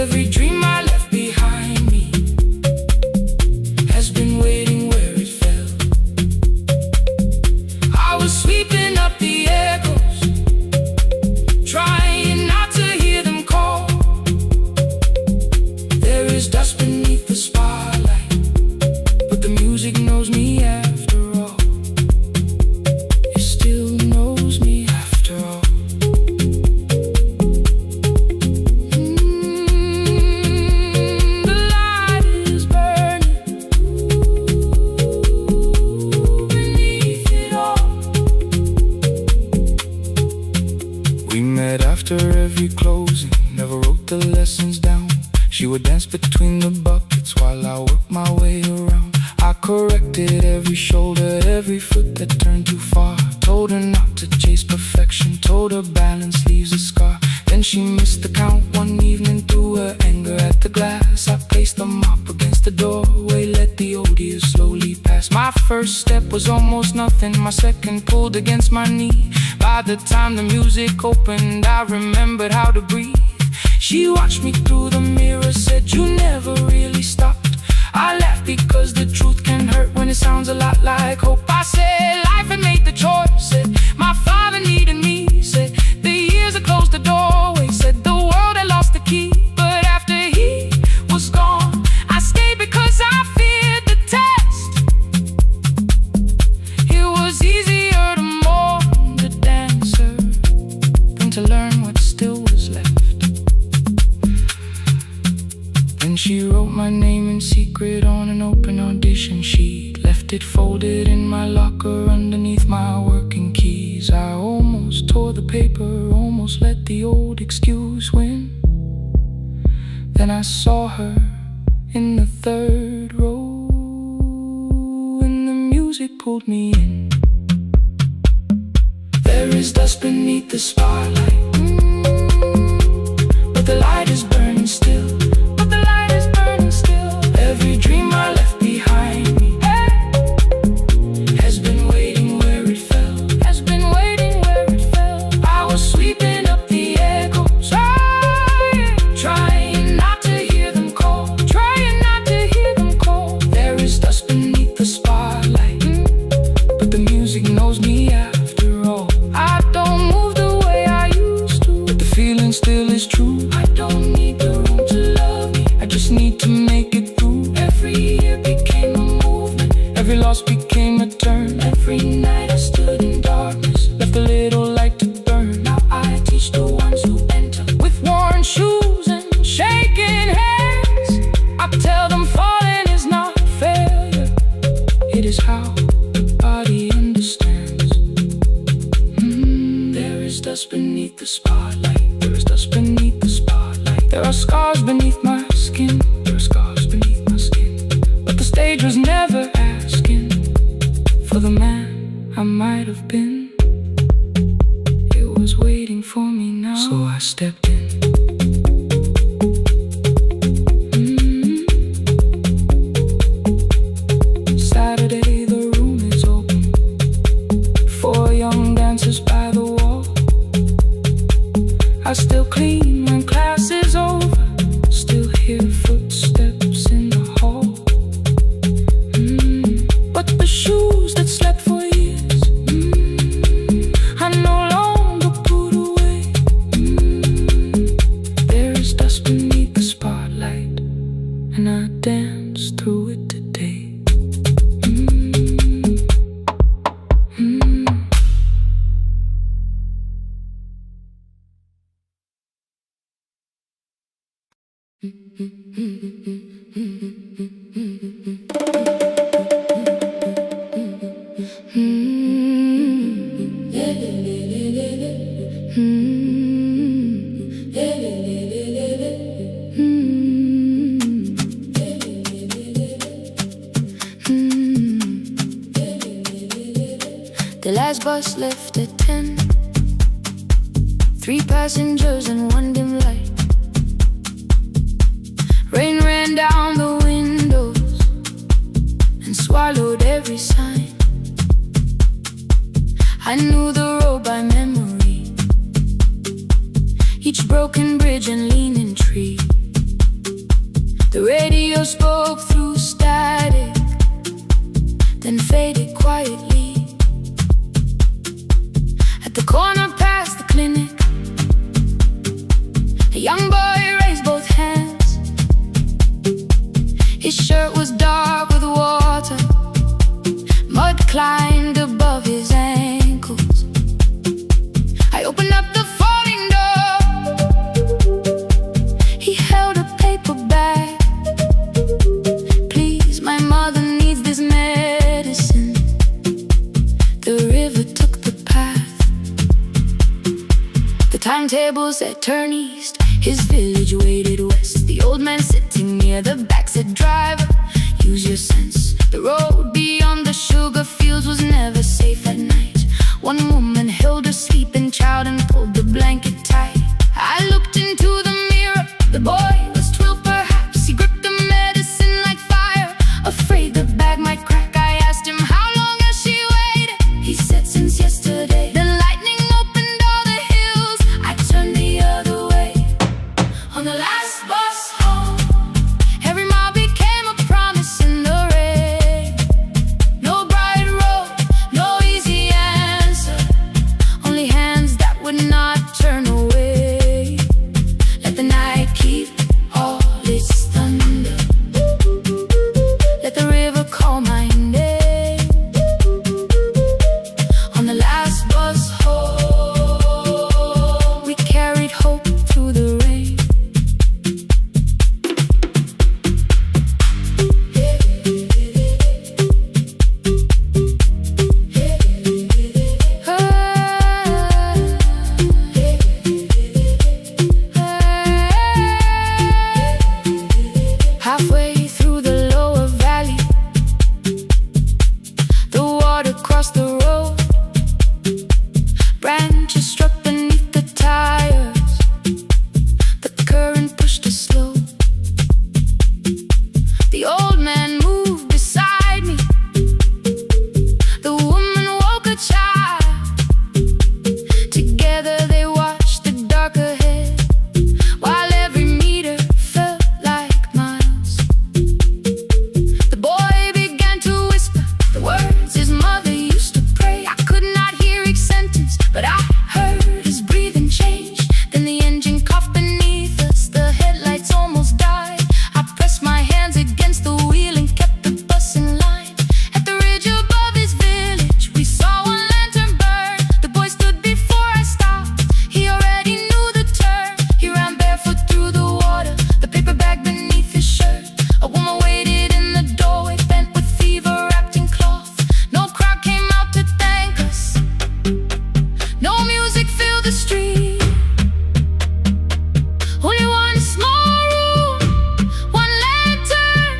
Every dream I left behind me has been waiting where it fell. I was sweeping up the echoes, trying not to hear them call. There is dust beneath the spotlight, but the music knows me after all. It still knows me after all. The light is burning beneath it all. We met after every closing, never wrote the lessons down. She would dance between the buckets while I worked my way around. I corrected every shoulder, every foot that turned too far. Told her not to chase perfection, told her balance leaves a scar. Then she missed the count one evening, threw her anger at the glass. I placed the mop against the doorway, let the old years slowly pass. My first step was almost nothing, my second pulled against my knee. By the time the music opened, I remembered how to breathe. She watched me through the mirror, said, "You never really stopped." I laughed because the truth can hurt when it sounds a lot like hope. I said, life had made the choice, said, my father needed me, said, the years had closed the doorway, said, the world had lost the key. But after he was gone, I stayed because I feared the test. It was easier to mourn the dancer than to learn what still was left. Then she wrote my name in secret on an open audition sheet, left it folded in my locker underneath my working keys. I almost tore the paper, almost let the old excuse win. Then I saw her in the third row, and the music pulled me in. There is dust beneath the spotlight, but the light is burning still. Every dream I left behind me has been waiting where it fell, has been waiting where it fell. I was sweeping up the echoes, trying not to hear them call, trying not to hear them call. There is dust beneath the spotlight, but the music knows me after all. I don't move the way I used to, but the feeling still is true. I don't need the room to love me, I just need to make it. Every year became a movement, every loss became a turn. Every night I stood in darkness, left a little light to burn. Now I teach the ones who enter with worn shoes and shaking hands. I tell them falling is not failure, it is how the body understands. There is dust beneath the spotlight, there is dust beneath the spotlight. There are scars beneath my skin, there are scars beneath my skin. But the stage was never asking for the man I might have been. It was waiting for me now, so I stepped in. Saturday, the room is open, 4 young dancers by the wall. I still clean when class is over, still hear footsteps in the hall. But the shoes that slept for years, I no longer put away. There is dust beneath the spotlight, and I dance through it today. The last bus left at 10. 3 passengers and 1 dim light. Rain ran down the windows and swallowed every sign. I knew the road by memory, each broken bridge and leaning tree. radio spoke through static, then faded quietly. At the corner past the clinic, a young boy raised both hands. His shirt was dark with water, mud climbed above his ankles. I opened up the folding door. He held a paper bag. Please, my mother needs this medicine. The river took the path. The timetable said turn east. His village waited west. The old man sitting near the back said, driver, use your sense. The road beyond the sugar fields was never safe at night. One woman held her sleeping child and pulled the blanket tight. I looked into the mirror. The boy was 12 perhaps. He gripped the medicine like fire, afraid the bag might crack. I asked him, how long has she waited? He said, since yesterday. The lightning opened all the hills. I turned the other way. On the last bus home, every mile became a promise in the rain. No bright road, no easy answer, only hands that would not turn away. Let the night keep all its thunder. Let the river call my name. On the last bus home, we carried hope through the rain. Halfway through the lower valley, the water crossed the road. Branches struck beneath the tires. The current pushed us slow. The old man moved beside me. The woman woke a child. Together they watched the dark ahead, while every meter felt like miles. The boy began to whisper the words his mother used to pray. I could not hear each sentence, but I heard his breathing change. Then the engine coughed beneath us. The headlights almost died. I pressed my hands against the wheel and kept the bus in line. At the ridge above his village, we saw one lantern burn. The boy stood before I stopped. He already knew the turn. He ran barefoot through the water, the paper bag beneath his shirt. A woman waited in the doorway, bent with fever, wrapped in cloth. No crowd came out to thank us. No music filled the street. Only one small room, one lantern,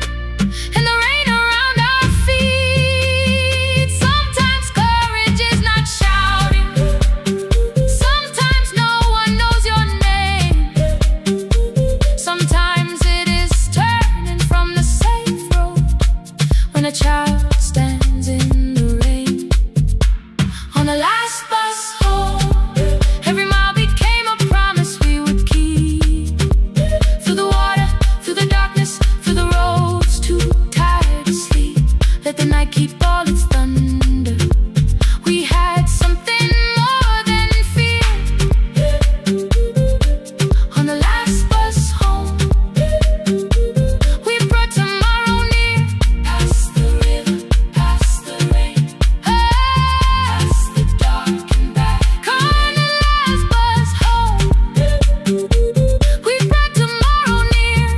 and the rain around our feet. Sometimes courage is not shouting. Sometimes no one knows your name. Sometimes it is turning from the safe road when a child stands in the rain. On the last bus home, every mile became a promise we would keep. Through the water, through the darkness, through the roads too tired to sleep. Let the night keep all its thunder. We had something more than fear. On the last bus home, we brought tomorrow near. Past the river, past the rain, past the dark and back. On the last bus home, we brought tomorrow near.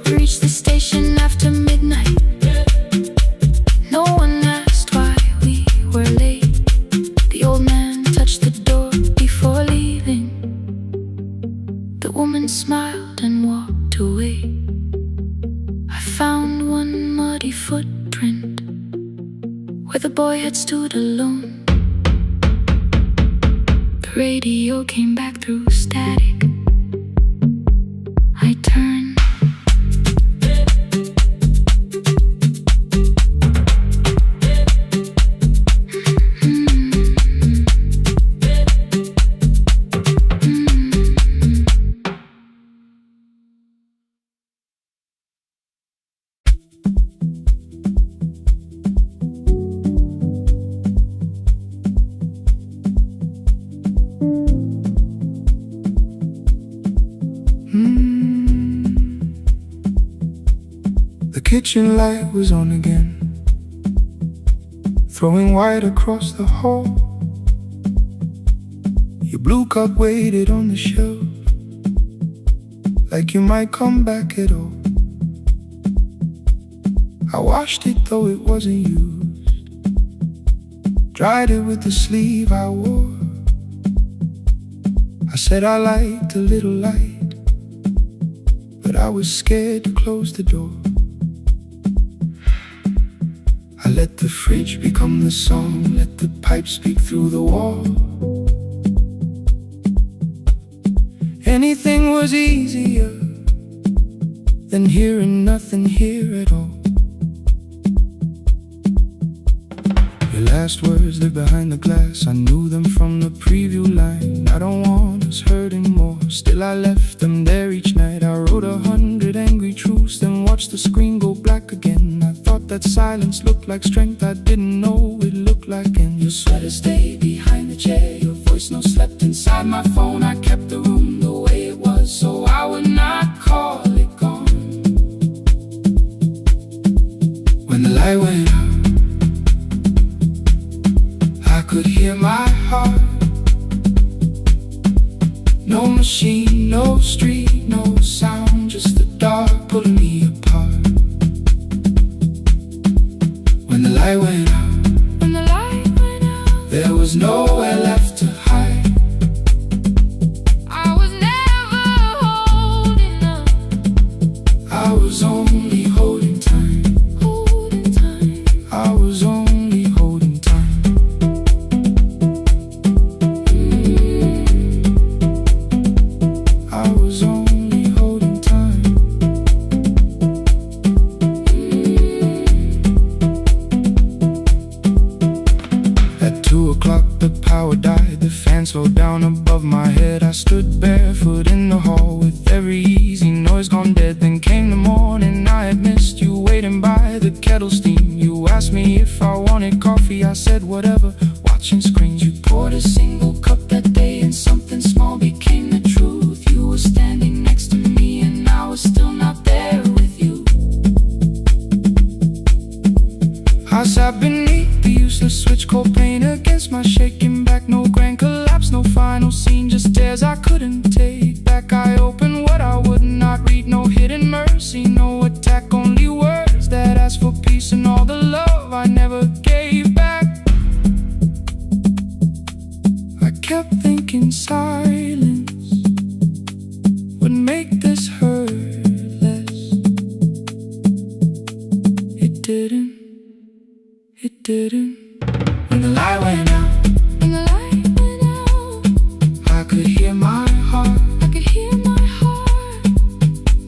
We reached the station after midnight. No one asked why we were late. The old man touched the door before leaving. The woman smiled and walked away. I found one muddy footprint where the boy had stood alone. The radio came back through static. I turned. The kitchen light was on again, throwing white across the hall. Your blue cup waited on the shelf, like you might come back at all. I washed it though it wasn't used, dried it with the sleeve I wore. I said I liked a little light, but I was scared to close the door. I let the fridge become the song, let the pipe speak through the wall. Anything was easier than hearing nothing here at all. Your last words live behind the glass, I knew them from the preview line. I don't want us hurting more, still I left them there each night. I wrote 100 angry truths, then watched the screen go black again. I thought that silence looked like strength, I didn't know it looked like. And your sweater stayed behind the chair, your voice no slept inside my phone. I kept the room the way it was, so I would not call it gone. When the light went out, I could hear my heart. No machine, no street, no sound, just the dark pulling me apart. When the light went out, there was nowhere left to hide. I was never holding up, I was only holding time. I was only holding time. I was only holding time. At 2 o'clock the power died, the fan slowed down above my head. I stood barefoot in the hall with every easy noise gone dead. Then came the morning, I had missed you waiting by the kettle steam. You asked me if I wanted coffee, I said whatever, watching screens. You poured a single cup that day and something small became the truth. You were standing next to me and I was still not there with you. I sat beneath the useless switch, cold pain against my shaking back. No grand collapse, no final scene, just tears I couldn't take back. I opened what I would not read, no hidden mercy, no attack, only words that ask for peace and all the love I never gave back. I kept thinking silence would make this hurt less. It didn't, it didn't. When the light went out, I could hear my heart.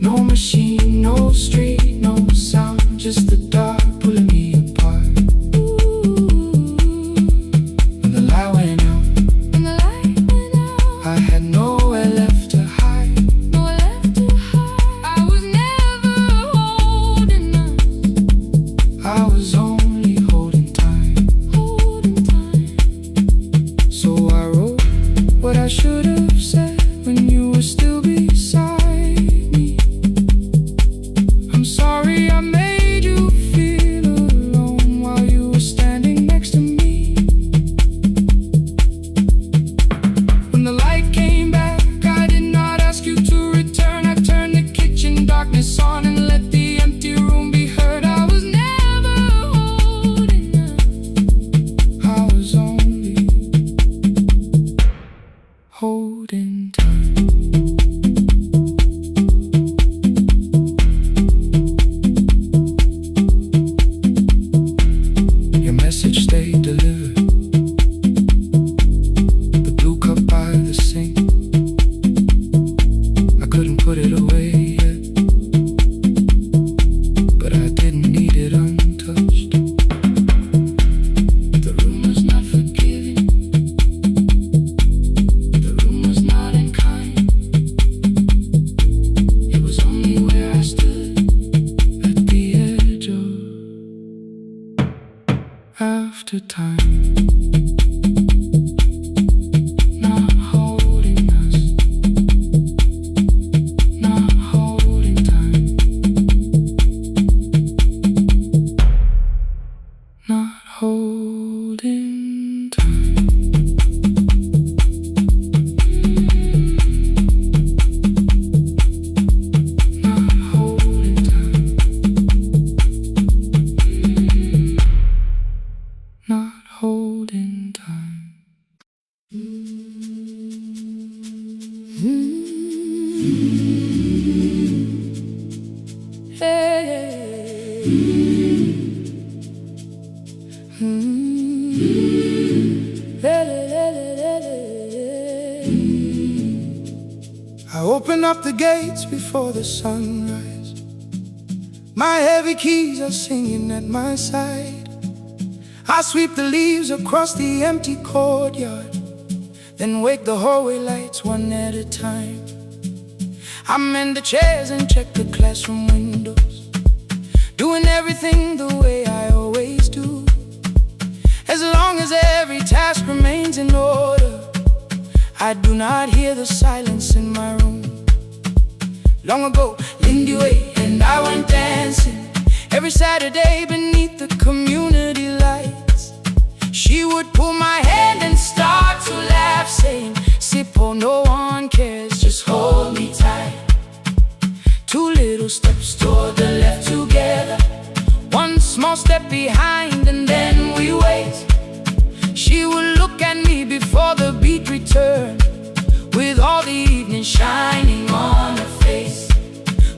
No machine, no street, no sound, just the dark pulling me apart. When the light went out, I had nowhere left to hide. I was never holding up, I was only holding time. So I wrote what I should have said when you were still beside me. I'm sorry I made you feel alone while you were standing next to me. When the light came back, I did not ask you to return. I turned the kitchen darkness on and let the empty room be heard. I was never holding up, I was only holding time. Your message stayed delivered, the blue cup by the sink. I couldn't put it away yet, but I didn't need it untouched. The room was not forgiving, the room was not unkind. It was only where I stood at the edge of after time. Not holding us, up the gates before the sunrise. My heavy keys are singing at my side. I sweep the leaves across the empty courtyard, then wake the hallway lights one at a time. I mend the chairs and check the classroom windows, doing everything the way I always do. As long as every task remains in order, I do not hear the silence in my room. Long ago, Lindy Way and I went dancing every Saturday beneath the community lights. She would pull my hand and start to laugh, saying, "Sippo, no one cares, just hold me tight." Two little steps toward the left together, one small step behind, and then we wait. She would look at me before the beat returned, with all the evening shining on her face.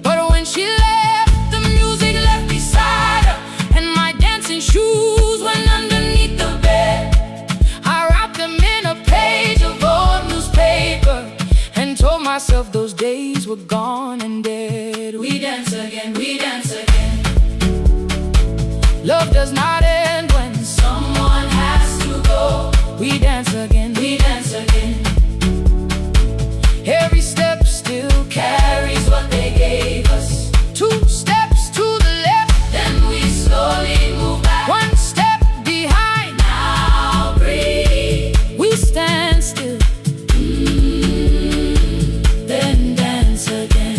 But when she left, the music left beside her, and my dancing shoes went underneath the bed. I wrapped them in a page of old newspaper and told myself those days were gone and dead. We dance again, we dance again. Love does not end when someone has to go. We dance again, we dance again. Every step still carries what they gave us. Two steps to the left, then we slowly move back. One step behind, now breathe. We stand still, then dance again.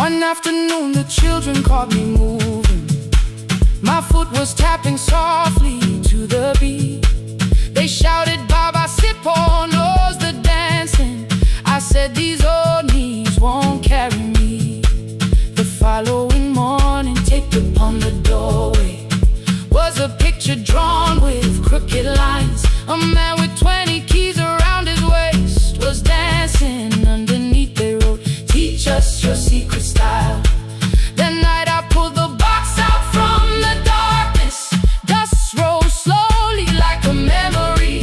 One afternoon the children caught me moving. My foot was tapping softly to the beat. They shouted, "Baba Sippo knows the dancing." I said, "These old knees won't carry me." The following morning, taped upon the doorway was a picture drawn with crooked lines. A man with 20 keys around his waist was dancing underneath. They wrote, "Teach us your secret style." That night I pulled the box out from the darkness. Dust rose slowly like a memory.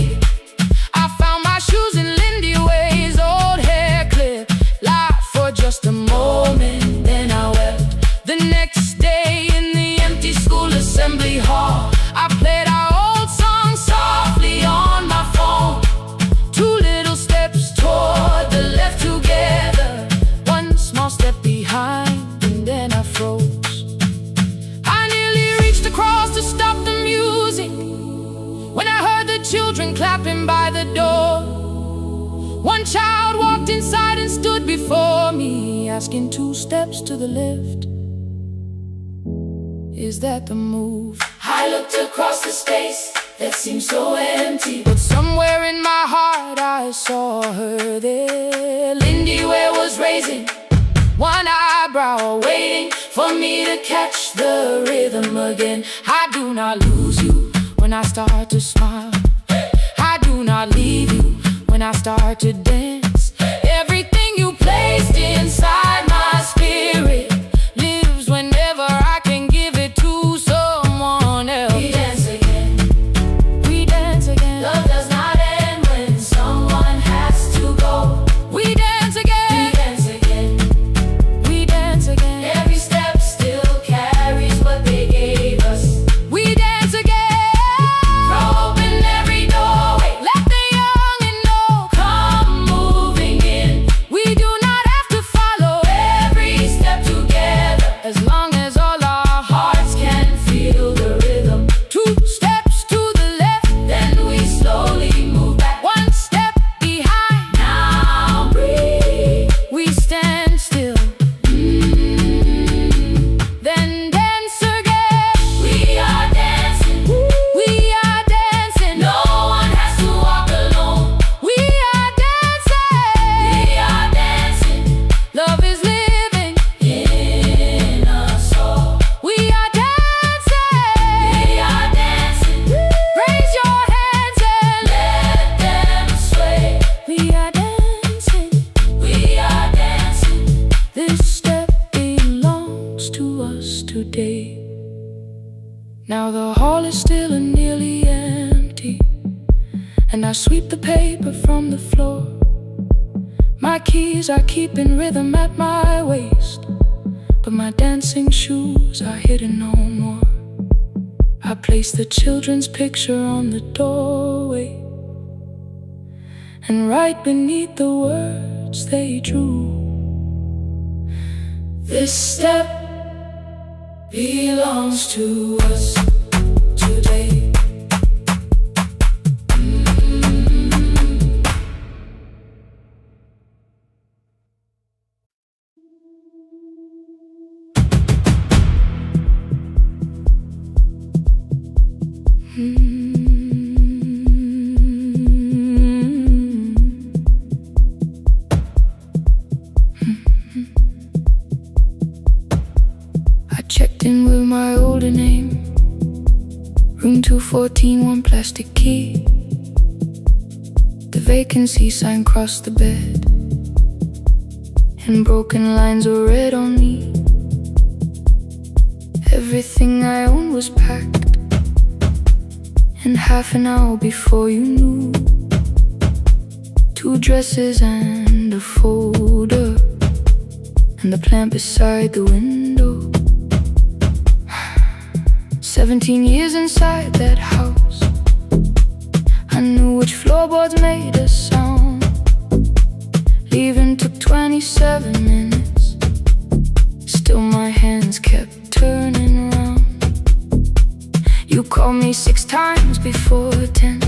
I found my shoes in Lindy Way's old hair clip. Laughed for just a moment, then I wept. The next day in the empty school assembly hall, I played our old song softly on my phone. Two little steps toward the left together, one small step behind, and then I froze. I nearly reached across to stop the music when I heard the children clapping by the door. One child walked inside and stood before me, asking, "Two steps to the left, is that the move?" I looked across the space that seemed so empty, but somewhere in my heart I saw her there. Lindy Way was raising one eyebrow, waiting for me to catch the rhythm again. I do not lose you when I start to smile. I do not leave you when I start to dance. Everything you placed inside my spirit lives whenever I can give it to someone else. We dance again, we dance again. Love does not end when someone has to go. We dance again, we dance again. We dance again. Every step still carries what they gave us. We dance again. Throw open every doorway, let the young and old come move. I sweep the paper from the floor. My keys I keep in rhythm at my waist, but my dancing shoes are hidden no more. I place the children's picture on the doorway, and right beneath the words they drew, this step belongs to us today. I checked in with my older name, room 214, one plastic key. The vacancy sign crossed the bed, and broken lines were read on me. Everything I owned was packed, and half an hour before you knew, 2 dresses and a folder, and the plant beside the window. 17 years inside that house, I knew which floorboards made a sound. Leaving took 27 minutes, still my hands kept turning round. You called me 6 times before 10.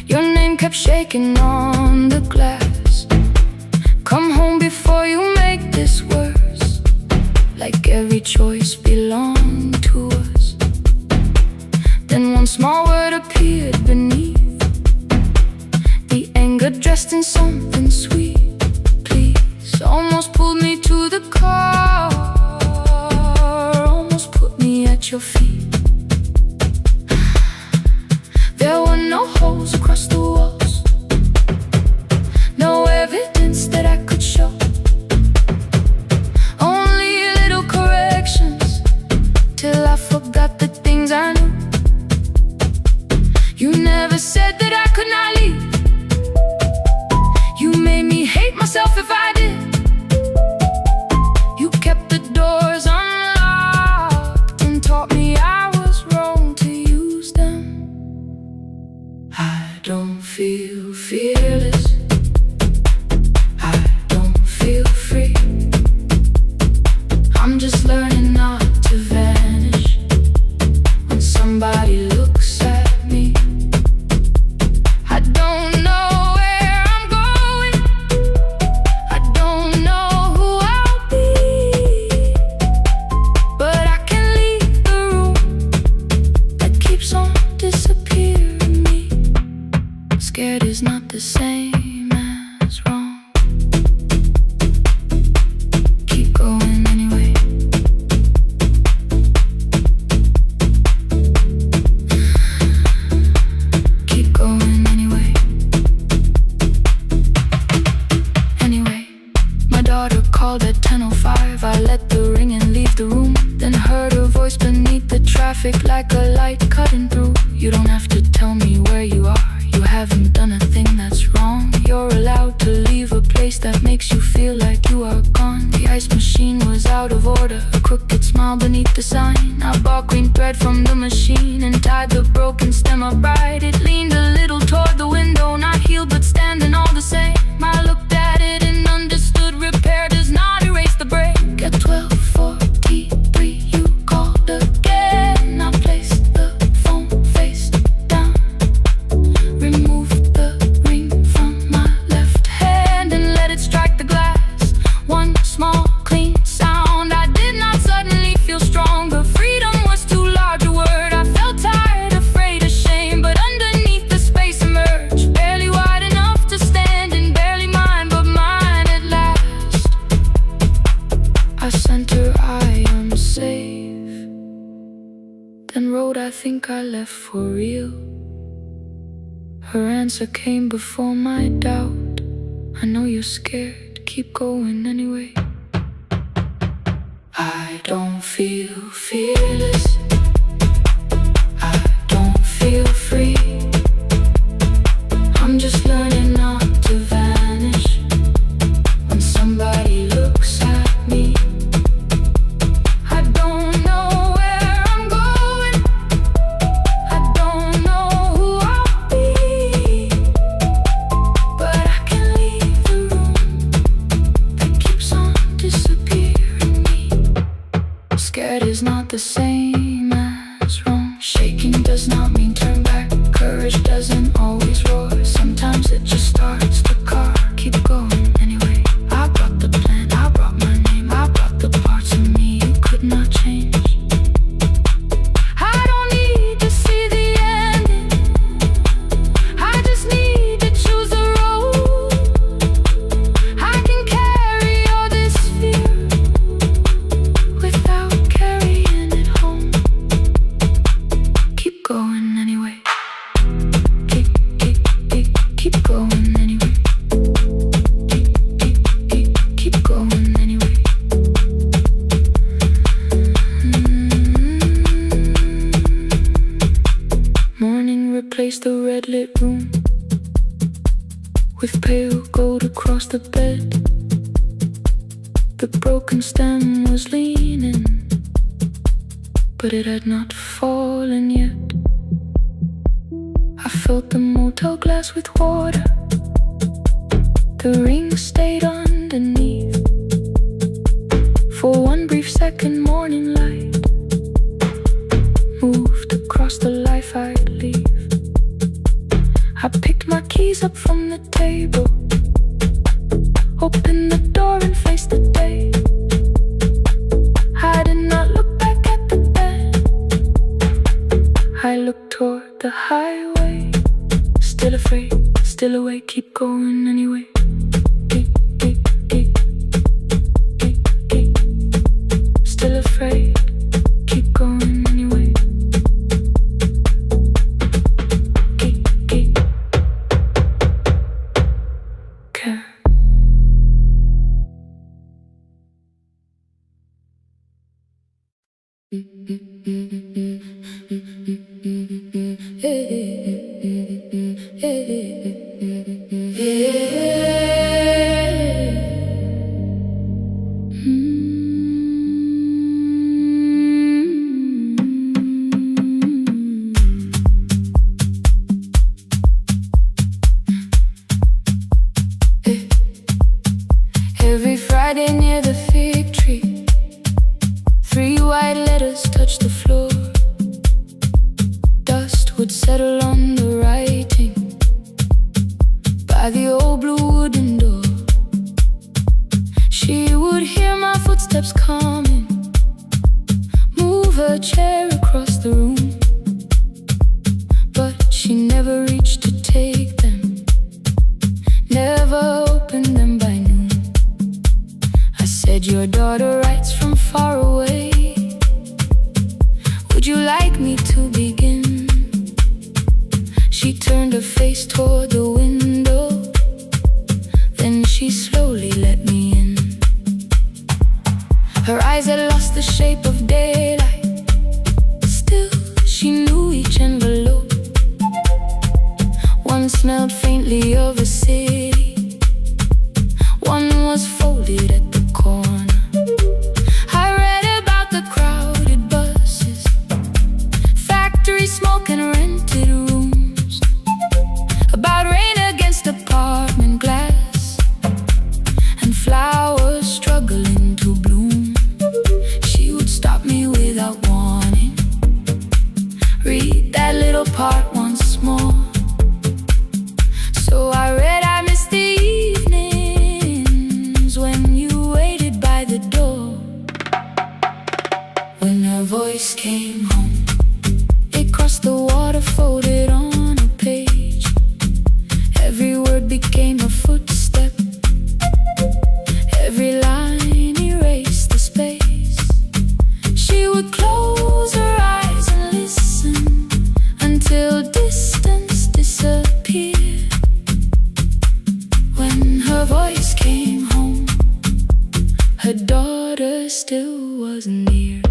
Your name kept shaking on the glass. Come home before you make this worse, like every choice belonged to us. Then one small word appeared beneath, the anger dressed in something sweet. Please, almost pulled me to the car, almost put me at your feet. There were no holes across the walls, no evidence that I could show, only little corrections, till I forgot the things I knew. You never said that I could not leave. You made me hate myself if I did. You kept the doors unlocked and taught me I was wrong to use them. I don't feel fearless, I don't feel free. I'm just learning not to vanish when somebody looks at me. I don't know where I'm going, I don't know who I'll be, but I can leave the room that keeps on disappearing me. Scared is not the same as wrong. Keep going anyway. Keep going anyway. Anyway, my daughter called at 10:05. I let the ring and leave the room, then heard her voice beneath the traffic like a light cutting through. You don't have to tell me where you are, you haven't done a thing that's wrong. You're allowed to leave a place that makes you feel like you are gone. The ice machine was out of order, a crooked smile beneath the sign. I bought green thread from the machine and tied the broken stem upright. It leaned a little toward the window, not healed but standing all the same. I looked at it and understood repair does not erase the break. At 12:43 you called again. I placed the phone face down, removed the ring from my left hand and let it strike the glass. One small clean sound. I did not suddenly feel stronger. Freedom was too large a word. I felt tired, afraid, ashamed, but underneath the space emerged, barely wide enough to stand and barely mine, but mine at last. I sent her, I am safe, then wrote, I think I left for real. Her answer came before my doubt. I know you're scared, keep going anyway. I don't feel fearless, I don't feel free. the same as wrong. Shaking does not mean turn back. Courage doesn't always roar. Sometimes it just starts the car. Keep going anyway. I brought the plan, I brought my name, I brought the parts of me you could not change. I don't need to see the ending, I just need to choose the road. I can carry all this fear without carrying it home. Keep going anyway. Keep going anyway. Keep going anyway. Morning replaced the red lit room with pale gold across the bed. The broken stem was leaning, but it had not fallen yet. I filled the motel glass with water. The ring stayed underneath. For one brief second, morning light moved across the life I'd leave. I picked my keys up from the table, opened the door and faced the day. I did not look back at the bed, I looked toward the highway. Still afraid, still awake, keep going anyway. Still afraid, keep going anyway. Care. Every Friday near the fig tree, 3 white letters touched the floor. Dust would settle on the writing by the old blue wooden door. She would hear my footsteps coming, move her chair across the room, but she never reached to take them, never opened them by noon. I said, your daughter writes from far away, would you like me to begin? She turned her face toward the window, then she slowly let me in. Her eyes had lost the shape of daylight, still she knew each envelope. One smelled faintly of a city, one was folded at the corner. I read about the crowded buses, factory smoke and rented rooms, about rain against apartment glass and flowers struggling to bloom. She would stop me without warning, read that little part once more. So I read, I missed the evenings when you waited by the door. When her voice came home, it crossed the water, folded on a page. Every word became a footstep, every line erased the space. She would close her eyes and listen until distance disappeared. When her voice came home, her daughter still wasn't near.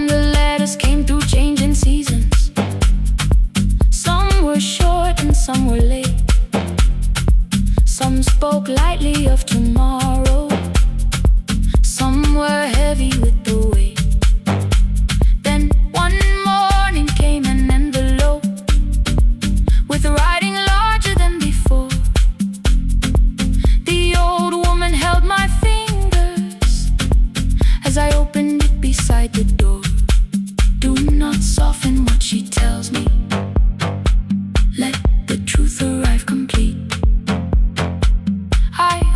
The letters came through changing seasons. Some were short and some were late. Some spoke lightly of tomorrow, some were heavy with the weight.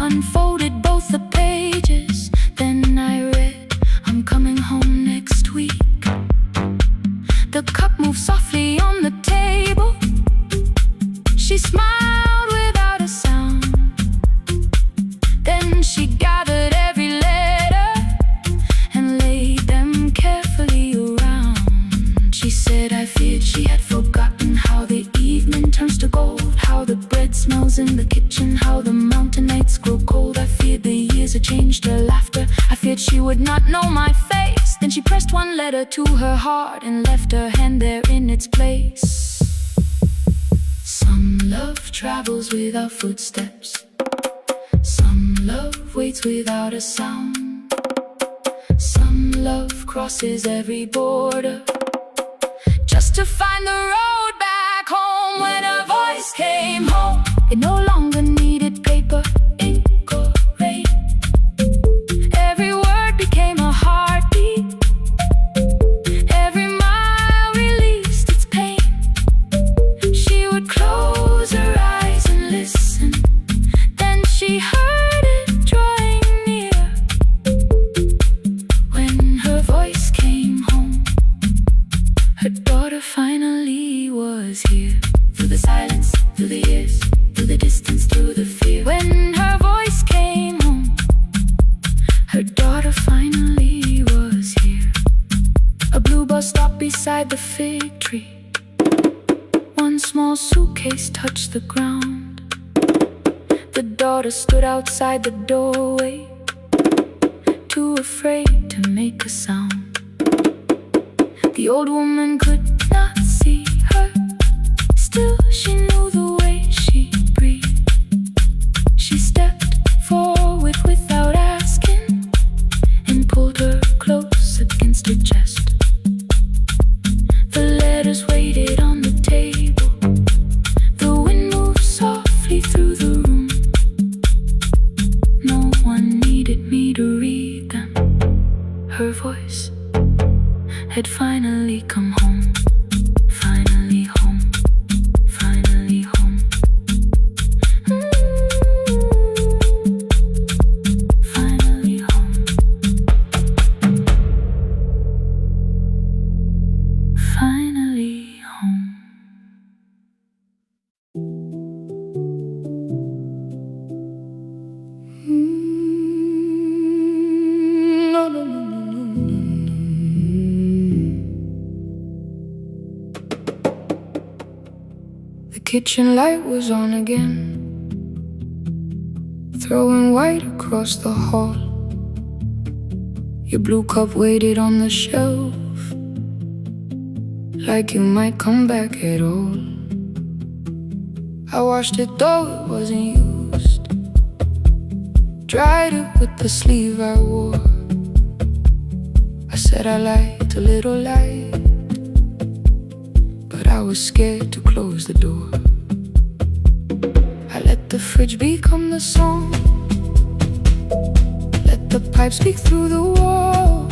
unfolded both the pages. Then I read, I'm coming home next week. The cup moved softly on the table. She smiled without a sound. Then she gathered every letter and laid them carefully around. She said, I feared she had forgotten how the evening turns to gold, how the bread smells in the kitchen, how the mountain nights grow cold. I feared the years had changed her laughter. I feared she would not know my face. Then she pressed one letter to her heart and left her hand there in its place. Some love travels without footsteps. Some love waits without a sound. Some love crosses every border just to find the road back home. When her voice came home, it no longer needed paper, ink or rain. Every word became a heartbeat. Every mile released its pain. She would close her eyes and listen. Then she heard it drawing near. When her voice came home, her daughter finally was here. Through the silence, through the years, through the distance, through the fear. When her voice came home, her daughter finally was here. A blue bus stopped beside the fig tree. One small suitcase touched the ground. The daughter stood outside the doorway, too afraid to make a sound. The old woman could not see her. Still she knew the way she breathed. She stepped forward without asking and pulled her close against her chest. The letters waited on the table. The wind moved softly through the room. No one needed me to read them. Her voice had finally come home. Finally home. Finally home. Finally home. Finally home. No, no, no, no, no, no. The kitchen light was on again, throwing white across the hall. Your blue cup waited on the shelf, like you might come back at all. I washed it though it wasn't used, dried it with the sleeve I wore. I said I liked a little light, but I was scared to close the door. I let the fridge become the song, let the pipe speak through the wall.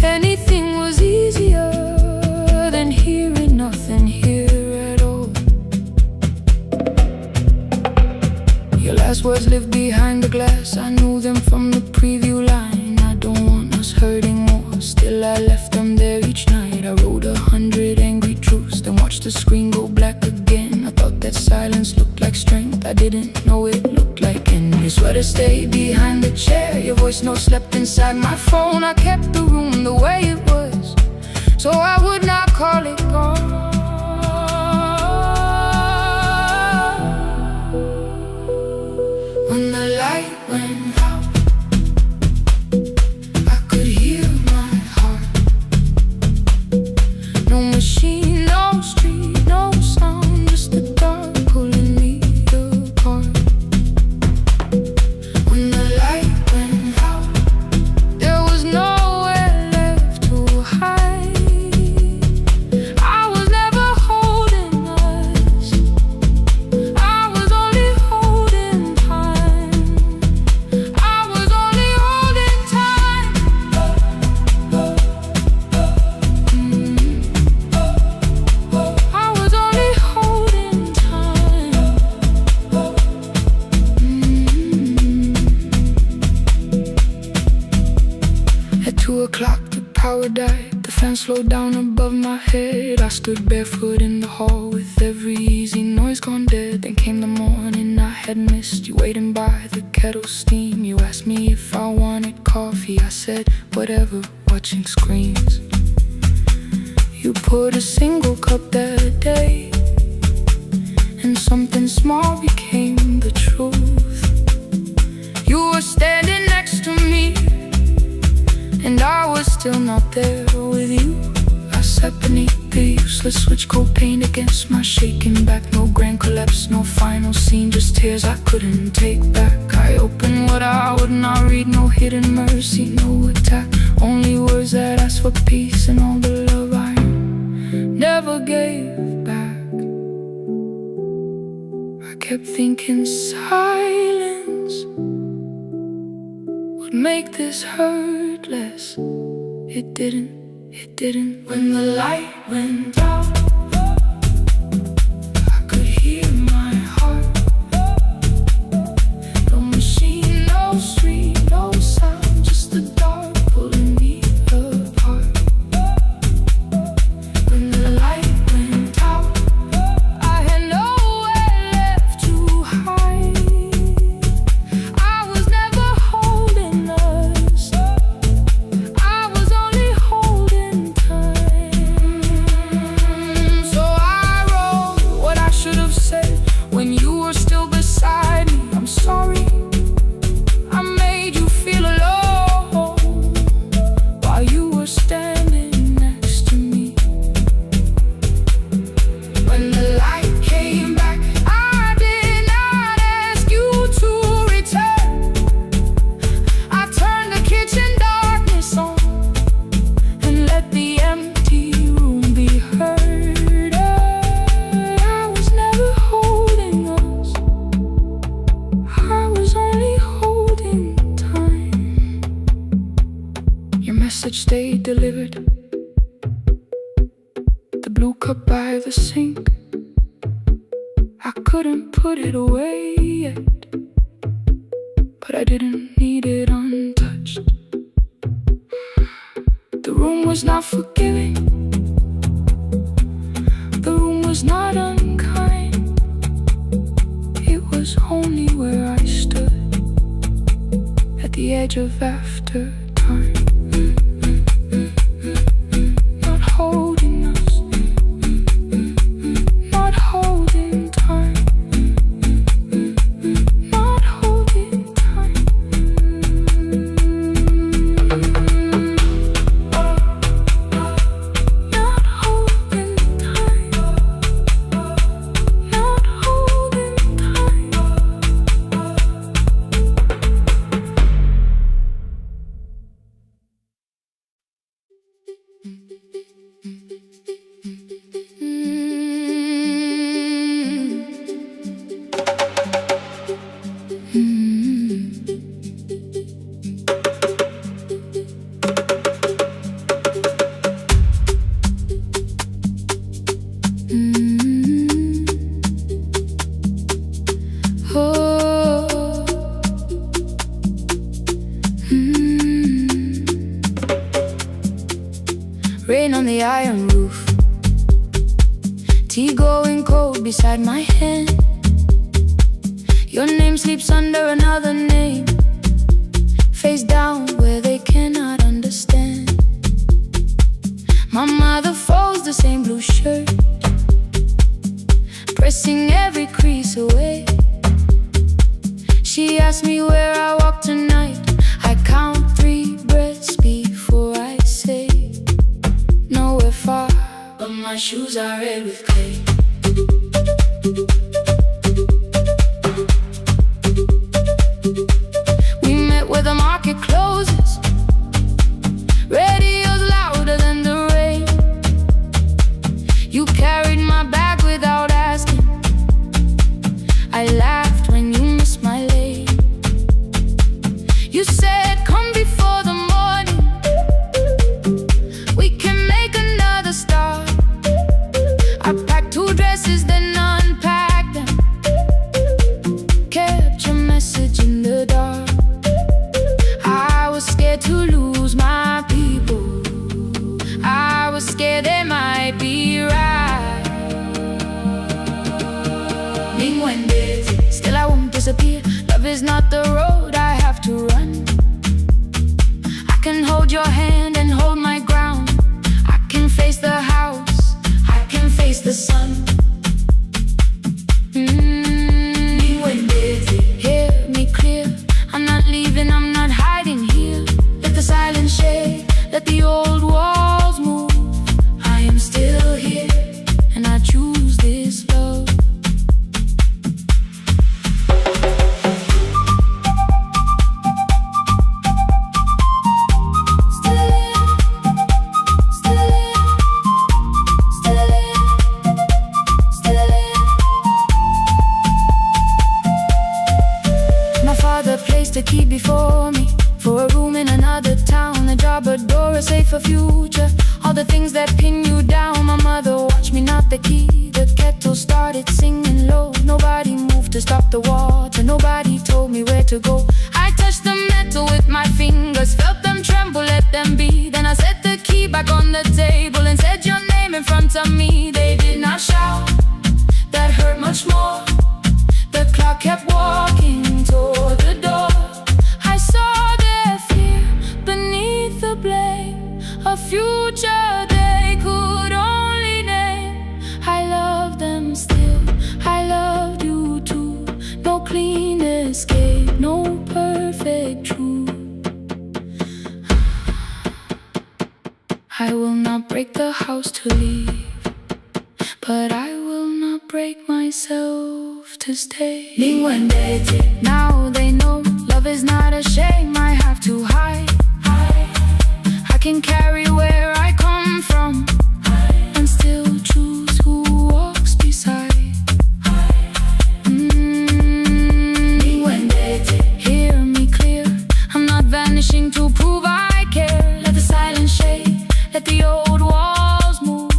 Anything was easier than hearing nothing here at all. Your last words lived behind the glass. I knew them from the preview line. I don't want us hurting more. Still I left them there each night. I wrote 100 angry truths, then watched the screen go black again. I thought that silence looked like strength. I didn't know it looked like end. Your sweater stayed behind the chair. Your voice note slept inside my phone. I kept the room the way it was, so I would not call it gone. When the light went out, I could hear my heart. No machine, no street, no sound, just the dark pulling me apart. When the light went out, there was nowhere left to hide. I was never holding us, I was only holding time. I power died, the fan slowed down above my head. I stood barefoot in the hall with every easy noise gone dead. Then came the morning I had missed, you waiting by the kettle steam. You asked me if I wanted coffee, I said whatever, watching screens. You poured a single cup that day, and something small became the truth. You were standing next to me, and I was still not there with you. I sat beneath the useless switch, cold paint against my shaking back. No grand collapse, no final scene, just tears I couldn't take back. I opened what I would not read, no hidden mercy, no attack. Only words that asked for peace and all the love I never gave back. I kept thinking silence would make this hurt less. It didn't. When the light went out, I could hear my heart. No machine, no street, no sound, just the dark pulling me apart. When the light went out, I had nowhere left to hide. I was never holding us, I was only holding time. So I wrote what I should have said when you were still beside me. I'm sorry I made you feel alone while you were standing next to me. When the light came back, I did not ask you to return. I turned the kitchen darkness on and let the empty room be heard. I was never holding us, I was only holding time. Your message stayed delivered, the blue cup by the sink. I couldn't put it away yet, but I didn't need it untouched. The room was not forgiving, the room was not unkind. It was only where I stood at the edge of after time. Not holding us, not holding time, not holding time. Not holding time, not holding time. Rain on the iron roof, tea going cold beside my hand. Your name sleeps under another name, face down where they cannot understand. My mother folds the same blue shirt, pressing every crease away. She asks me where I walk tonight. I count 3 breaths before I say nowhere far, but my shoes are red with clay. We met where the market closes, radio's louder than the rain. You carried my bag without asking, I laughed when you missed my lane. You said come before the morning, we can make another start. I packed 2 dresses then unpacked disappear. Love is not the road I have to run. I can hold your hand and hold my ground. I can face the house, I can face the sun. Hear me clear, I'm not leaving, I'm not hiding here. Let the silence shake, let the old walls move. I am still here, and I choose this love. Placed a key before me for a room in another town, a job, a door, a safer future. All the things that pin you down. My mother watched me knot the key. The kettle started singing low. Nobody moved to stop the water. Nobody told me where to go. I touched the metal with my fingers, felt them tremble, let them be. Then I set the key back on the table and said your name in front of me. They did not shout, that hurt much more. The clock kept walking toward the door. I saw their fear beneath the blame, a future they could only name. I love them still, I loved you too. No clean escape, no perfect truth. I will not break the house to leave, but I will not break myself to stay. Now they know love is not a shame I have to hide. I can carry where I come from and still choose who walks beside. Hear me clear, I'm not vanishing to prove I care. Let the silence shake, let the old walls move.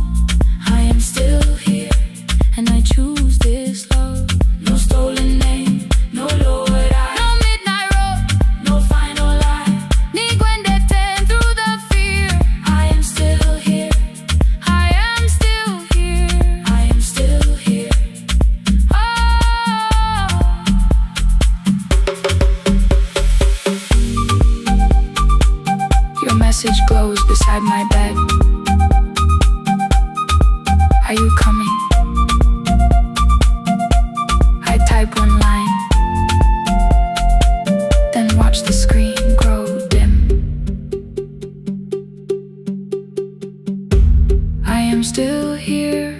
I am still here, and I choose this love. No stolen name, no lowered eye, no midnight road, no final lie. Ni ten through the fear. I am still here, I am still here, I am still here. Oh. Your message glows beside my bed. Are you coming? I type one line, then watch the screen grow dim. I am still here,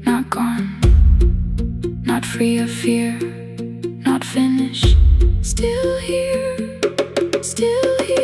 not gone, not free of fear, not finished. Still here, still here.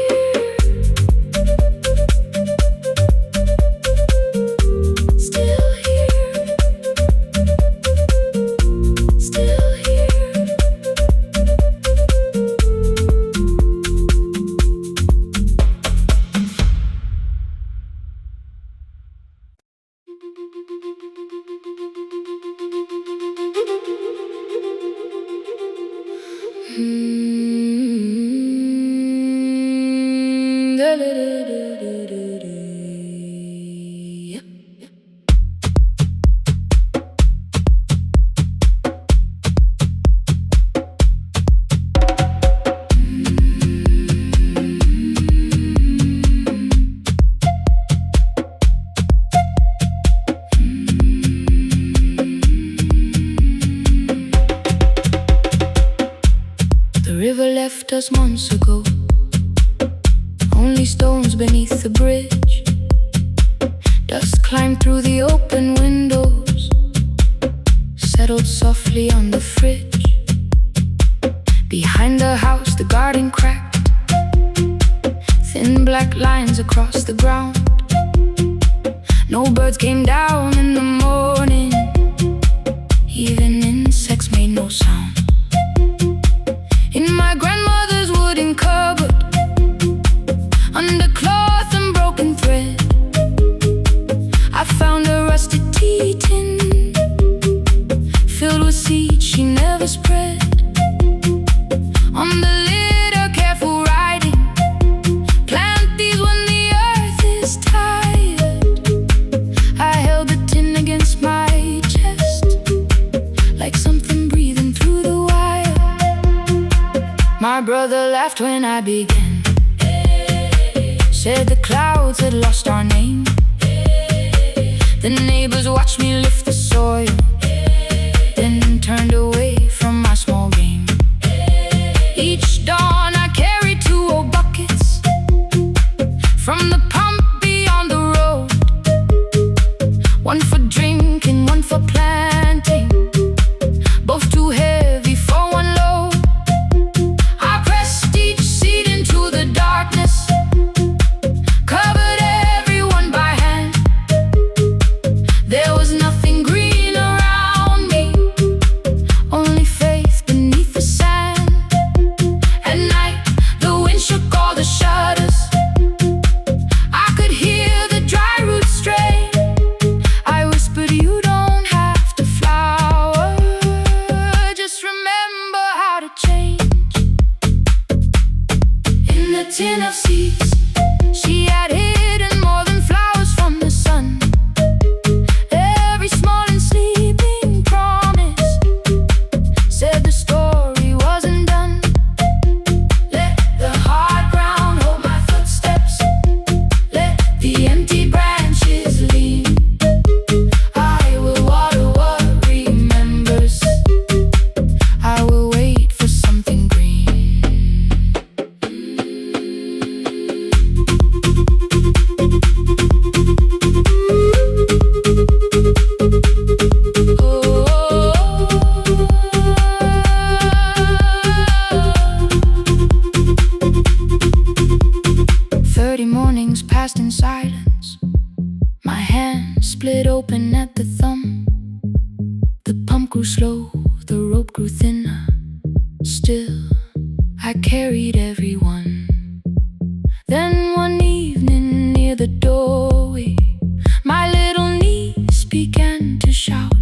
Left us months ago, only stones beneath the bridge. Dust climbed through the open windows, settled softly on the fridge. Behind the house the garden cracked, thin black lines across the ground. No birds came down in the morning, even insects made no sound. In my grandmother's wooden cupboard, under cloth and broken thread, I found a rusted tea tin filled with seeds she never spread. On the lid a careful writing, plant these when the earth is tired. I held the tin against my My brother laughed when I began. Said the clouds had lost our name. The neighbors watched me lift the soil, then turned away from my small game. Each dawn I carried 2 old buckets from the pump beyond the road. One for drinking, one for planting, both too heavy for one load. I pressed each seed into the darkness, covered everyone by hand. There was nothing green around me, only faith beneath the sand. At night, the wind shook all the shutters. I could hear the dry roots stray. I whispered, you don't have to flower, just remember how to change. In the tin of seeds, she had hidden more than flowers from the sun. Every small and sleeping promise said the story wasn't done. Let the hard ground hold my footsteps, let the empty branches lean. I will water what remembers, I will wait for something green. 30 mornings passed in silence. My hand split open at the thumb. The pump grew slow, the rope grew thinner. Still, I carried everyone. Then one evening near the doorway, my little niece began to shout.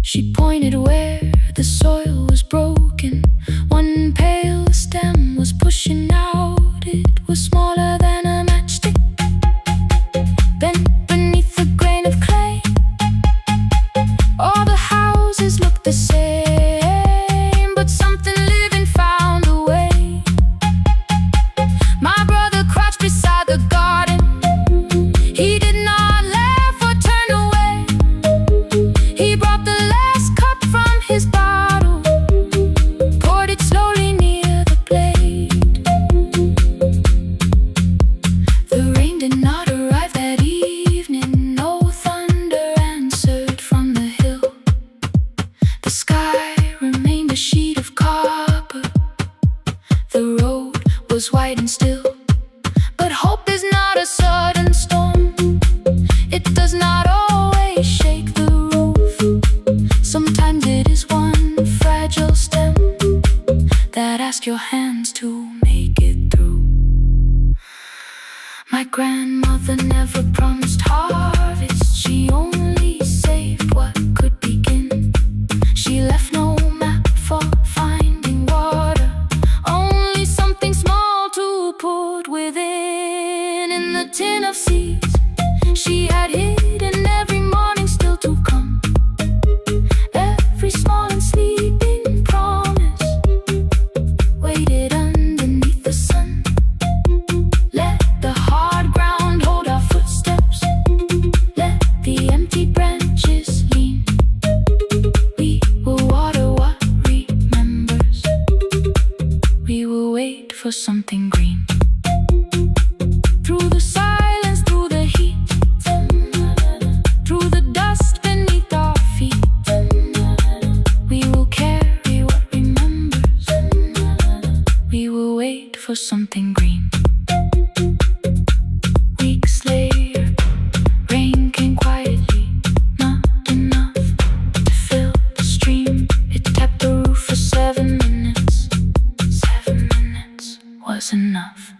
She pointed where the soil was broken. One pale stem was pushing out. It was smaller than a matchstick, bent beneath a grain of clay. All the houses looked the same, but something living found a way. My brother crouched beside the garden. He did not laugh or turn away. He brought the last cup from his bottle, poured it slowly near the blade. The rain did not arrive that evening. No thunder answered from the hill. The sky remained a sheet of copper. The road was white and still. But hope is not a sudden storm. It does not always shake the roof. Sometimes it is one fragile stem that asks your hands to make it through. My grandmother never promised harvest. She only saved what could begin. She left no map for finding water, only something small to put within. In the tin of seeds she had hidden every morning still to come. Every small and sleeping promise waited underneath the sun. Let the hard ground hold our footsteps, let the empty branches lean. We will water what remembers, we will wait for something green. Through the silence, through the heat, through the dust beneath our feet, we will carry what remembers, we will wait for something green. Weeks later, rain came quietly, not enough to fill the stream. It tapped the roof for 7 minutes. 7 minutes was enough.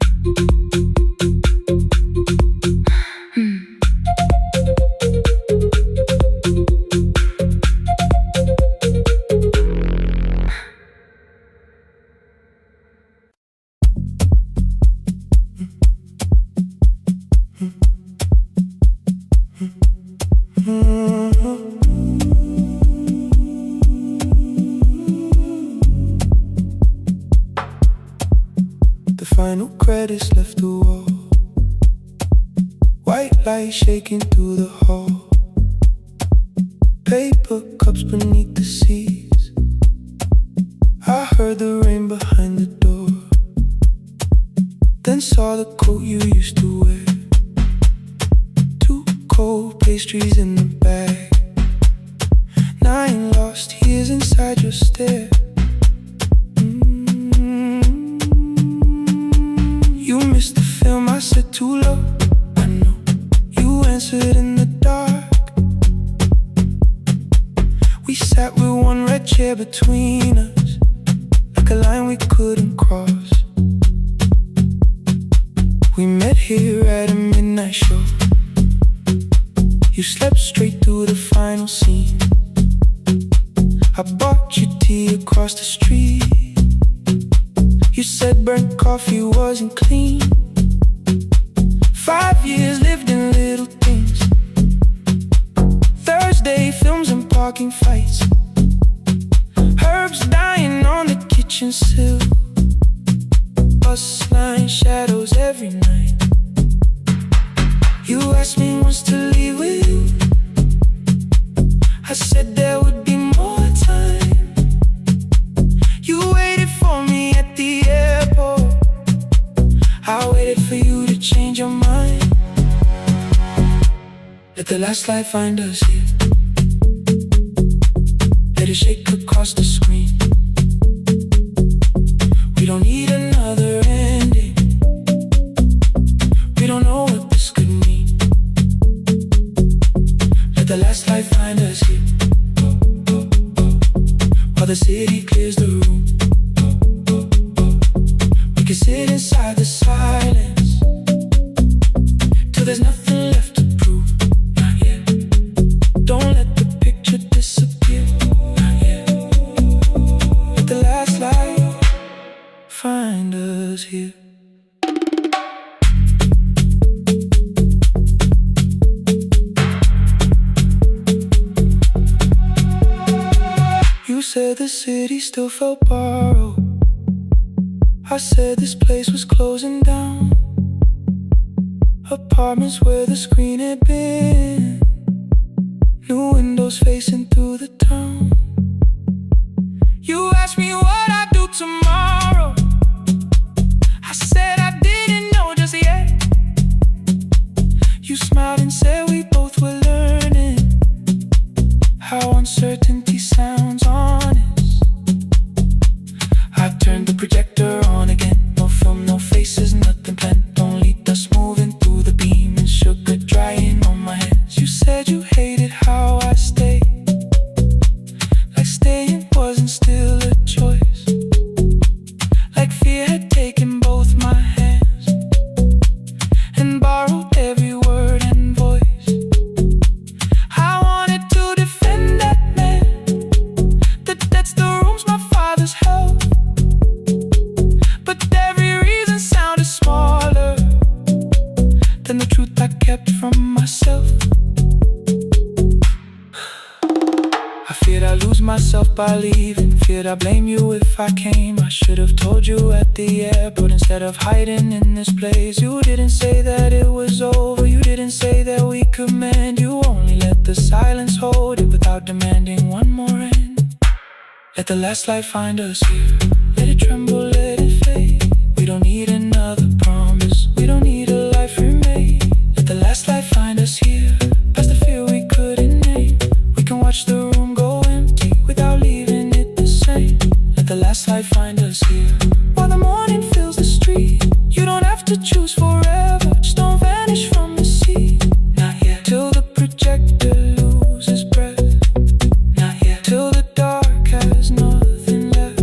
final credits left the wall. White light shaking through the hall. Paper cups beneath the seats. I heard the rain behind the door. Then saw the coat you used to wear. Two cold pastries in the bag. 9 lost years inside your stare. You missed the film, I said too low. I know. You answered in the dark. We sat with one red chair between us, like a line we couldn't cross. We met here at a midnight show. You slept straight through the final scene. I bought you tea across the street. You said burnt coffee wasn't clean. 5 years lived in little things. Thursday films and parking fights. Herbs dying on the kitchen sill. Bus line shadows every night. You asked me once to leave with you. I said there would be more time. You waited for me at the airport. I waited for you to change your mind. Let the last light find us here. Let it shake across the screen. We don't need another ending. We don't know what this could mean. Let the last light find us here. While the city clears the room, we can sit inside the silence till there's nothing left to prove. Not yet. Don't let the picture disappear. Not yet. Let the last light find us here. You said the city still felt borrowed. I said this place was closing down. Apartments where the screen had been. New windows facing through the town. You asked me what I'd do tomorrow. I said I didn't know just yet. You smiled and said we both were learning how uncertainty sounds honest. I turned the projector on again. No film, no faces, nothing planned. Only dust moving through the beam and sugar drying on my hands. You said you hated how I stayed, like staying wasn't still a choice. Like fear had taken both my hands and borrowed every word and voice. I wanted to defend that man that's the rooms my father's held. But every reason sounded smaller than the truth I kept from myself. I feared I'd lose myself by leaving. Feared I'd blame you if I came. I should have told you at the airport instead of hiding in this place. You didn't say that it was over. You didn't say that we could mend. You only let the silence hold it without demanding one more end. Let the last light find us here. Let it tremble, let it fade. We don't need another promise. We don't need a life remade. Let the last light find us here. Past the fear we couldn't name. We can watch the room go empty without leaving it the same. Let the last light find us here. While the morning fills the street, you don't have to choose forever. Just don't vanish from the sea. Not yet. Till the projector loses breath. Not yet. Till the dark has nothing left.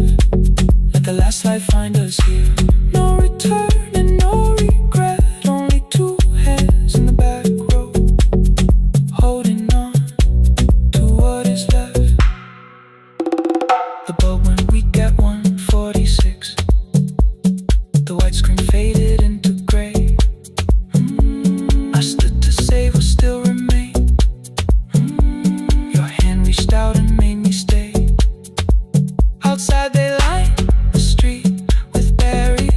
Let the last light find us here. No return and no regret. Only two hands in the back row, holding on to what is left. The bulb when we get 146. The white screen faded into gray. I stood to save what still remained. Your hand reached out and made me stay. Outside they line the street with barriers.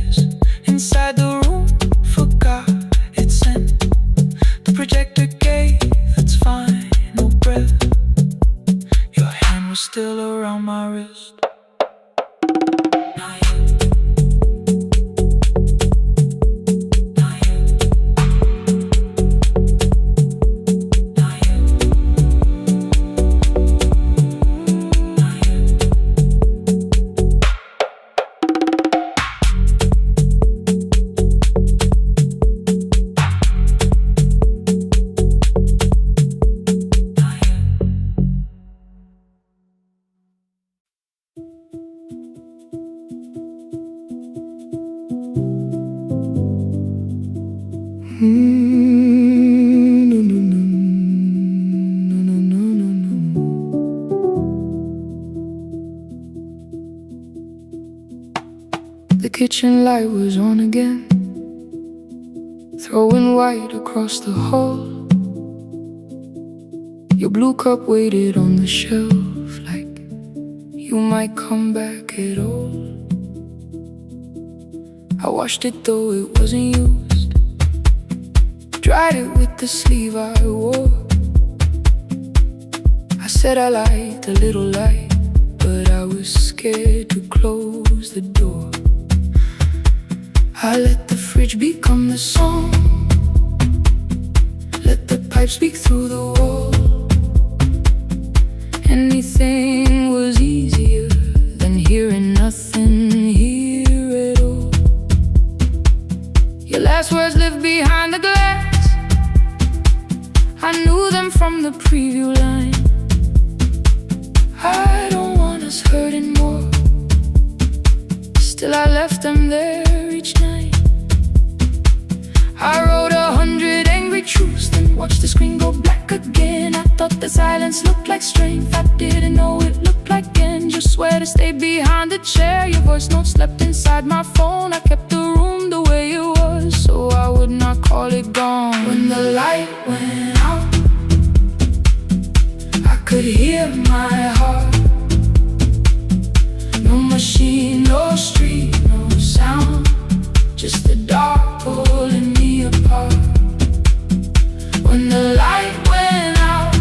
No, no, no, no, no, no, no. The kitchen light was on again, throwing white across the hall. Your blue cup waited on the shelf like you might come back at all. I washed it though it wasn't used, dried it with the sleeve I wore. I said I liked a little light, but I was scared to close the door. I let the fridge become the song, let the pipe speak through the wall. Anything was easier than hearing nothing here at all. Your last words lived behind the glass, I knew them from the preview line. I don't want us hurting more, still I left them there each night. I wrote 100 angry truths, then watched the screen go black again. I thought the silence looked like strength, I didn't know it looked like end. You swear to stay behind the chair, your voice notes slept inside my phone. I kept the room the way it was, so I would not call it gone. When the light went out, I could hear my heart. No machine, no street, no sound, just the dark pulling me apart. When the light went out,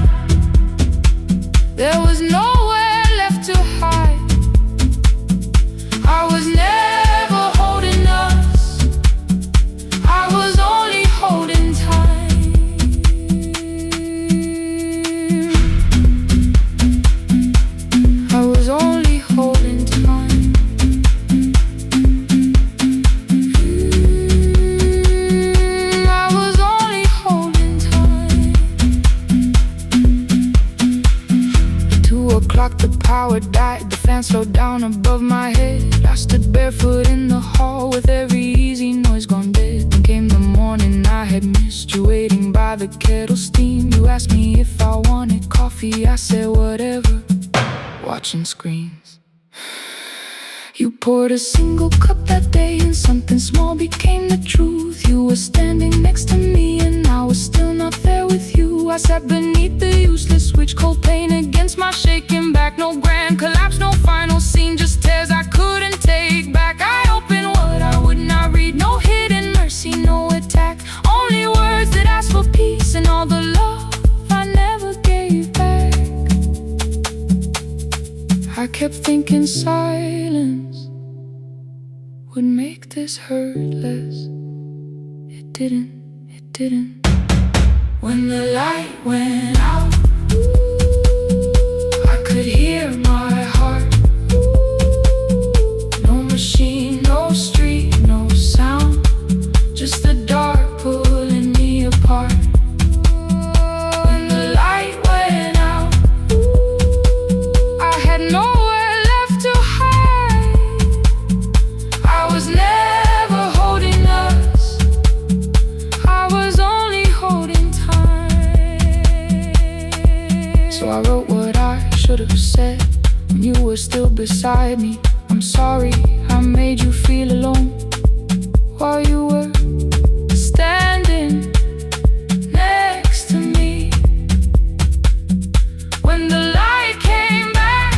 there was nowhere left to hide. I was never holding us, I was only holding time. I was only holding time. I was only holding time. 2 o'clock, the power died, the fan slowed down above my head. I stood barefoot in the hall with every easy noise gone dead. Then came the morning I had missed you, waiting by the kettle steam. You asked me if I wanted coffee, I said whatever, watching screens. You poured a single cup that day, and something small became the truth. You were standing next to me, and I was still not there with you. I sat beneath the useless switch, cold pain against my shaking back. No grand collapse, no final scene, just tears I couldn't take back. I opened what I would not read, no hidden mercy, no attack. Only words that asked for peace and all the love I never gave back. I kept thinking silence would make this hurt less. It didn't, it didn't. When the light went out, I could hear my heart. No machine, no street, no sound, just the dark pulling me apart. When the light went out, I had nowhere left to hide. I was never holding us, I was only holding time. So I wrote what I should have said when you were still beside me. I'm sorry I made you feel alone while you were standing next to me. When the light came back,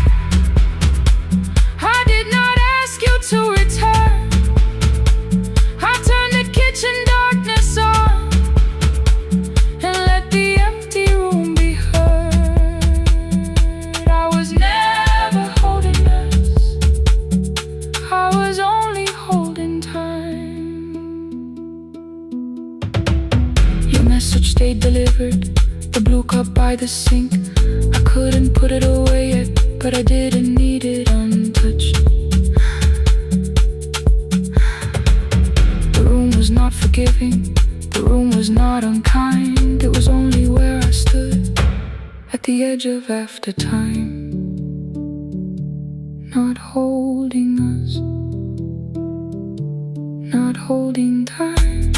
I did not ask you to return. I turned the kitchen darkness on and let the empty room be heard. I was never holding us, I was only holding time. Your message stayed delivered, the blue cup by the sink. I couldn't put it away yet, but I didn't need it untouched. The room was not forgiving, the room was not unkind. It was only where I stood at the edge of after time, not holding us, not holding time.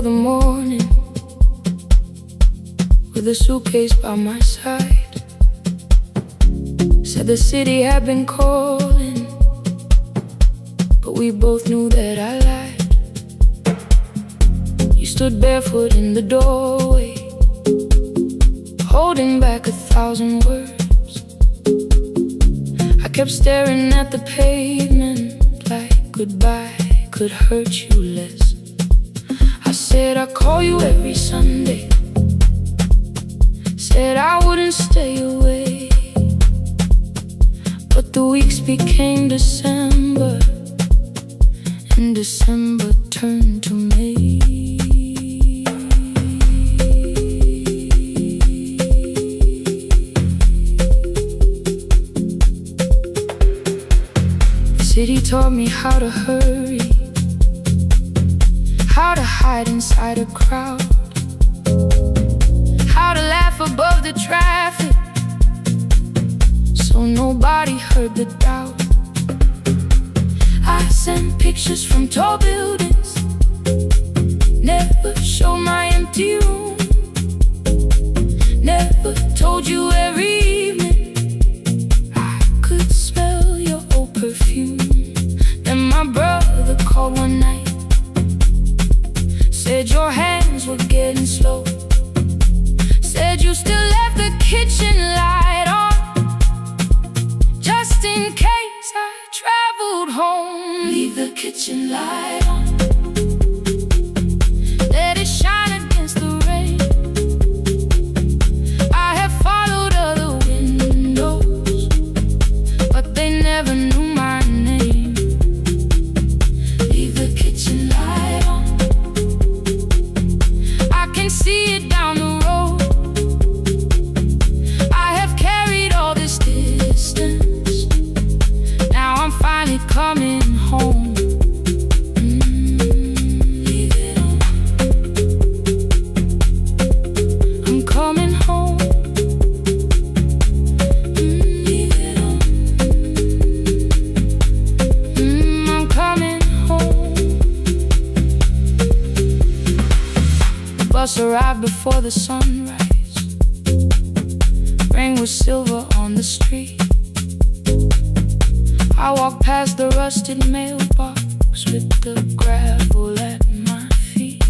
the morning with a suitcase by my side. Said the city had been calling, but we both knew that I lied. You stood barefoot in the doorway, holding back 1,000 words. I kept staring at the pavement like goodbye could hurt you less. I said I'd call you every Sunday, said I wouldn't stay away. But the weeks became December, and December turned to May. The city taught me how to hurry, how to hide inside a crowd, how to laugh above the traffic so nobody heard the doubt. I sent pictures from tall buildings, never showed my empty room, never told you every evening I could smell your old perfume. Then my brother called one night, said your hands were getting slow, said you still left the kitchen light on just in case I traveled home. Leave the kitchen light on, let it shine against the rain. I have followed other windows, but they never knew my name. Leave the kitchen light on, I can see it down the road. I have carried all this distance, now I'm finally coming home. Leave it on, I'm coming home. Leave it on, I'm coming home. The bus arrived before the sunrise, rain was silver on the street. I walked past the rusted mailbox with the gravel at my feet.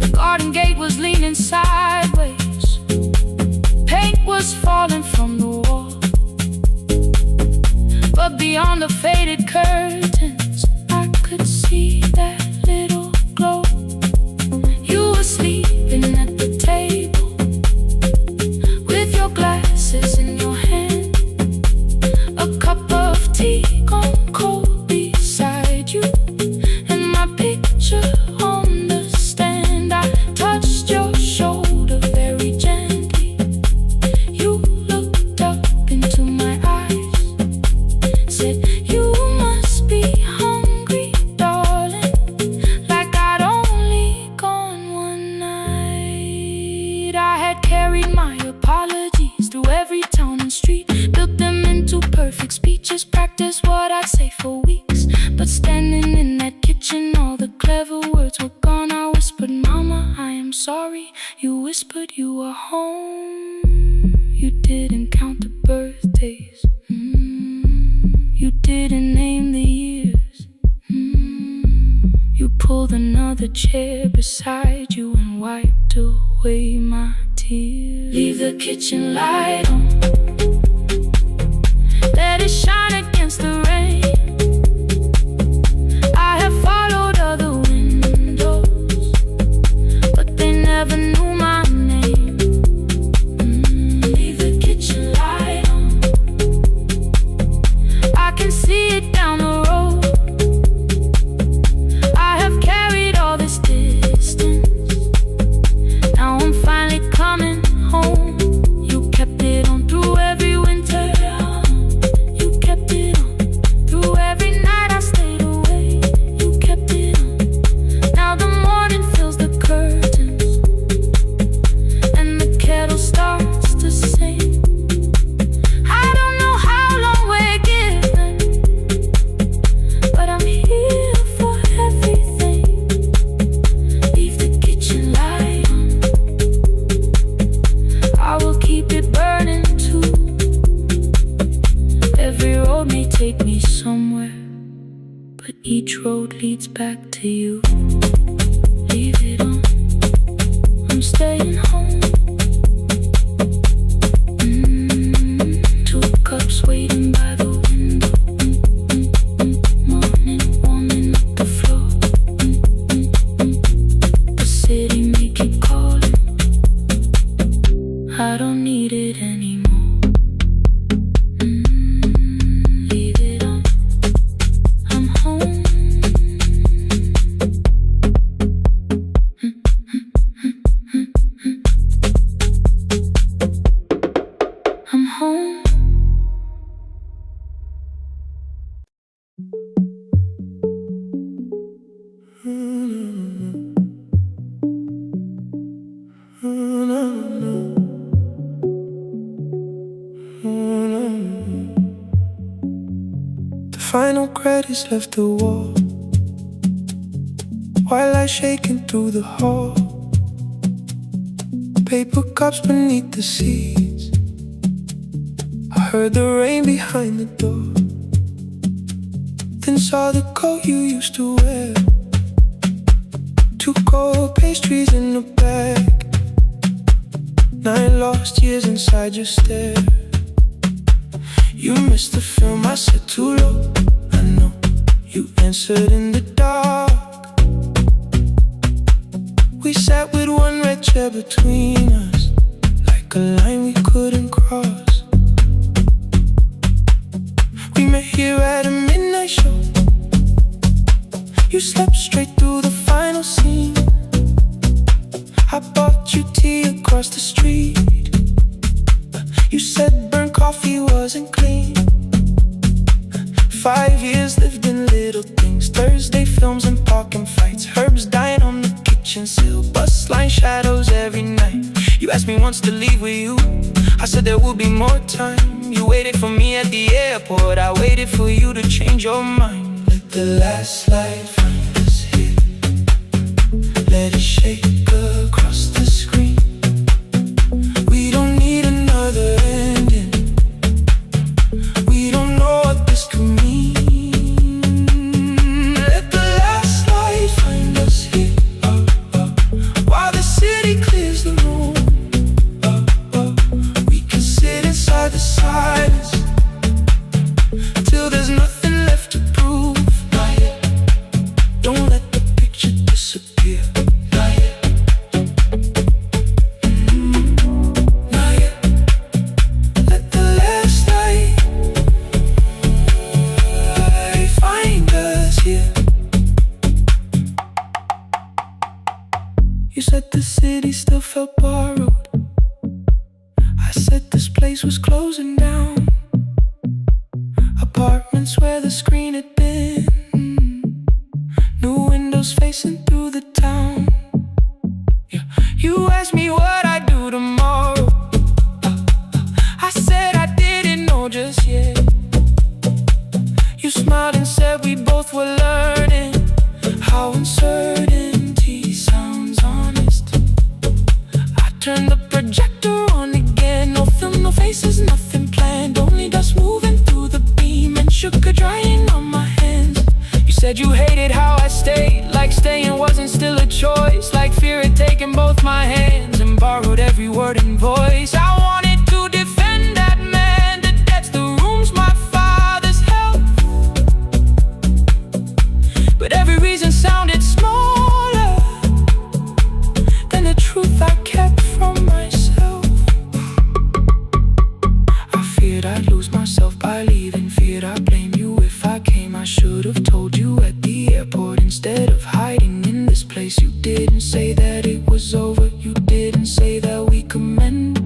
The garden gate was leaning sideways, paint was falling from the wall, but beyond the faded curtains I could see that little glow. You were sleeping at the table with your glasses in your hand, a cup of tea gone cold beside you, and my picture on the stand. I touched your shoulder very gently. You looked up into my eyes, said you must be hungry, darling, like I'd only gone one night. I had carried my apologies through every town and street, built them into perfect speeches, practiced what I'd say for weeks. But standing in that kitchen, all the clever words were gone. I whispered, Mama, I am sorry. You whispered you were home. You didn't count the birthdays, you didn't name the years. You pulled another chair beside you and wiped away my tears. Leave the kitchen light on, let it shine against the rain. I have followed other windows, but they never knew my name. Leave the kitchen light on, I can see it down the road. I have carried all this distance, now I'm finally coming home. You kept it on through leads back to you. Leave it on, I'm staying home. 2 cups waiting by the window. Morning warming up the floor. The city may keep calling, I don't need it anymore. Leave it on, I'm home. I'm home. The final credits left the wall, white light shaking through the hall. Paper cups beneath the seats. I heard the rain behind the door, then saw the coat you used to wear. 2 cold pastries in a bag, 9 lost years inside your stare. You missed the film, I said too low. I know, you answered in the dark. We sat with 1 red chair between us, like a line we couldn't cross. We met here at a midnight show. You slept straight through the final scene. I bought you tea across the street. You said burnt coffee wasn't clean. 5 years lived in little things. Thursday films and parking fights. Herbs dying on the kitchen sill. Bus line shadows every night. You asked me once to leave with you. I said there would be more time. You waited for me at the airport. I waited for you to change your mind. Let the last light find us here. Let it shake across the screen. We don't need another ending. We don't know what this could mean. Let the last light find us here, while the city clears the room. We can sit inside the silence till there's nothing left to prove. Not yet. Don't let the picture disappear. Not yet. Not yet. Let the last light find us here. You said the city still felt borrowed. I said this place was closing down. Apartments where the screen had been. New windows facing through the town. Yeah. You asked me what I'd do tomorrow. I said I didn't know just yet. You smiled and said we both were learning how uncertainty sounds honest. I turned the projector on again. No film, no faces, nothing planned. Only dust moving through the beam and sugar drying on my hands. You said you hated how I stayed, like staying wasn't still a choice, like fear had taken both my hands and borrowed every word and voice. I wanted to defend that man. The debts, the rooms, my father's health, but every reason sounded smaller than the truth I kept from myself. I feared I'd lose myself by leaving. Feared I'd blame you if I came. I should have told you at the airport instead of hiding in this place. You didn't say that it was over. You didn't say that we could mend.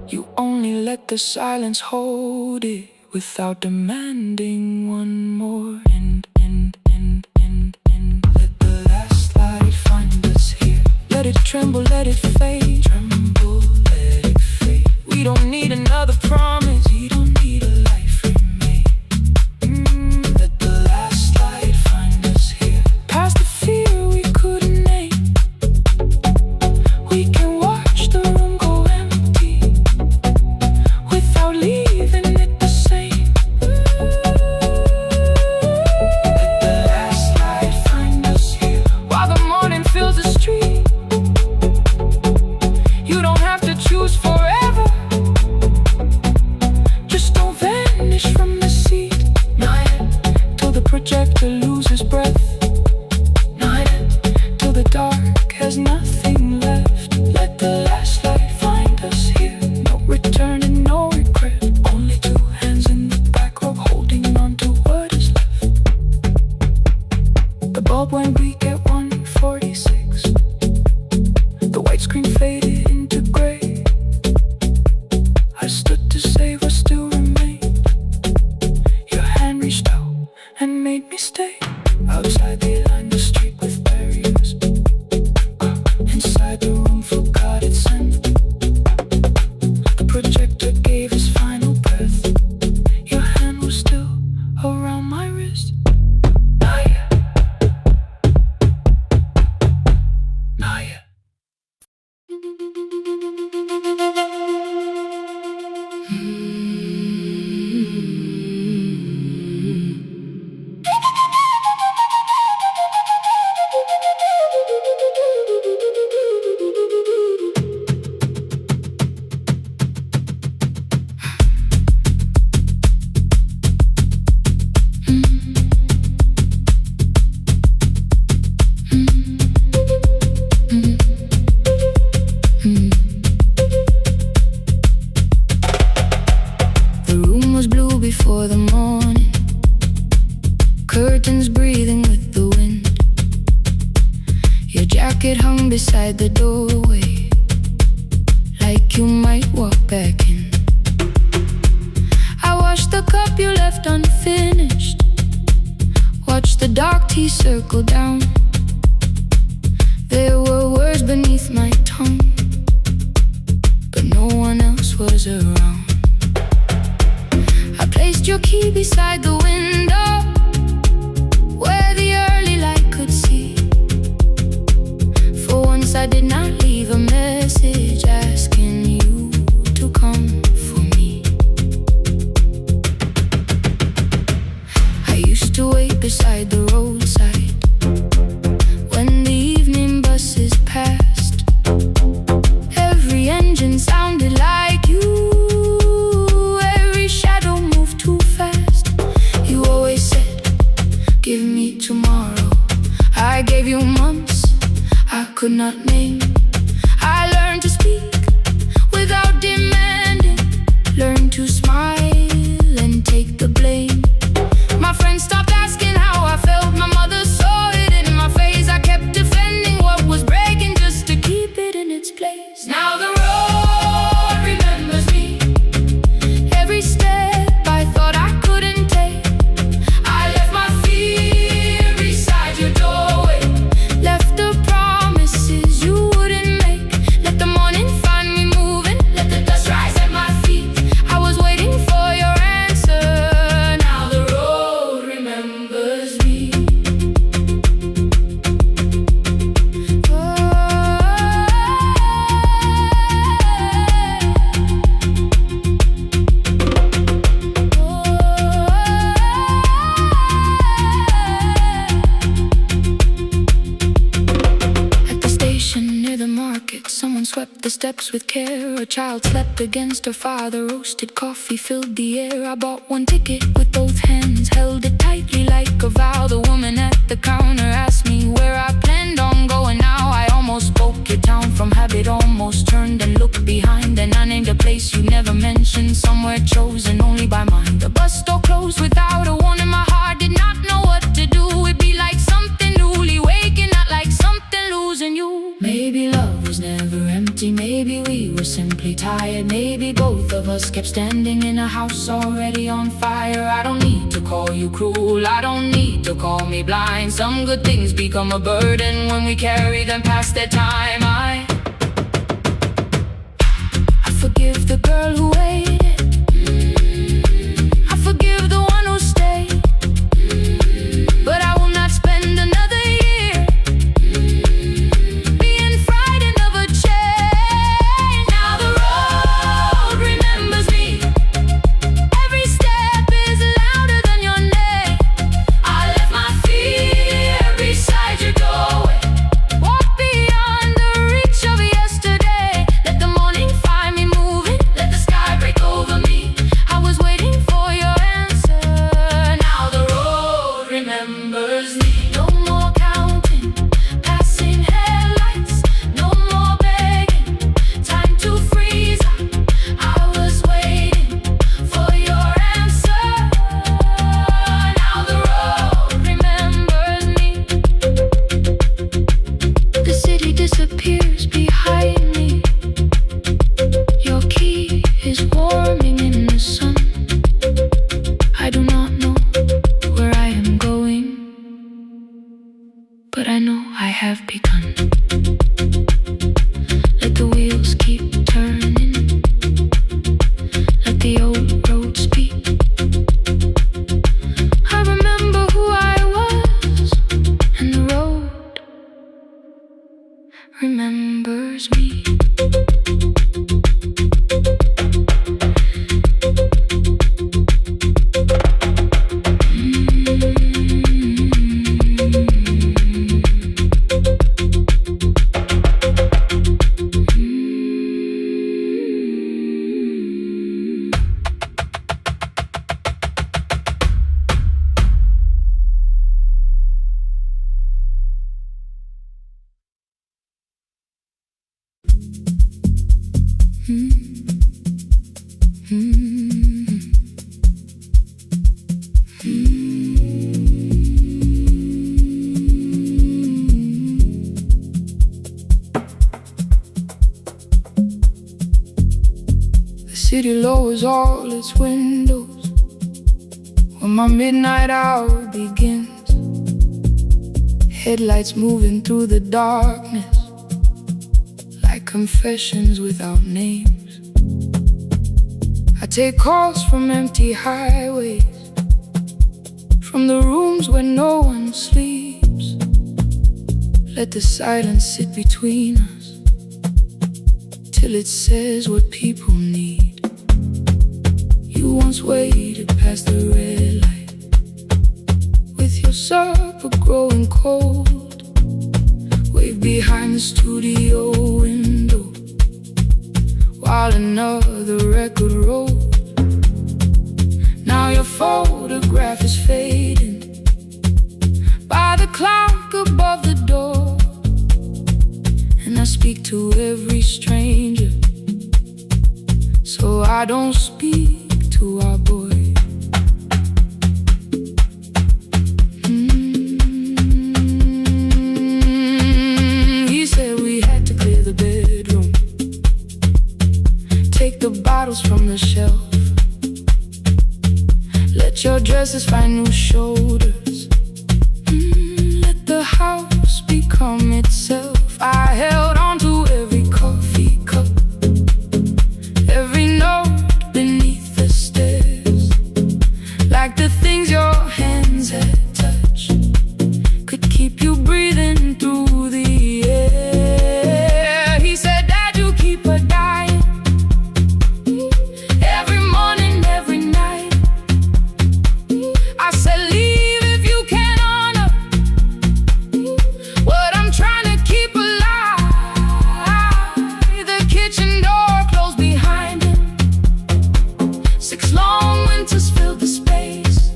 You only let the silence hold it without demanding one more end. Let the last light find us here. Let it tremble, let it fade. Tremble, let it fade. We don't need another promise. We don't need a life remade. Let the last light find us here. Past the fear we couldn't name. We can watch the room go empty without leaving it the same. Let the Before the morning, curtains breathing with the wind. Your jacket hung beside the doorway, like you might walk back in. I washed the cup you left unfinished, watched the dark tea circle down. There were words beneath my tongue, but no one else was around. Placed your key beside the window, where the early light could see. For once I did not leave a message asking you to come for me. I used to wait beside the roadside when the evening buses passed. Every engine sounded like you. Give me tomorrow. I gave you months I could not name. I learned to speak without demanding, learned to smile and take the blame. My friends stopped asking how I felt. My mother saw it in my face. I kept defending what was breaking just to keep it in its place. Now the road remembers me. Every step I thought I couldn't take, I left my fear beside your doorway, left the promises you wouldn't make. Let the morning find me moving, let the dust rise at my feet. I was waiting for your answer. Now the road remembers me. At the station near the market, someone swept the steps with care. A child slept against her father, roasted coffee filled the air. I bought one ticket with both hands, held it tightly like a vow. The woman at the counter asked me where I planned on going now. I almost spoke your town from habit, almost turned and looked behind. And I named a place you never mentioned, somewhere chosen only by mine. The bus door closed without a warning. My heart did not know what to do. It'd be like something newly waking, not like something losing you. Maybe love was never empty, maybe we were simply tired. Maybe both of us kept standing in a house already on fire. I don't need to call you cruel, I don't need to call me blind. Some good things become a burden when we carry them past their time. I forgive the girl who waited, I forgive the one who stayed, but I will not spend another year being frightened of a change. Now the road remembers me. Every step is louder than your name. I left my fear beside your doorway, walk beyond the reach of yesterday. Let the morning find me moving, let the sky break away. city lowers all its windows when my midnight hour begins. Headlights moving through the darkness like confessions without names. I take calls from empty highways, from the rooms where no one sleeps. Let the silence sit between us till it says what people need. You once waited past the red light with your supper growing cold, waved behind the studio window while another record rolled. Now your photograph is fading by the clock above the door, and I speak to every stranger, so I don't speak to our boy. He said we had to clear the bedroom, take the bottles from the shelf, let your dresses find new shoulders, let the house become itself. I held on to every coffee cup, every note beneath the stairs, like the things your hands had touched could keep you breathing through the air. He said, Dad, you keep her dying every morning, every night. I said, leave if you can honor what I'm trying to keep alive. The kitchen door closed behind him, 6 long winters filled the space.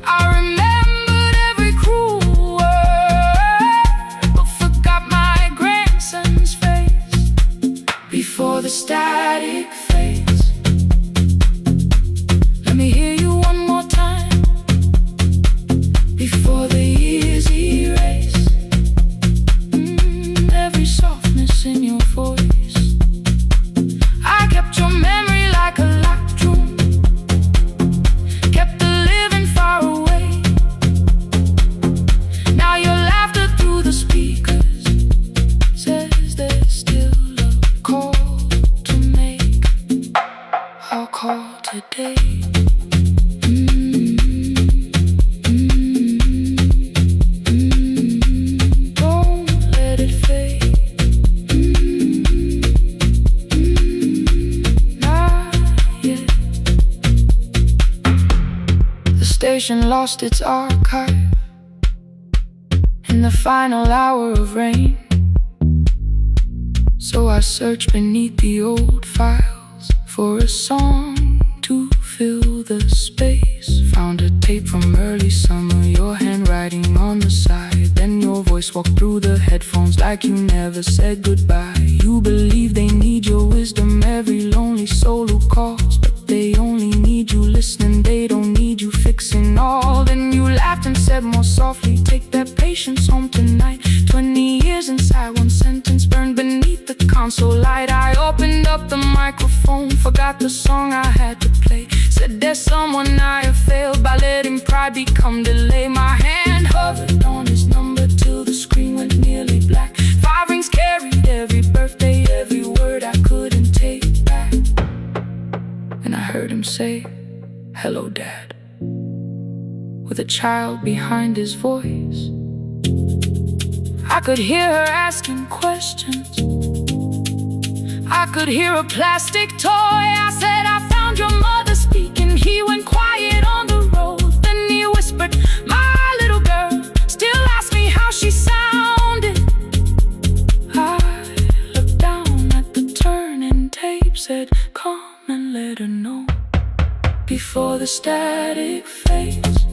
I remembered every cruel word, but forgot my grandson's face before the static fades. Let me hear you one more time before the years erase every softness in your voice. I kept your memory like a locked room, kept the living far away. Now your laughter through the speakers says there's still a call to make. I'll call today. Don't let it fade. Not yet. The station lost its archive in the final hour of rain, so I searched beneath the old files for a song to fill the space. Found a tape from early summer, your handwriting on the side. Then your voice walked through the headphones like you never said goodbye. You believe they need your wisdom, every lonely soul who calls, but they only need you listening, they don't need you fixing all. Then you laughed and said more softly, take that patience home tonight. 20 years inside one sentence burned beneath the console light. I opened up the microphone, forgot the song I had to play. Said there's someone I have failed by letting pride become delay. My hand hovered on his number till the screen went nearly black. 5 rings carried every birthday, every word I couldn't take back. And I heard him say, hello, Dad, with a child behind his voice. I could hear her asking questions, I could hear a plastic toy. I said, I found your mother speaking. He went quiet on the road, then he whispered, my little girl still asks me how she sounded. I looked down at the turning tape, said, come and let her know before the static fades.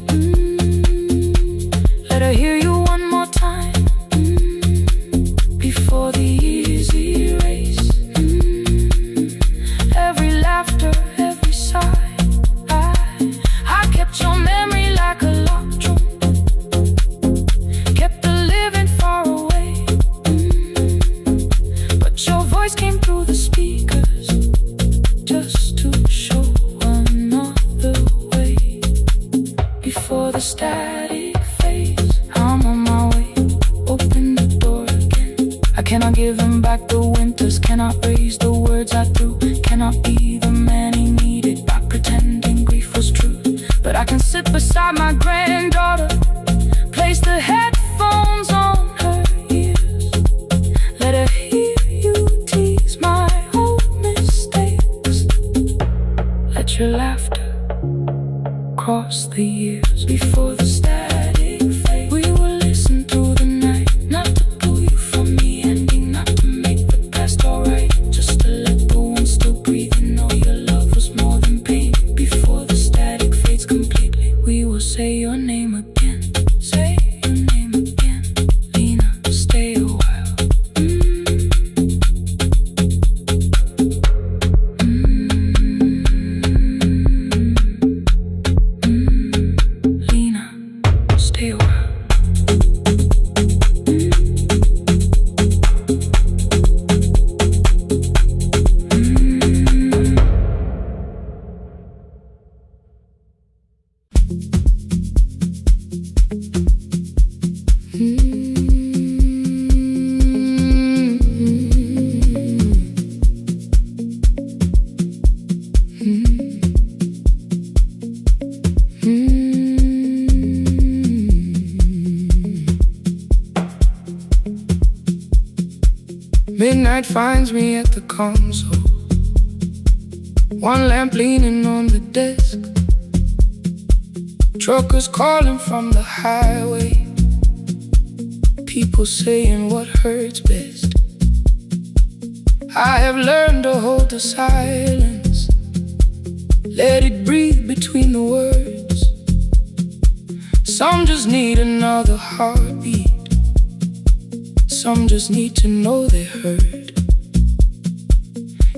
Let her hear you one more time before the years erase every laughter, every sigh. I kept your memory like a locked room, kept the living far away, but your voice came through the speakers cannot raise the words I threw, cannot be the man he needed by pretending grief was true. But I can sit beside my granddaughter, place the headphones on her ears, let her hear you tease my old mistakes. Let your laughter cross the years before the static fades. We will listen through the night, not to pull you from the ending, not to make the past alright, just to let the one still breathing know your love was more than pain. Before the static fades completely, we will say your name again. Say your name again. Lena, stay a while. Lena, stay a while. Midnight finds me at the console, one lamp leaning on the desk, truckers calling from the highway, people saying what hurts best. I have learned to hold the silence, let it breathe between the words. Some just need another heartbeat, some just need to know they heard.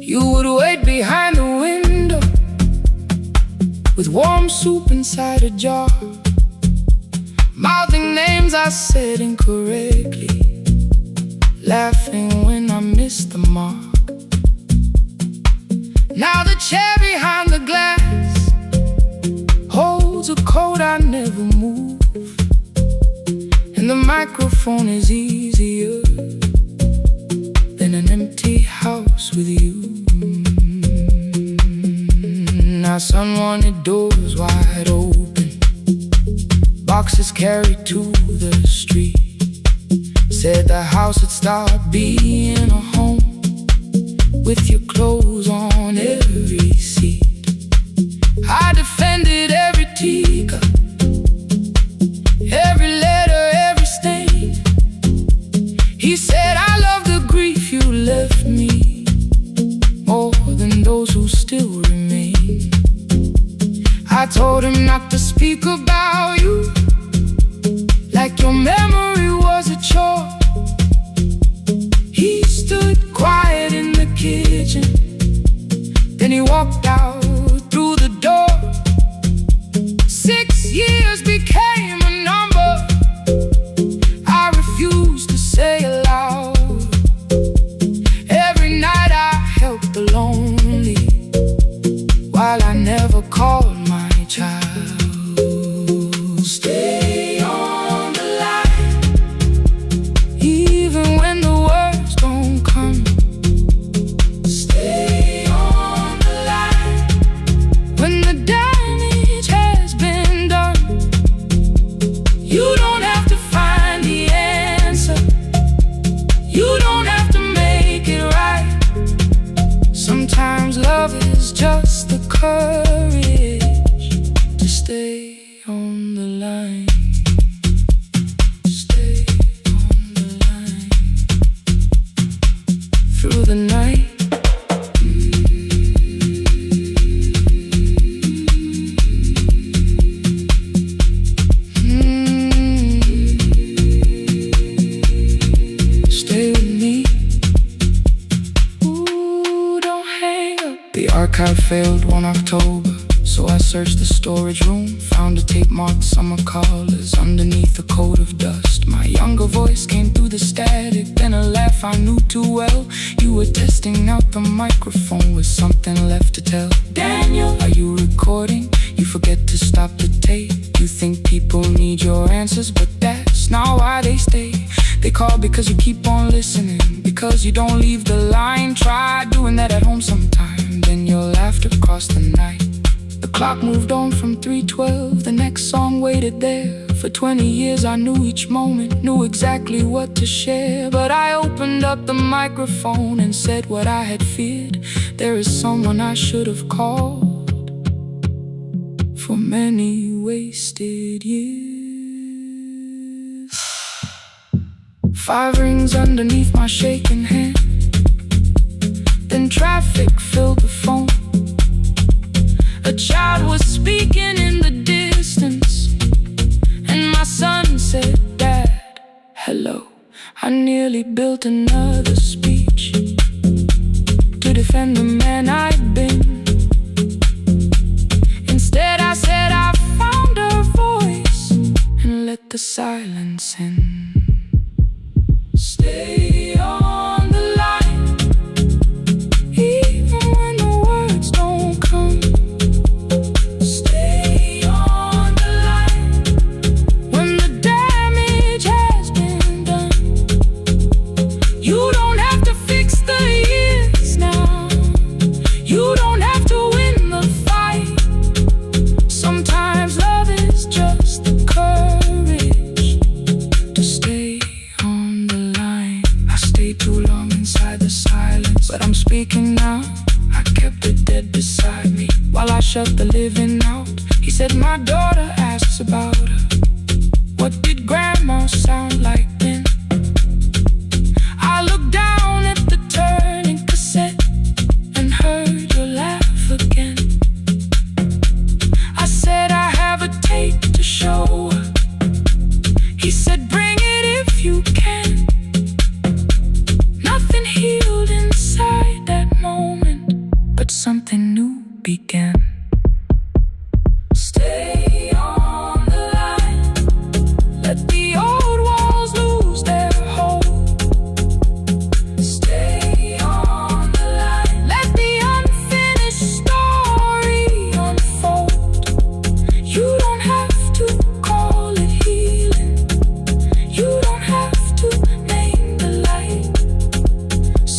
You would wait behind the window with warm soup inside a jar, mouthing names I said incorrectly, laughing when I missed the mark. Now the chair behind the glass holds a coat I never move, and the microphone is easier than an empty house with you. Now son wanted doors wide open, boxes carried to the street, said the house would start being a home with your clothes on every seat. I defended every teacup, every letter, every stain. He said I love the grief you left me more than those who still remain. I told him not to speak about you like your memory was a chore. He stood quiet in the kitchen, then he walked out through the door. 6 years became a number I refused to say aloud. Every night I helped the lonely while I never called my child. Stay on the line, even when the words don't come. Stay on the line when the damage has been done. You don't have to find the answer, you don't have to make it right. Sometimes love is just the courage to stay on the line. Stay on the line through the night. Stay with me. Ooh, don't hang up. The archive failed one October, so I searched the storage room, found a tape marked summer callers underneath a coat of dust. My younger voice came through the static, then a laugh I knew too well. You were testing out the microphone with something left to tell. Daniel, are you recording? You forget to stop the tape. You think people need your answers, but that's not why they stay. They call because you keep on listening, because you don't leave the line. Try clock moved on from 3:12. The next song waited there. For 20 years I knew each moment, knew exactly what to share. But I opened up the microphone and said what I had feared. There is someone I should have called for many wasted years. 5 rings underneath my shaking hand. Then traffic filled the phone. A child was speaking in the distance, and my son said, "Dad, hello." I nearly built another speech to defend the man I'd been. Instead I said I found a voice and let the silence in. Stay on the line, even when the words don't come. Stay on the line when the damage has been done. You don't have to fix the years now. You don't have to win the fight. Sometimes love is just the courage to stay on the line. I stayed too long inside the silence, but I'm speaking now. I kept it dead beside me while I shut the living out. He said, "My daughter asks about her. What did grandma sound like then?" I looked down at the turning cassette and heard your laugh again. I said, "I have a tape to show her." He said, "Bring it if you can." Nothing healed inside that moment, but something new began. Stay on the line. Let the old walls lose their hold. Stay on the line. Let the unfinished story unfold. You don't have to call it healing. You don't have to name the light.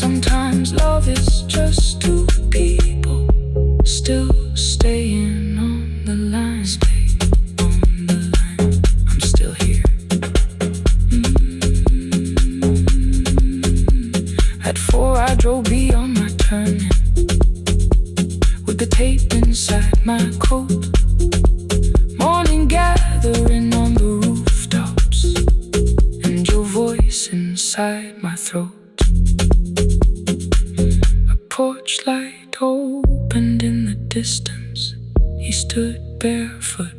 Sometimes love is just two people still staying on the line. Stay on the line. I'm still here. At 4 I drove beyond my turning with the tape inside my coat. Morning gathering on the rooftops and your voice inside my throat. A porch light opened in the distance. He stood barefoot.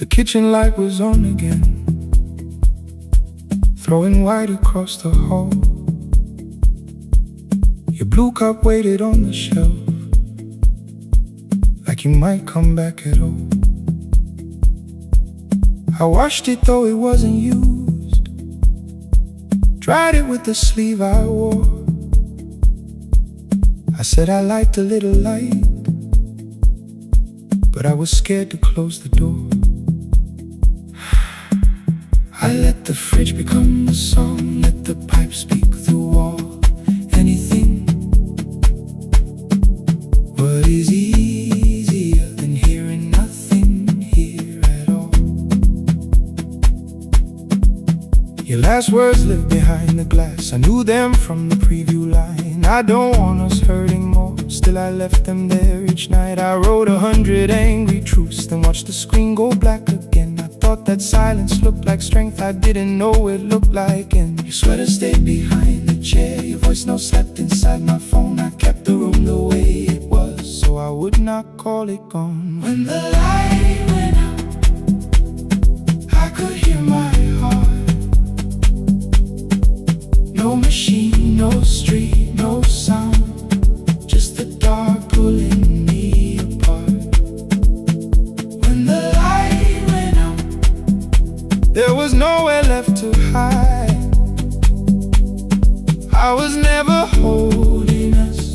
The kitchen light was on again, throwing white across the hall. Your blue cup waited on the shelf, like you might come back at all. I washed it though it wasn't used, dried it with the sleeve I wore. I said I liked a little light, but I was scared to close the door. I let the fridge become the song, let the pipe speak the wall. Anything. What is easier than hearing nothing here at all? Your last words lived behind the glass. I knew them from the preview line. I don't want us hurting more, still I left them there each night. I wrote 100 angry truths, then watched the screen go black again. I thought that silence looked like strength, I didn't know it looked like. And your sweater stayed behind the chair, your voice note slept inside my phone. I kept the room the way it was, so I would not call it gone. When the light went out, I could hear my heart. No machine, no street, no sound, just the dark pulling me apart. When the light went out, there was nowhere left to hide. I was never holding us,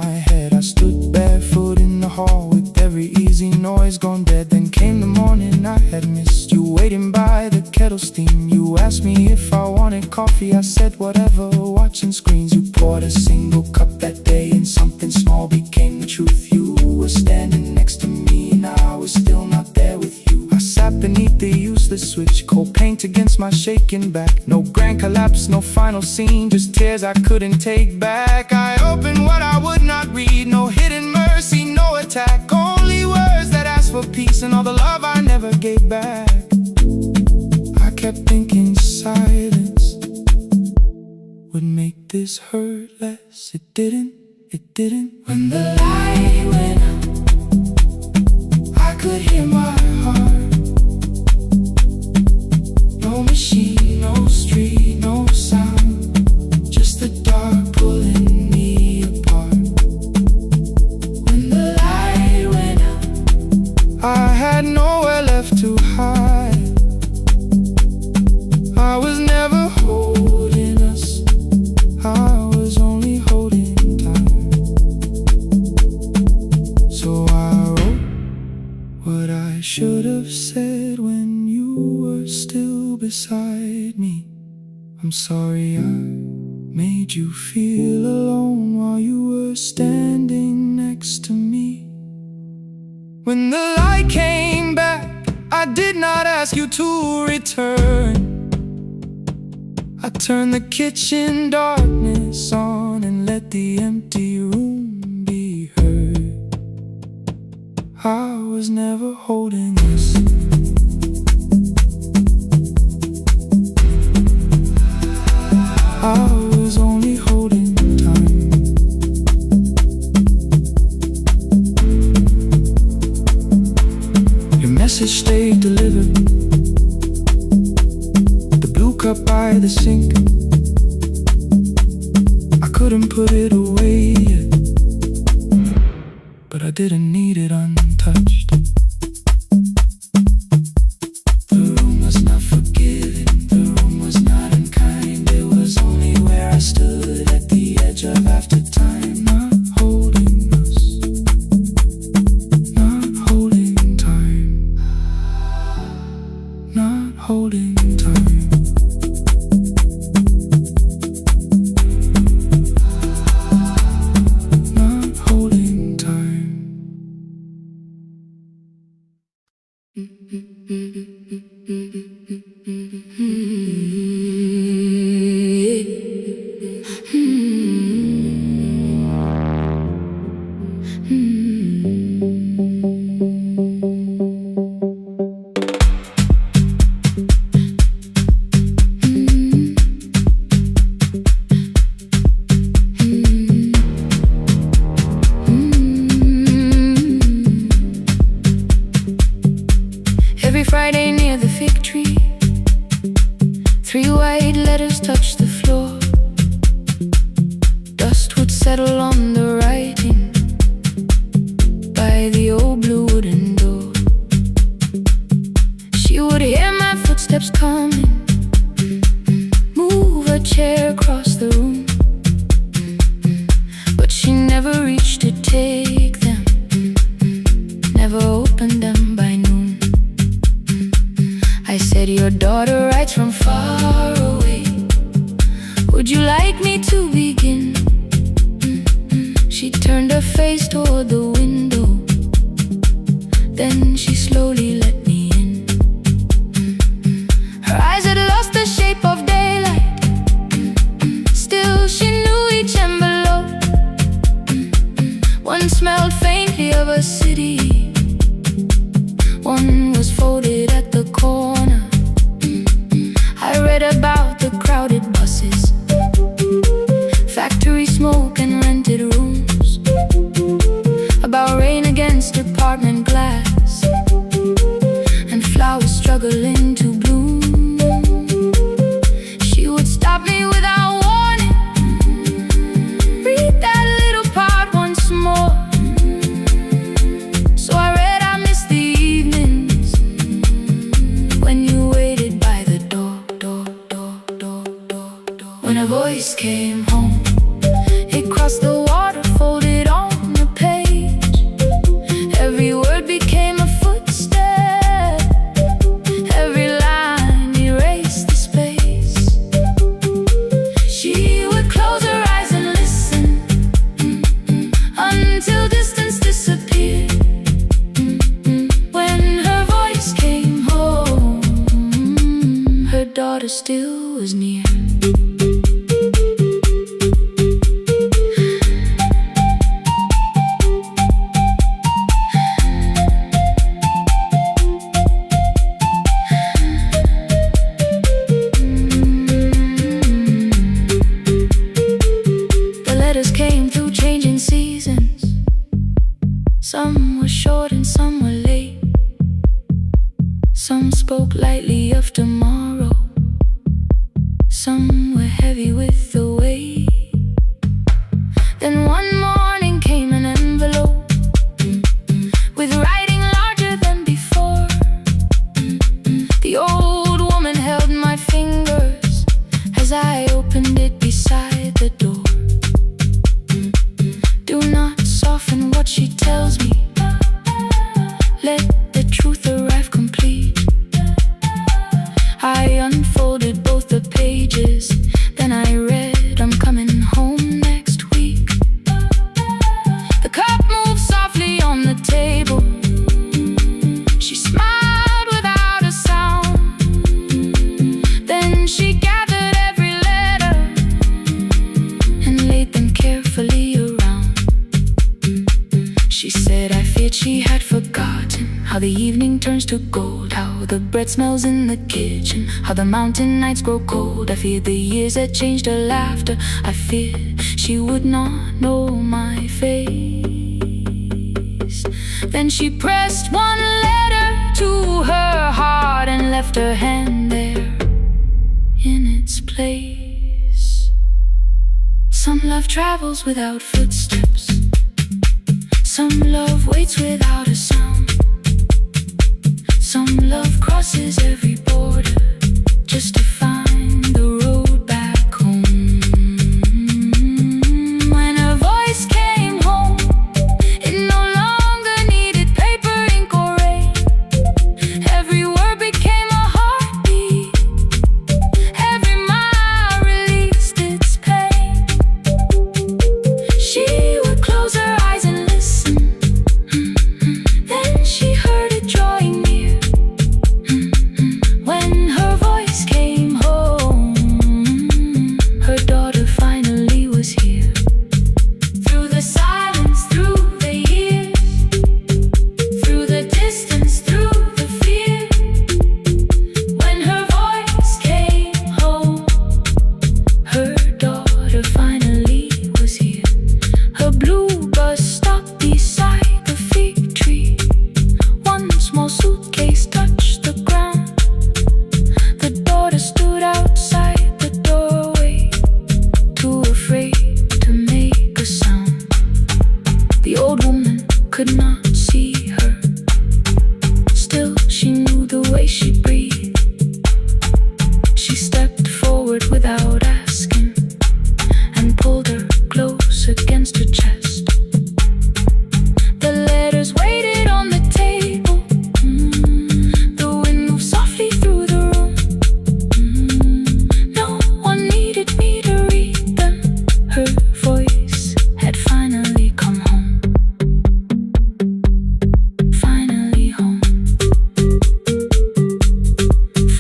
my head. I stood barefoot in the hall with every easy noise gone dead. Then came the morning I had missed you, waiting by the kettle steam. You asked me if I wanted coffee, I said whatever, watching screens. You poured a single cup that day and something small became the truth. You were standing next to me and I was still not there with you. I sat beneath the useless switch, cold paint against my shaking back. No grand collapse, no final scene, just tears I couldn't take back. I opened what I would not read, no hidden mercy, no attack. Only words that asked for peace and all the love I never gave back. I kept thinking silence would make this hurt less. It didn't. When the light went out, I could hear my heart. No machine, no street, no sound, just the dark pulling me apart. When the light went out, I had nowhere left to hide. I was never holding us, I was only holding time. So I wrote what I should have said when you were still beside me. I'm sorry I made you feel alone while you were standing next to me. When the light came back, I did not ask you to return. I turned the kitchen darkness on and let the empty room be heard. I was never holding us, I was only holding time. Your message stayed delivered, the blue cup by the sink. I couldn't put it away yet, but I didn't need it untouched. The room was not forgiving, the room was not unkind. It was only where I stood at the edge of after time. Not holding us, not holding time, not holding time. Not holding time. Every Friday near the fig tree, 3 white letters touched the floor. Dust would settle on the writing by the old blue wooden door. She would hear my footsteps coming, move a chair across the room, but she never reached to take them, never opened them by noon. I said, your daughter writes from far away, would you like me to begin? She turned her face toward the window, then she slowly let me in. Her eyes had lost the shape of daylight, still she knew each envelope. One smelled faintly of a city, one was folded at the corner. I read about the crowded buses, factory smoke and rented rooms, about rain against apartment glass and flowers struggling to bloom. She would stop me without warning, read that little part once more. So I read, I miss the evenings when you waited by the door. daughter still was near. The letters came through changing seasons. Some were short and some were late. Some spoke lightly of tomorrow. Some were heavy with the weight. Then one morning came an envelope with writing larger than before. The old woman held my fingers as I opened it beside the door. Do not soften what she tells me. Let the truth arrive complete. I unfolded both the pages, then I read, I'm coming home next week. The cup moved softly on the table. She smiled without a sound. Then she gathered every letter and laid them carefully around. She said, I feared she had forgotten how the evening turns to gold, how the bread smells in the kitchen, how the mountain nights grow cold. I feared the years had changed her laughter. I feared she would not know my face. Then she pressed one letter to her heart and left her hand there in its place. Some love travels without footsteps. Some love waits without a sound. Some love crosses every border just to find the road back home. When her voice came home, it no longer needed paper, ink, or rain. Every word became a heartbeat. Every mile released its pain. She would close her eyes and listen. Then she heard it drawing near. When her voice came home, her daughter finally was here. Through the silence, through the years, through the distance, through the fear. When her voice came home, her daughter finally was here. Her blue bus stopped beside the fig tree. One small suitcase touched the ground. The daughter stood outside the doorway, too afraid to make a sound. The old woman could not see her. Still, she knew the way she breathed. She stepped forward without asking and pulled her close against her chest. The letters waited on the table. The wind moved softly through the room. No one needed me to read them. Her voice had finally come home. Finally home.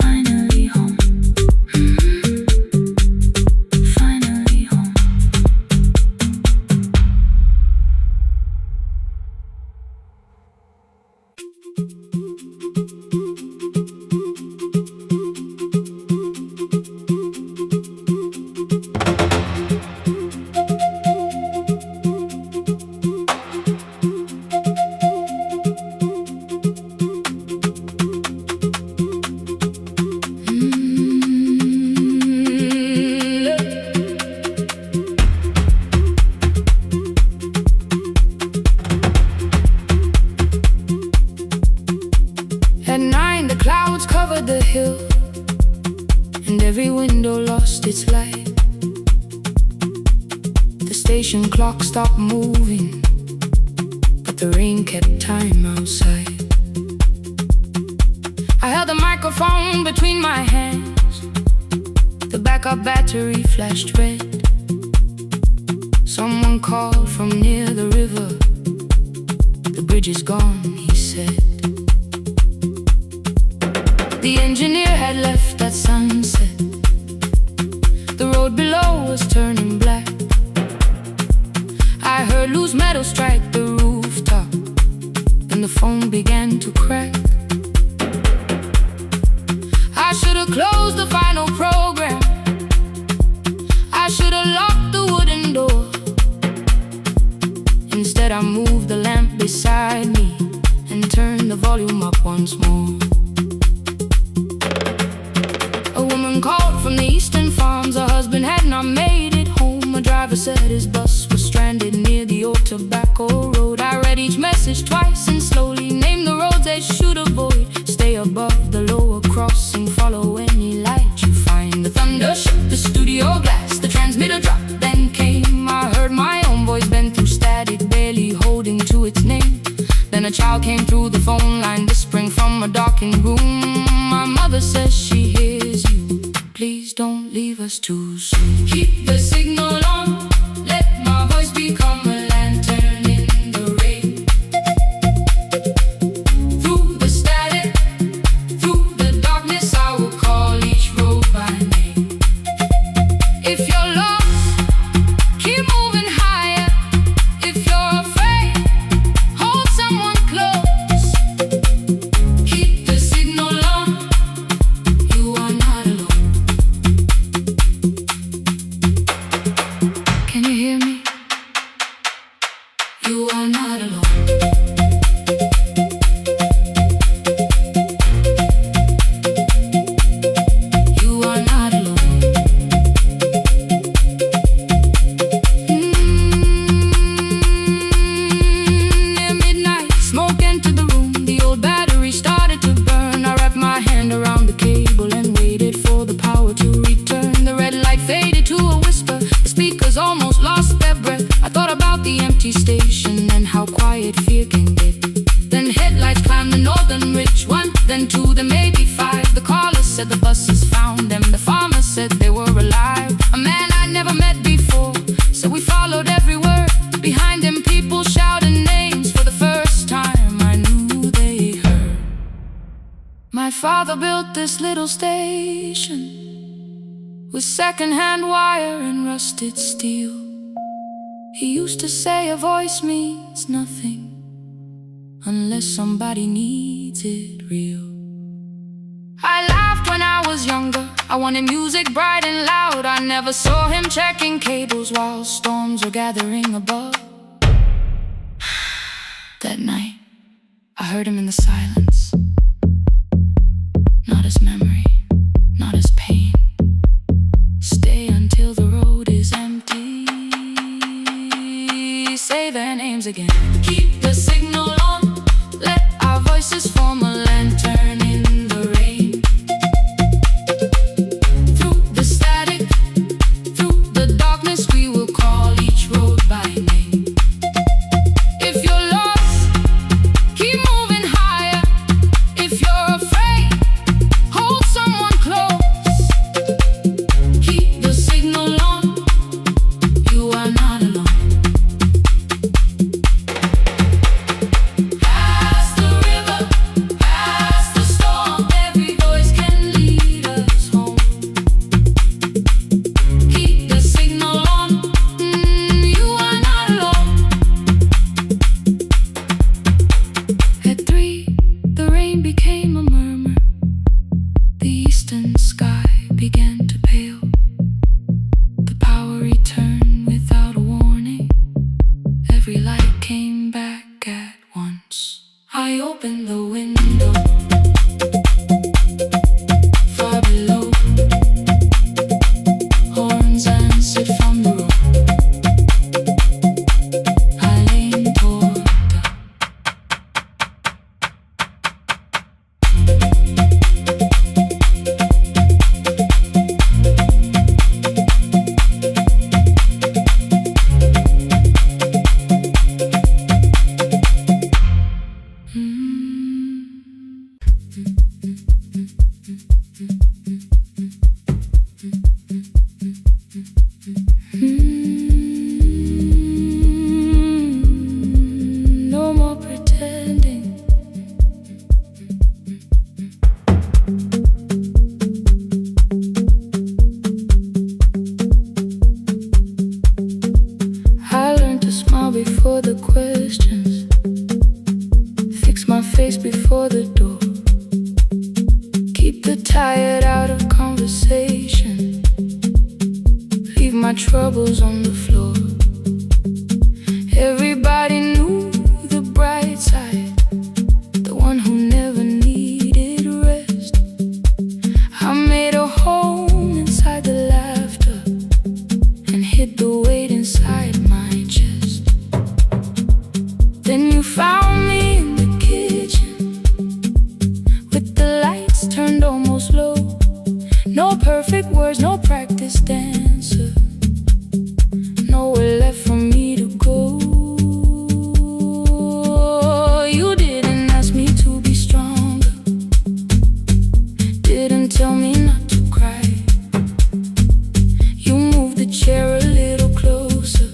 Finally home. Finally home. At 9, the clouds covered the hill, and every window lost its light. The station clock stopped moving, but the rain kept time outside. I held the microphone between my hands. The backup battery flashed red. Someone called from near the river. The bridge is gone, he said. The engineer had left at sunset. The road below was turning black. I heard loose metal strike the rooftop, and the phone began to crack. I should have closed the final program. I should have locked the wooden door. Instead I moved the lamp beside me and turned the volume up once more. A woman called from the eastern farms. Her husband had not made it home. A driver said his bus was stranded near the old tobacco road. I read each message twice and slowly named the roads they should avoid. Stay above the lower crossing, follow any light you find. The thunder shook the studio glass, the transmitter dropped, then came. I heard my own voice bend through static, barely holding to its name. Then a child came through the phone line, whispering from a darkened room. My mother says she hears you. Please don't leave us too soon. Keep the signal on, let my voice become a lantern in the rain. Through the static, through the darkness, I will call each road by name. If you're lost, keep moving higher. If you're afraid, hold someone close. Keep the signal on, you are not alone. Can you hear me? You are not alone. You are not alone. Near midnight, smoke entered the room. The old battery started to burn. I wrapped my hand around the cable and waited for the power to return. The red light faded to a whisper. The speakers almost lost their breath. I thought about the empty station and how quiet fear can get. Then headlights climbed the northern ridge, one, then two, then maybe five. The caller said the buses found them. The farmer said they were alive. A man I'd never met before, so we followed every word. Behind him people shouted names. For the first time I knew they heard. My father built this little station with second-hand wire and rusted steel. He used to say a voice means nothing unless somebody needs it real. I laughed when I was younger. I wanted music bright and loud. I never saw him checking cables while storms were gathering above. That night, I heard him in the silence. Not as memory, not as pain. Stay until the road is empty. Say their names again. Keep the signal on, let our voices form a lantern in the rain. Through the static, through the darkness, we will call each road by name. If you're lost, keep moving higher. If you're afraid, hold someone close. Keep the signal on, you are not alone. Past the river, past the storm, every voice can lead us home. Keep the signal on, you are not alone. At 3, the rain became a murmur. The eastern sky began to pale. The power returned without a warning. Every light came back at once. I opened the window. Far below, horns answered from the road. I leaned toward the before the questions, fix my face before the door, keep the tired out of conversation, leave my troubles on the floor. Everybody knew the bright side, the one who never needed rest. I made a home inside the laughter and hid the weight inside my chest. Then you found me in the kitchen with the lights turned almost low. No perfect words, no practice dancer, nowhere left for me to go. You didn't ask me to be stronger, didn't tell me not to cry. You moved the chair a little closer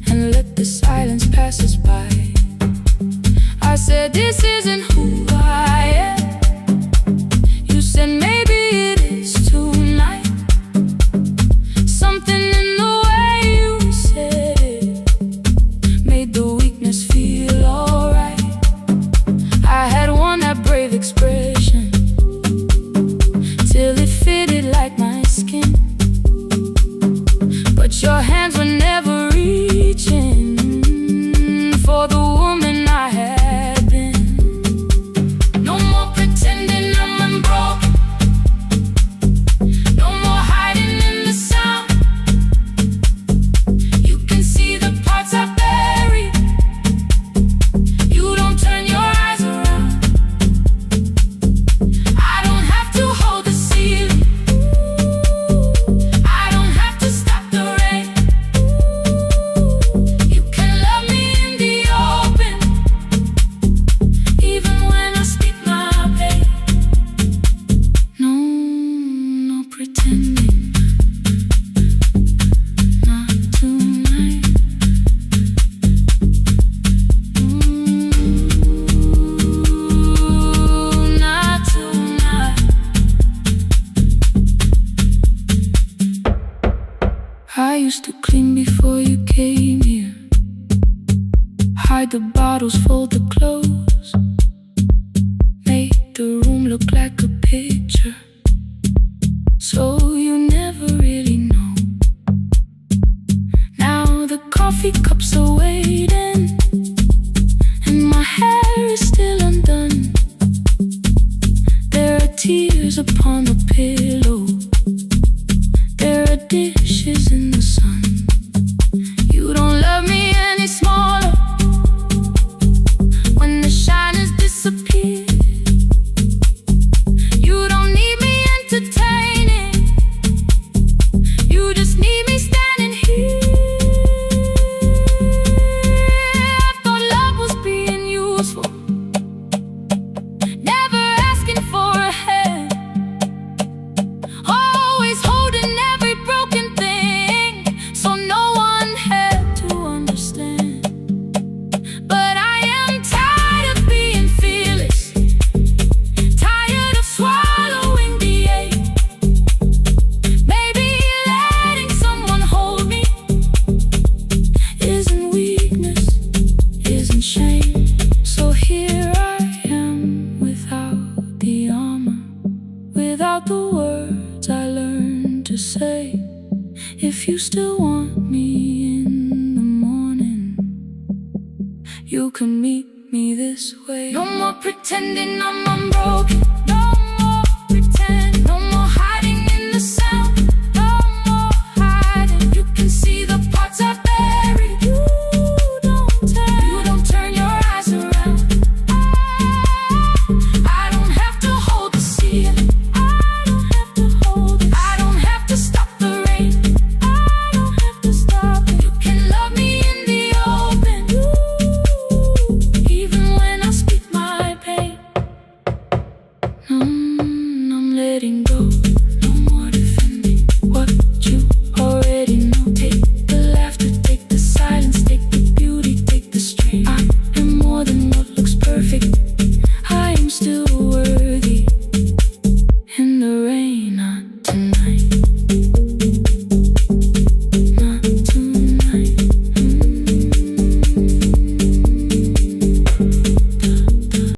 and let the silence pass us by. I said, this isn't who I am. You said, maybe it is tonight. Something in the way you said it made the weakness feel alright. I had worn that brave expression till it fitted like my skin, but your hands were never reaching for the woman I had been. No more pretending I'm unbroken, no more hiding in the sound. You can see the parts I buried, you don't turn your eyes around. I don't have to hold the ceiling, I don't have to stop the rain. You can love me in the open, even when I speak my pain. No, no pretending, not tonight. Not tonight. I used to clean before you came here, hide the bottles, fold the clothes, make the room look like a picture, so you never really know. Now the coffee cups are waiting and my hair is still undone. There are tears upon the pillow, there are dishes in the sun. You don't love me any smaller when the shine has disappeared. You don't need me entertaining, you just need me standing here. I thought love was being useful, never asking for a hand, always holding every broken thing, so no one had to understand. But I am tired of being fearless, tired of swallowing the ache. Maybe letting someone hold me isn't weakness, isn't shame. So here I am without the armor, without the words I learned to say. If you still want me in the morning, you can meet me this way. No more pretending I'm unbroken,